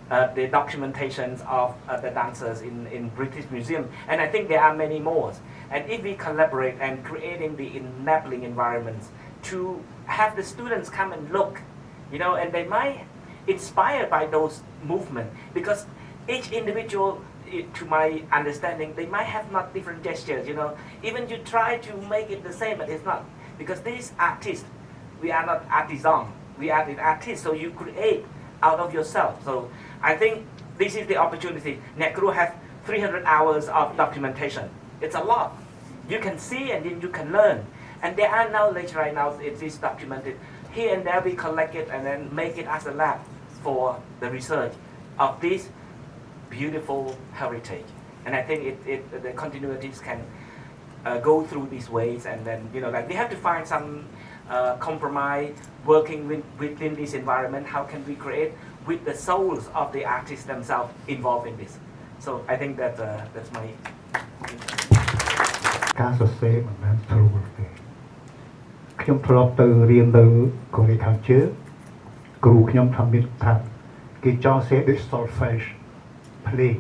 the documentations of the dancers in British Museum and I think there are many more and if we collaborate and creating the enabling environments to have the students come and look and they might inspired by those movements because each individual to my understanding they might have not different gestures even you try to make it the same but it's not because these artists we are not artisan we are the artists so you create out of yourself so I think this is the opportunity Nekru have 300 hours of documentation it's a lot you can see and then you can learn and there are knowledge right now it is documented here and there we collect it and then make it as a lab for the research of this beautiful heritage and I think the continuities can go through these ways and then like we have to find some compromise working within this environment how can we create with the souls of the artists themselves involved in this so I think that's my ការសរសេរមិនមែនស្រួលទេខ្ញុំធ្លាប់ទៅរៀននៅកូរ៉េខាងជើងគ្រូខ្ញុំថាមានថាគេចង់សេដូច solfege ភ្លេង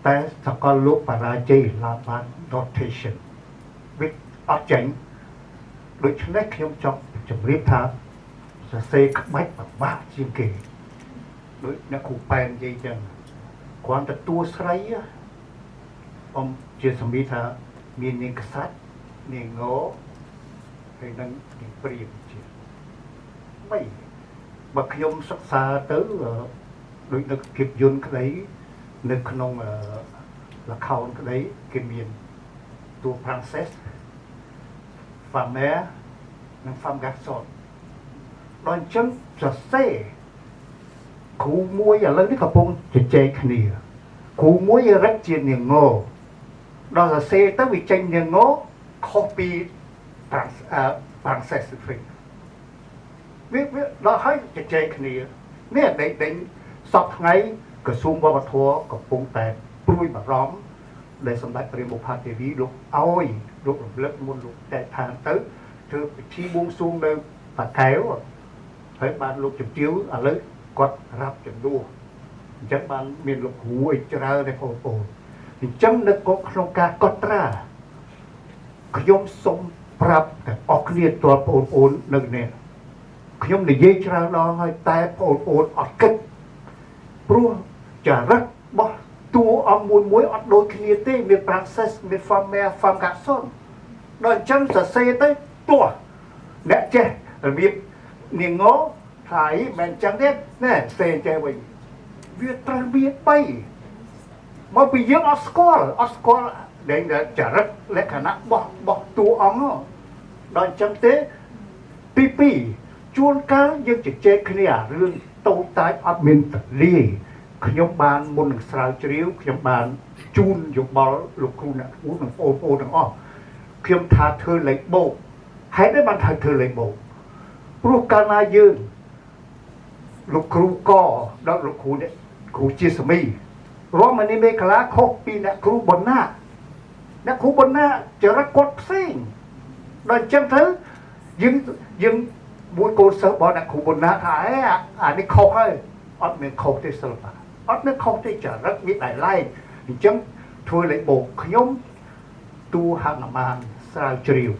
តែសកលលោកបរាជ័យឡាបាន notation វាអត់ចេញដូច្នេះខ្ញុំចង់ជម្រាបថាសរសេរក្បាច់ពិបាកជាងគេដូចអ្នកគ្រូប៉ែននិយាយចឹងគ្រាន់តែតួស្រីអំជាសម្ភារថាមាននាងក្សត្រនាងងហើយនឹងនាងព្រាហ្មណ៍ជា3បើខ្ញុំសិក្សាទៅដូចនៅភាពយន្តក្តីនៅក្នុងល្ខោនក្តីគេមានតួ Princess Femme និង Femme Garçon ដល់អញ្ចឹងសរសេរគ្រូមួយឥឡូវនេះកំពុងជជែកគ្នាគ្រូមួយរឹកជានាងងដល់សរសេរទៅវាចេញនាងងខុសពី Princess វិញវាដល់ហើយជជែកគ្នានេះដេញសពថ្ងៃក្រសួងវប្បធម៌កំពុងតែព្រួយបារម្ភដែលសម្ដេចព្រះបុប្ផាទេវីលោកឲ្យលោករំលឹកមុនលោកតែឋានទៅធ្វើពិធីបួងសួងនៅបាកែវហើយបានលោកជំទាវឥឡូវគាត់រាប់ចំនួនអញ្ចឹងបានមានលោកគ្រូឲ្យច្រើនទេបងប្អូនអញ្ចឹងនៅក្នុងការកត់ត្រាខ្ញុំសូមប្រាប់ទាំងអស់គ្នាតើបងប្អូននៅនេះខ្ញុំនិយាយច្រើនដងហើយតែបងប្អូនអត់គិតព្រោះចរិតរបស់តួអង្គមួយអត់ដូចគ្នាទេមាន Princess មាន Femme Garçon ដល់អញ្ចឹងសរសេរទៅទោះអ្នកចេះរបៀបនាងងថាអីមិនអញ្ចឹងទេណែសេចេះវិញវាត្រូវមាន3មកពីយើងអត់ស្គាល់ដែលចរិតលក្ខណៈរបស់តួអង្គដល់អញ្ចឹងទេទី2ជួនកាលយើងជជែកគ្នារឿងតូចតាចអត់មានទលាយខ្ញុំបានមុននឹងស្រាវជ្រាវខ្ញុំបានជូនយោបល់លោកគ្រូអ្នកគ្រូនិងបងប្អូនទាំងអស់ខ្ញុំថាធ្វើលេខបូកហេតុអីបានថាធ្វើលេខបូកព្រោះកាលណាយើងលោកគ្រូកដល់លោកគ្រូនេះគ្រូជាសមីរមនីមេកាឡាខុសពីអ្នកគ្រូបណ្ណាអ្នកគ្រូបណ្ណាចរិតគាត់ផ្សេងដល់អញ្ចឹងទៅយើង មួយកូនសិស្សរបស់អ្នកគ្រូបណ្ណាថាអានេះខុសហើយអត់មានខុសទេសិល្បៈអត់មានខុសទេចរិតមានតែឡែកអញ្ចឹងធ្វើលេខបូកខ្ញុំតួហនុមានស្រាវជ្រាវ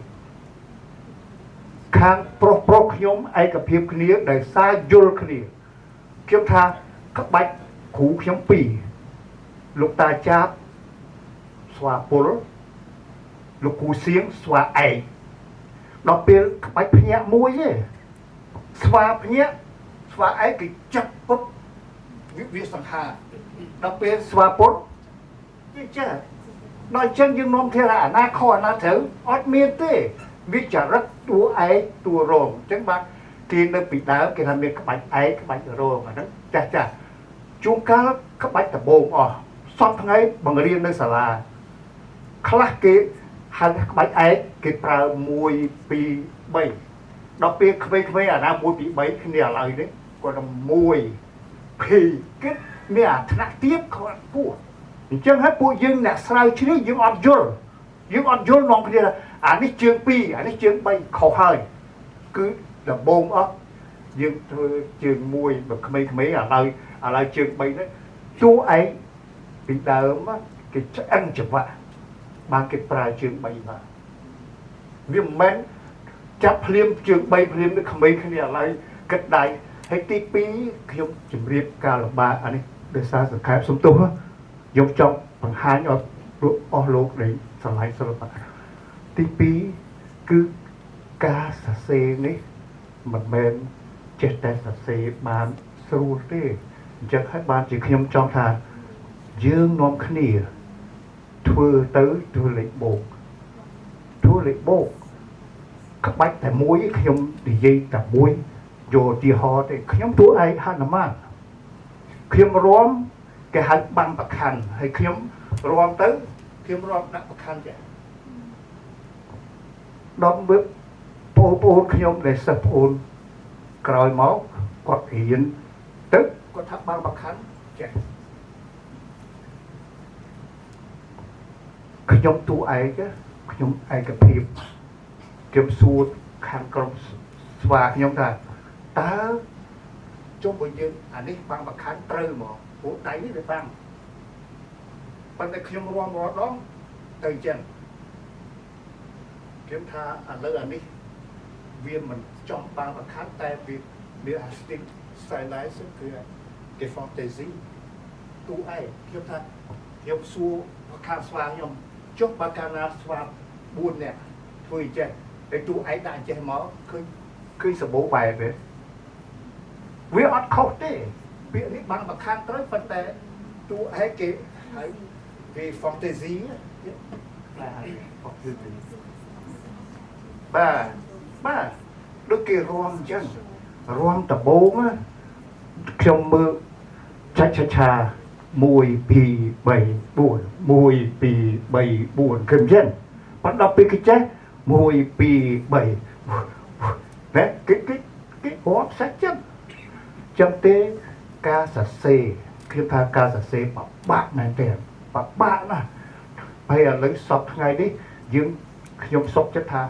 ខាងប្រុសខ្ញុំឯកភាពគ្នាដែលសារយល់គ្នាខ្ញុំថាក្បាច់គ្រូខ្ញុំ2លោកតាចាបស្វាពលលោកគ្រូសៀងស្វាឯកដល់ពេលក្បាច់ភ្ញាក់មួយទេស្វាភ្ញាក់ស្វាឯកគេចាប់ពុបវាសង្ហាដល់ពេលស្វាពលវាចាដល់ចឹងយើងនាំគ្នាថាអាណាខុសអាណាត្រូវអត់មានទេវាចរិតតួឯកតួរងអញ្ចឹងបាទគេនៅពីដើមគេថាមានក្បាច់ឯកក្បាច់រងអាហ្នឹងចាស់ជួនកាលក្បាច់ដំបងអស់សពថ្ងៃបង្រៀននៅសាលាខ្លះគេហៅក្បាច់ឯកគេប្រើ1 2 3ដល់ពេលក្មេងៗអាណា1 2 3គ្នាឥឡូវនេះគាត់ថា1 2គេមានអាថ្នាក់ទៀតគាត់ពោះអញ្ចឹងហើយពួកយើងអ្នកស្រាវជ្រាវយើងអត់យល់នាំគ្នាថាអានេះជើង2អានេះជើង3ខុសហើយគឺដំបងអស់យើងធ្វើជើង1បើក្មេងៗឥឡូវជើង3នេះជួឯងពីដើមគេឆ្អឹងចង្វាក់បានគេប្រើជើង3បាទវាមិនមែនចាប់ភ្លាមជើង3ភ្លាមនឹងក្មេងគ្នាឥឡូវគិតដៃហើយទី2ខ្ញុំជម្រាបការលំបាកអានេះដោយសារសង្ខេបសំទោសខ្ញុំចង់បង្ហាញឲ្យអស់លោកនៃស្រឡាញ់សិល្បៈទី2គឺការសរសេរនេះមិនមែនចេះតែសរសេរបានស្រួលទេអញ្ចឹងហើយបានជាខ្ញុំចង់ថាយើងនាំគ្នាធ្វើលេខបូកក្បាច់តែមួយខ្ញុំនិយាយតែមួយយកឧទាហរណ៍ទេខ្ញុំតួឯកហនុមានខ្ញុំរាំគេហៅបាំងប្រខណ្ឌហើយខ្ញុំរាំទៅខ្ញុំរាំដាក់ប្រខណ្ឌចាដល់មើលបងប្អូនខ្ញុំដែលសិស្សប្អូនក្រោយមកគាត់រៀនទៅគាត់ថាបាំងប្រខណ្ឌចាខ្ញុំតួឯកខ្ញុំឯកភាពខ្ញុំសួរខាងក្រុមស្វាខ្ញុំថាតើជុំបើយើងអានេះបាំងប្រខណ្ឌត្រូវមកព្រោះដៃនេះវាបាំងប៉ុន្តែខ្ញុំរាំរាល់ដងទៅចឹងខ្ញុំថាឥឡូវអានេះវាមិនចំបាំងប្រខណ្ឌតែវាមាន stick stylized គឺ deformation តួឯកខ្ញុំថាខ្ញុំសួរខាងស្វាខ្ញុំចុះបើកាលណាស្វា4នាក់ធ្វើអញ្ចឹងតែតួឯកដាក់អញ្ចឹងមកឃើញសម្បូរបែបទេវាអត់ខុសទេពាក្យនេះបាំងប្រខណ្ឌត្រូវប៉ុន្តែតួឯកគេហៅគេ fantasy បាទដូចគេរាំអញ្ចឹងរាំដំបូងខ្ញុំមើលឆាច់ឆា1 2 3 4 1 2 3 4គឺអញ្ចឹងប៉ុន្តែដល់ពេលគេចេះ1 2 3ណែគេរាំសាច់ចឹងចាំទេការសរសេរខ្ញុំថាការសរសេរបបាក់មែនទេបបាក់ណាស់ហើយឥឡូវសពថ្ងៃនេះខ្ញុំសុខចិត្តថា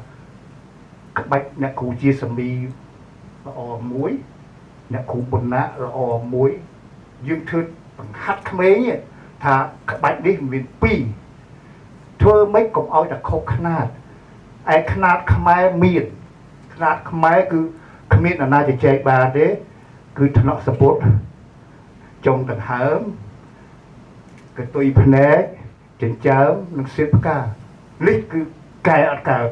ក្បាច់អ្នកគ្រូជាសមីល្អមួយអ្នកគ្រូបណ្ណាល្អមួយយើងធ្វើបង្ហាត់ក្មេងថាក្បាច់នេះមាន2ធ្វើម៉េចកុំឲ្យតែខុសខ្នាតឯខ្នាតខ្មែរមានខ្នាតខ្មែរគឺគ្មានអាណាចែកបានទេគឺថ្នាក់សពុតចុងដង្ហើមកតុយភ្នែកចិញ្ចើមនិងសៀតផ្កានេះគឺកែអត់កើត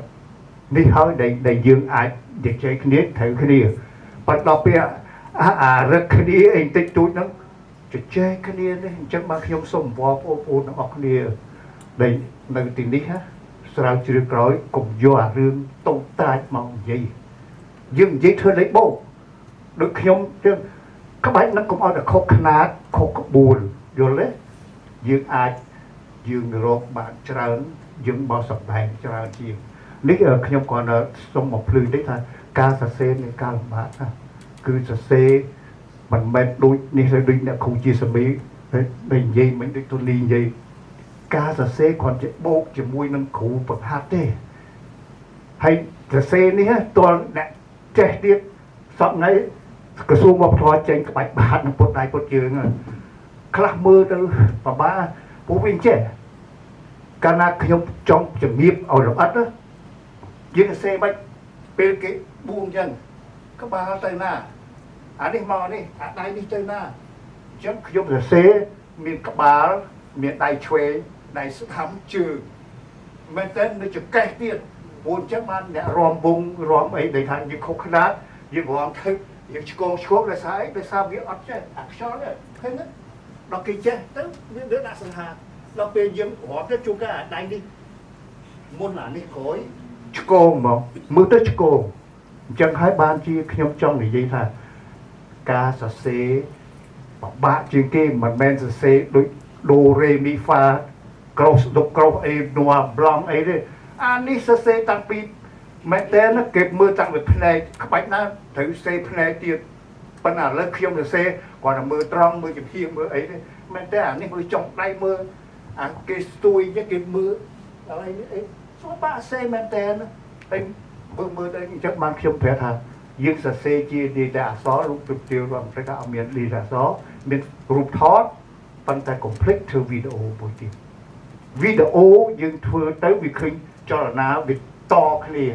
នេះហើយដែលយើងអាចនិយាយគ្នាត្រូវគ្នាប៉ុន្តែដល់ពេលអារឹកគ្នាអីតិចតួចហ្នឹងជជែកគ្នានេះអញ្ចឹងបានខ្ញុំសូមអង្វរបងប្អូនទាំងអស់គ្នាដែលនៅទីនេះស្រាវជ្រាវក្រោយកុំយកអារឿងតូចតាចមកនិយាយយើងនិយាយធ្វើលេខបូកដូចខ្ញុំចឹងក្បាច់នឹងកុំឲ្យតែខុសខ្នាតខុសក្បួនយល់ទេយើងអាចយើងរកបានច្រើនយើងបោះសម្ដែងច្រើនជាងនេះខ្ញុំគាត់សូមមកភ្លឺតិចថាការសរសេរនៃការលំបាកណាគឺសរសេរមិនមែនដូចនេះទៅដូចអ្នកគ្រូជាសមីនិយាយមិនដូចទូនីនិយាយការសរសេរគ្រាន់តែបូកជាមួយនឹងគ្រូបង្ហាត់ទេហើយសរសេរនេះតើអ្នកចេះទៀត សពថ្ងៃក្រសួងវប្បធម៌ចេញក្បាច់បាតនឹងពុតដៃពុតជើងខ្លះមើលទៅប្របាពួកវិញចេះកាលណាខ្ញុំចង់ជំរាបឲ្យល្អិតយើងសេបាច់ពេលគេបួងចឹងក្បាលទៅណាអានេះមកនេះអាដៃនេះទៅណាអញ្ចឹងខ្ញុំសរសេរមានក្បាលមានដៃឆ្វេងដៃស្ដាំជើងមែនតើនៅចង្កេះទៀតព្រោះអញ្ចឹងបានអ្នករំវងរំអីដែលថាយើងខុសខ្នាតយើងរំថឹកយើងឆ្កងឆ្កងដោយសារអីដោយសារវាអត់ចេះអាខ្យល់ទេឃើញទេដល់គេចេះទៅវាដាក់សង្ហាដល់ពេលយើងរំទៅជួបកាអាដៃនេះមុនអានេះក្រោយឆ្កងមកមើលទៅឆ្កងអញ្ចឹងហើយបានជាខ្ញុំចង់និយាយថាការសរសេរបបាក់ជាងគេមិនមែនសរសេរដូចដូរេមីហ្វាក្រោសដុកក្រោសអេណូប្លង់អីទេអានេះសរសេរតាំងពីមែនតើគេមើលតាំងពីផ្នែកក្បាច់ណាត្រូវសេផ្នែកទៀតប៉ុន្តែឥឡូវខ្ញុំសរសេរគាត់តែមើលត្រង់មើលចំហៀងមើលអីទេមែនតើអានេះមើលចុងដៃមើលអាគេស្ទួយគេមើលអីអីសូបាក់សេមែនតើតែមើលទៅអញ្ចឹងបានខ្ញុំប្រាប់ថាយើងសរសេរជាលីតាអក្សររូបភាពទាវរបស់ប្រទេសអត់មានលីតាអក្សរមានរូបថតប៉ុន្តែកុំភ្លេចធ្វើវីដេអូមួយទៀតវីដេអូយើងធ្វើទៅវាឃើញចលនាវាតគ្នា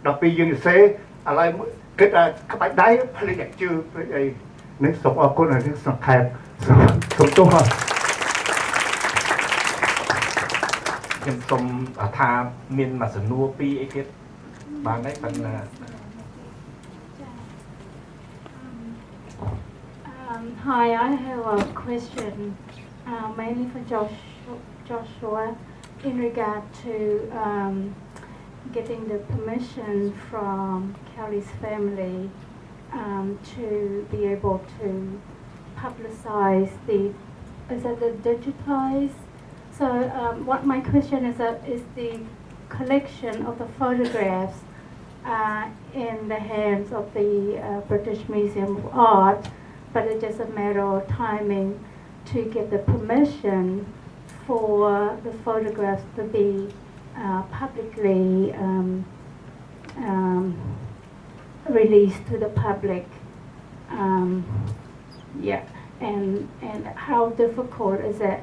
ដល់ពេលយើងសរសេរឥឡូវគិតថាក្បាច់ដៃភ្លេចអាជើងភ្លេចអីនេះសូមអរគុណឲ្យសង្ខេបសូមទោសខ្ញុំសូមថាមានមួយសំណួរពីរអីទៀតបានដែរប៉ុន្តែ Hi, I have a question mainly for Joshua in regard to getting the permission from Kelly's family to be able to publicize is that the digitize? So what my question is the collection of the photographs in the hands of the British Museum of Art, but it's just a matter of timing to get the permission for the photographs to be publicly released to the public. Yeah, and how difficult is it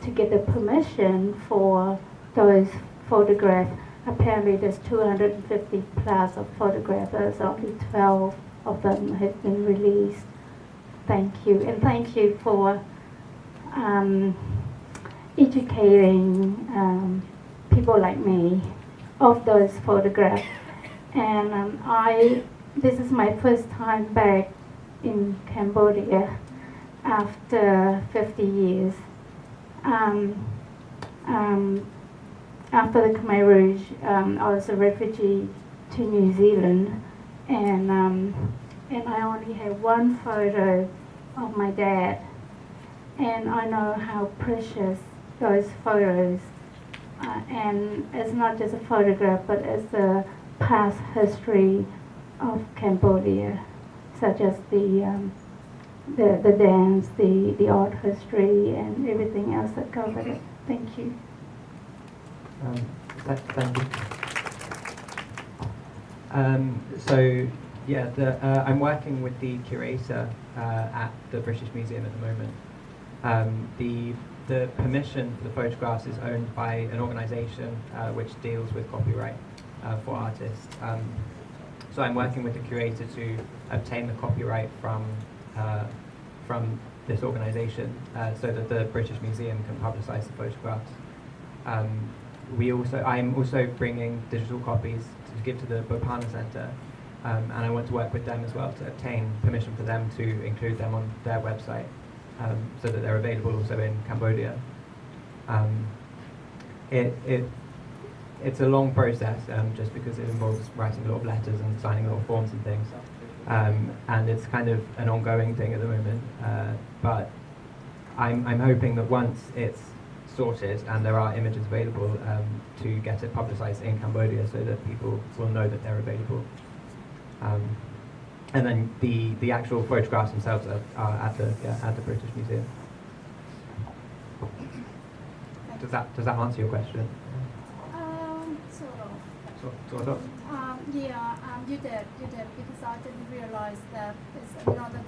to get the permission for those photographs? Apparently there's 250 plus of photographers, only 12 of them have been released. Thank you, and thank you for educating people like me of those photographs. And this is my first time back in Cambodia after 50 years. After the Khmer Rouge, I was a refugee to New Zealand, and I only have one photo of my dad, and I know how precious those photos and it's not just a photograph, but it's the past history of Cambodia, such as the dance, the art history, and everything else that goes with it. Thank you. Thank you. So yeah, I'm working with the curator at the British Museum at the moment. The permission for the photographs is owned by an organisation which deals with copyright for artists. So I'm working with the curator to obtain the copyright from this organisation so that the British Museum can publicise the photographs. I'm also bringing digital copies to give to the Bopana Centre, and I want to work with them as well to obtain permission for them to include them on their website, so that they're available also in Cambodia. It's a long process, just because it involves writing a lot of letters and signing a lot of forms and things, and it's kind of an ongoing thing at the moment. But I'm hoping that once it's sorted and there are images available, to get it publicised in Cambodia so that people will know that they're available. And then the actual photographs themselves are at the British Museum. Does that answer your question? Sort of. Sort of. Yeah, You did, because I didn't realize that there's another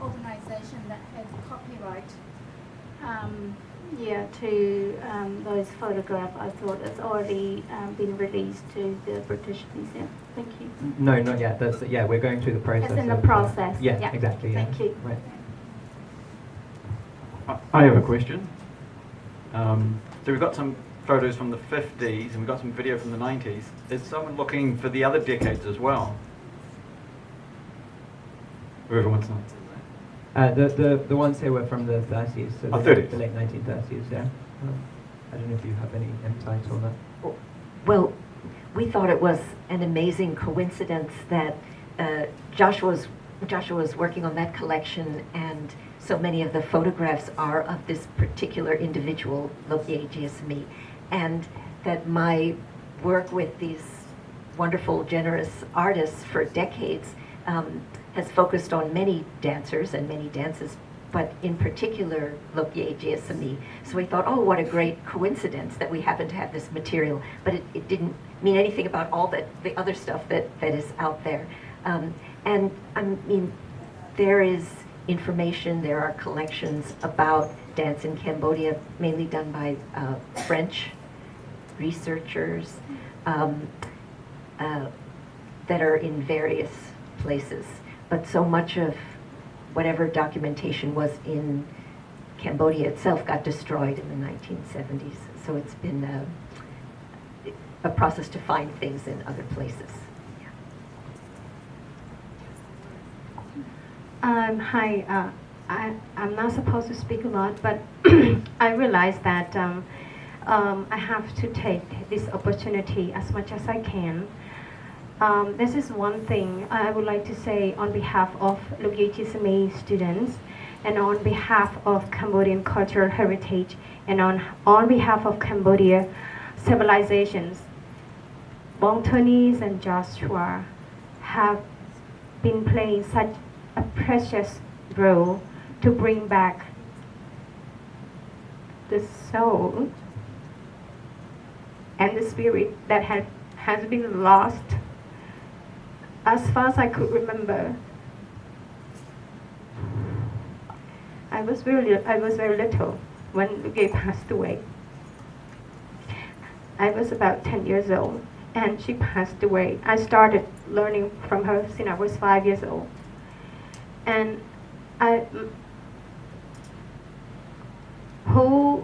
organization that has copyright. Yeah, to those photographs, I thought it's already been released to the British Museum. Thank you. No, not yet. We're going through the process. It's in the of, process. yeah, exactly. Yeah. Thank you. Right. I have a question. So we've got some photos from the 50s and we've got some video from the 90s. Is someone looking for the other decades as well? Whoever wants to answer. The ones here were from the 30s, so Oh, the 30s. late 1930s. Yeah. I don't know if you have any insight on that. Well, we thought it was an amazing coincidence that Joshua was working on that collection, and so many of the photographs are of this particular individual, Logie Giasemi, and that my work with these wonderful, generous artists for decades has focused on many dancers and many dances, but in particular Logie Giasemi. So we thought, oh, what a great coincidence that we happen to have this material, but it didn't mean anything about all the other stuff that is out there. And I mean, there is information, there are collections about dance in Cambodia, mainly done by French researchers that are in various places. But so much of whatever documentation was in Cambodia itself got destroyed in the 1970s. So it's been a process to find things in other places. Hi, I'm not supposed to speak a lot, but I realize that I have to take this opportunity as much as I can. This is one thing I would like to say on behalf of Logie Giasemi students and on behalf of Cambodian cultural heritage and on behalf of Cambodia civilizations. Bong Tony's and Joshua have been playing such a precious role to bring back the soul and the spirit that has been lost. As far as I could remember, I was very little when Logie passed away. I was about 10 years old and she passed away. I started learning from her since I was 5 years old. And who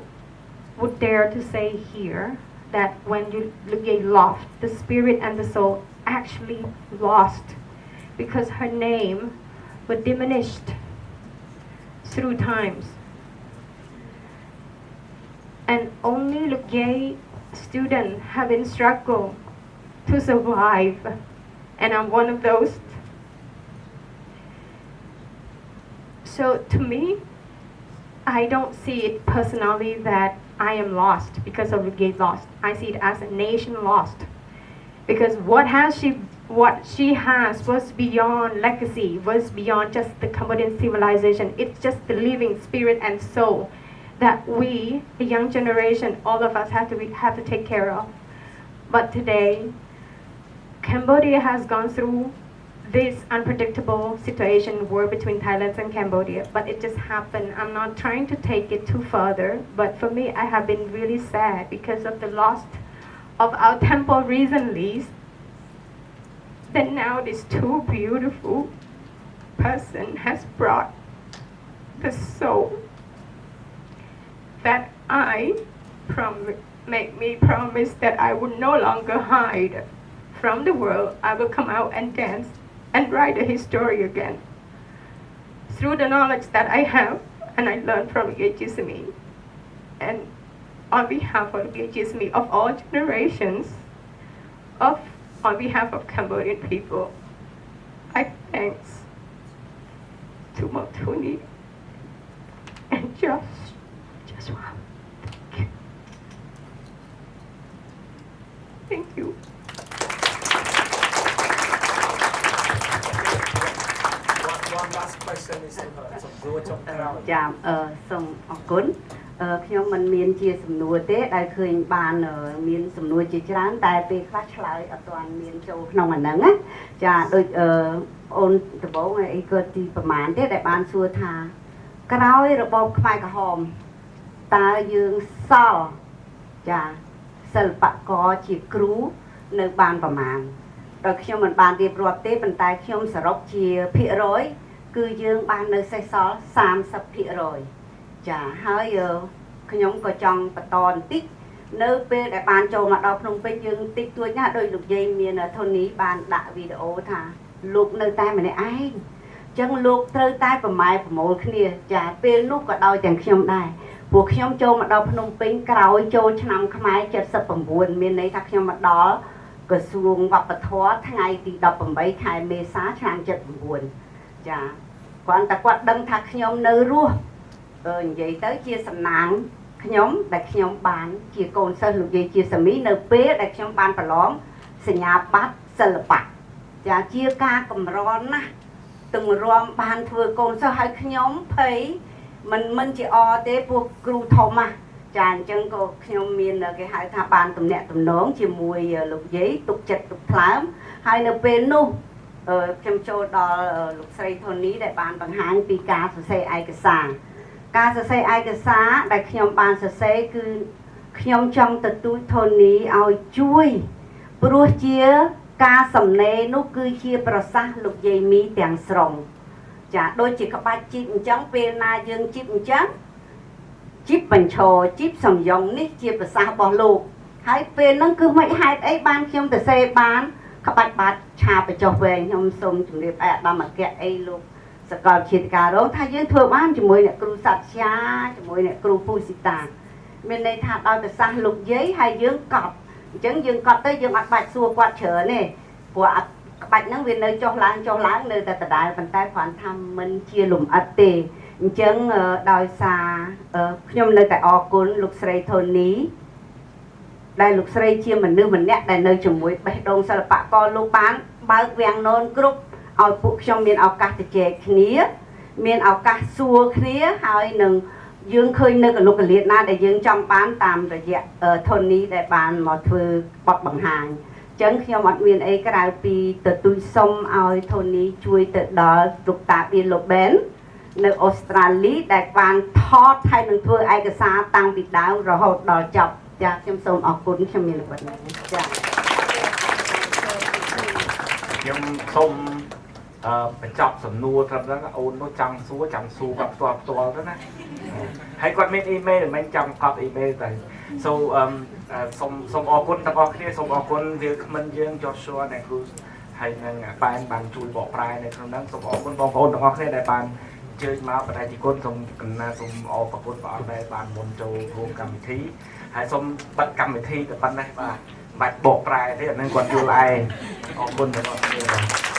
would dare to say here that when Logie loved, the spirit and the soul actually lost because her name was diminished through times. And only Logie students have been struggled to survive. And I'm one of those. So to me, I don't see it personally that I am lost because of Logie lost. I see it as a nation lost. Because what she has was beyond legacy, was beyond just the Cambodian civilization. It's just the living spirit and soul that we, the young generation, all of us have to take care of. But today, Cambodia has gone through this unpredictable situation, war between Thailand and Cambodia, but it just happened. I'm not trying to take it too further, but for me, I have been really sad because of the loss of our temple recently. Then now this two beautiful person has brought the soul that make me promise that I would no longer hide from the world. I will come out and dance and write a history again through the knowledge that I have and I learned from Logie Giasemi. And on behalf of Logie Giasemi of all generations, on behalf of Cambodian people, I thanks to Motuni and Joshua. Thank you. One last question is to her. ចាសូមអរគុណ ខ្ញុំមិនមានជាសំណួរទេដែលឃើញបានមានសំណួរជាច្រើនតែពេលខ្លះឆ្លើយអត់ទាន់មានចូលក្នុងអាហ្នឹងណាចាដូចអូនដំបូងអីគាត់ទីប្រមាណទេដែលបានសួរថាក្រោយរបបខ្មែរក្រហមតើយើងសល់ចាសិល្បករជាគ្រូនៅបានប្រមាណដោយខ្ញុំមិនបានរៀបរាប់ទេប៉ុន្តែខ្ញុំសរុបជាភាគរយគឺយើងបាននៅសេសសល់ 30% ចាហើយខ្ញុំក៏ចង់បន្តបន្តិចនៅពេលដែលបានចូលមកដល់ភ្នំពេញយើងតិចតួចណាស់ដោយលោកយាយមានធូនីបានដាក់វីដេអូថាលោកនៅតែម្នាក់ឯងអញ្ចឹងលោកត្រូវតែប្រម៉ែប្រមូលគ្នាចាពេលនោះក៏ដោយទាំងខ្ញុំដែរពួកខ្ញុំចូលមកដល់ភ្នំពេញក្រោយចូលឆ្នាំខ្មែរ79មានន័យថាខ្ញុំមកដល់ក្រសួងវប្បធម៌ថ្ងៃទី18ខែមេសាឆ្នាំ79ចាគាត់តែគាត់ដឹងថាខ្ញុំនៅរស់និយាយទៅជាសំណាងខ្ញុំដែលខ្ញុំបានជាកូនសិស្សលោកយាយជាសាមីនៅពេលដែលខ្ញុំបានប្រឡងសញ្ញាបត្រសិល្បៈចាជាការកម្រណាស់ទាំងរំបានធ្វើកូនសិស្សឲ្យខ្ញុំភ័យមិនជាអទេពួកគ្រូធំណាចាអញ្ចឹងក៏ខ្ញុំមានគេហៅថាបានទំនាក់ទំនងជាមួយលោកយាយទុកចិត្តទុកថ្លើមហើយនៅពេលនោះខ្ញុំចូលដល់លោកស្រីធូនីដែលបានបង្ហាញពីការសរសេរឯកសារការសរសេរឯកសារដែលខ្ញុំបានសរសេរគឺខ្ញុំចង់ទទូចធូនីឲ្យជួយព្រោះជាការសំណេរនោះគឺជាប្រសាសន៍លោកយាយមីទាំងស្រុងចាដូចជាក្បាច់ជីបអញ្ចឹងពេលណាយើងជីបអញ្ចឹងជីបបញ្ឈរជីបសំយងនេះជាប្រសាសន៍របស់លោកហើយពេលហ្នឹងគឺមិនហេតុអីបានខ្ញុំទៅសេបានក្បាច់បាត់ឆាបចុះវែងខ្ញុំសូមជម្រាបឯកឧត្តមអគ្គអីលោកសកលវិទ្យាការរងថាយើងធ្វើបានជាមួយអ្នកគ្រូសច្ចាជាមួយអ្នកគ្រូពូស៊ីតាមានន័យថាដោយប្រសាសន៍លោកយាយហើយយើងកត់អញ្ចឹងយើងកត់ទៅយើងអត់បាច់សួរគាត់ច្រើនទេព្រោះក្បាច់ហ្នឹងវានៅចុះឡើងនៅតែដដែលប៉ុន្តែគ្រាន់ថាមិនជាលំអិតទេអញ្ចឹងដោយសារខ្ញុំនៅតែអរគុណលោកស្រីធូនីដែលលោកស្រីជាមនុស្សម្នាក់ដែលនៅជាមួយបេះដូងសិល្បករលោកបានបើកវាំងននគ្រប់ឲ្យពួកខ្ញុំមានឱកាសទៅជែកគ្នាមានឱកាសសួរគ្នាហើយនឹងយើងឃើញនៅកលុកកលៀតណាដែលយើងចង់បានតាមរយៈធូនីដែលបានមកធ្វើបទបង្ហាញអញ្ចឹងខ្ញុំអត់មានអីក្រៅពីទទូចសុំឲ្យធូនីជួយទៅដល់លោកតាប៊ីឡូបែននៅអូស្ត្រាលីដែលបានថតហើយនឹងធ្វើឯកសារតាំងពីដើមរហូតដល់ចប់ចាខ្ញុំសូមអរគុណខ្ញុំមានប៉ុណ្ណឹងចាខ្ញុំសូមបញ្ចប់សំណួរត្រឹមហ្នឹងអូននោះចង់សួរគាត់ផ្ទាល់ទៅណាហើយគាត់មានអ៊ីមែលមិនចាំកត់អ៊ីមែលទៅសូមអរគុណទាំងអស់គ្នាសូមអរគុណវាគ្មិនយើង Joshua និងគ្រូហើយនឹងបានជួយបកប្រែនៅក្នុងហ្នឹងសូមអរគុណបងប្អូនទាំងអស់គ្នាដែលបានជើញមកបដិគុណសូមអរគុណព្រះអង្គដែលបានមុនចូលរួមកម្មវិធីហើយសូមបិទកម្មវិធីទៅប៉ុណ្ណេះបាទបាច់បកប្រែទេអានឹងគាត់យល់ឯងអរគុណទាំងអស់គ្នា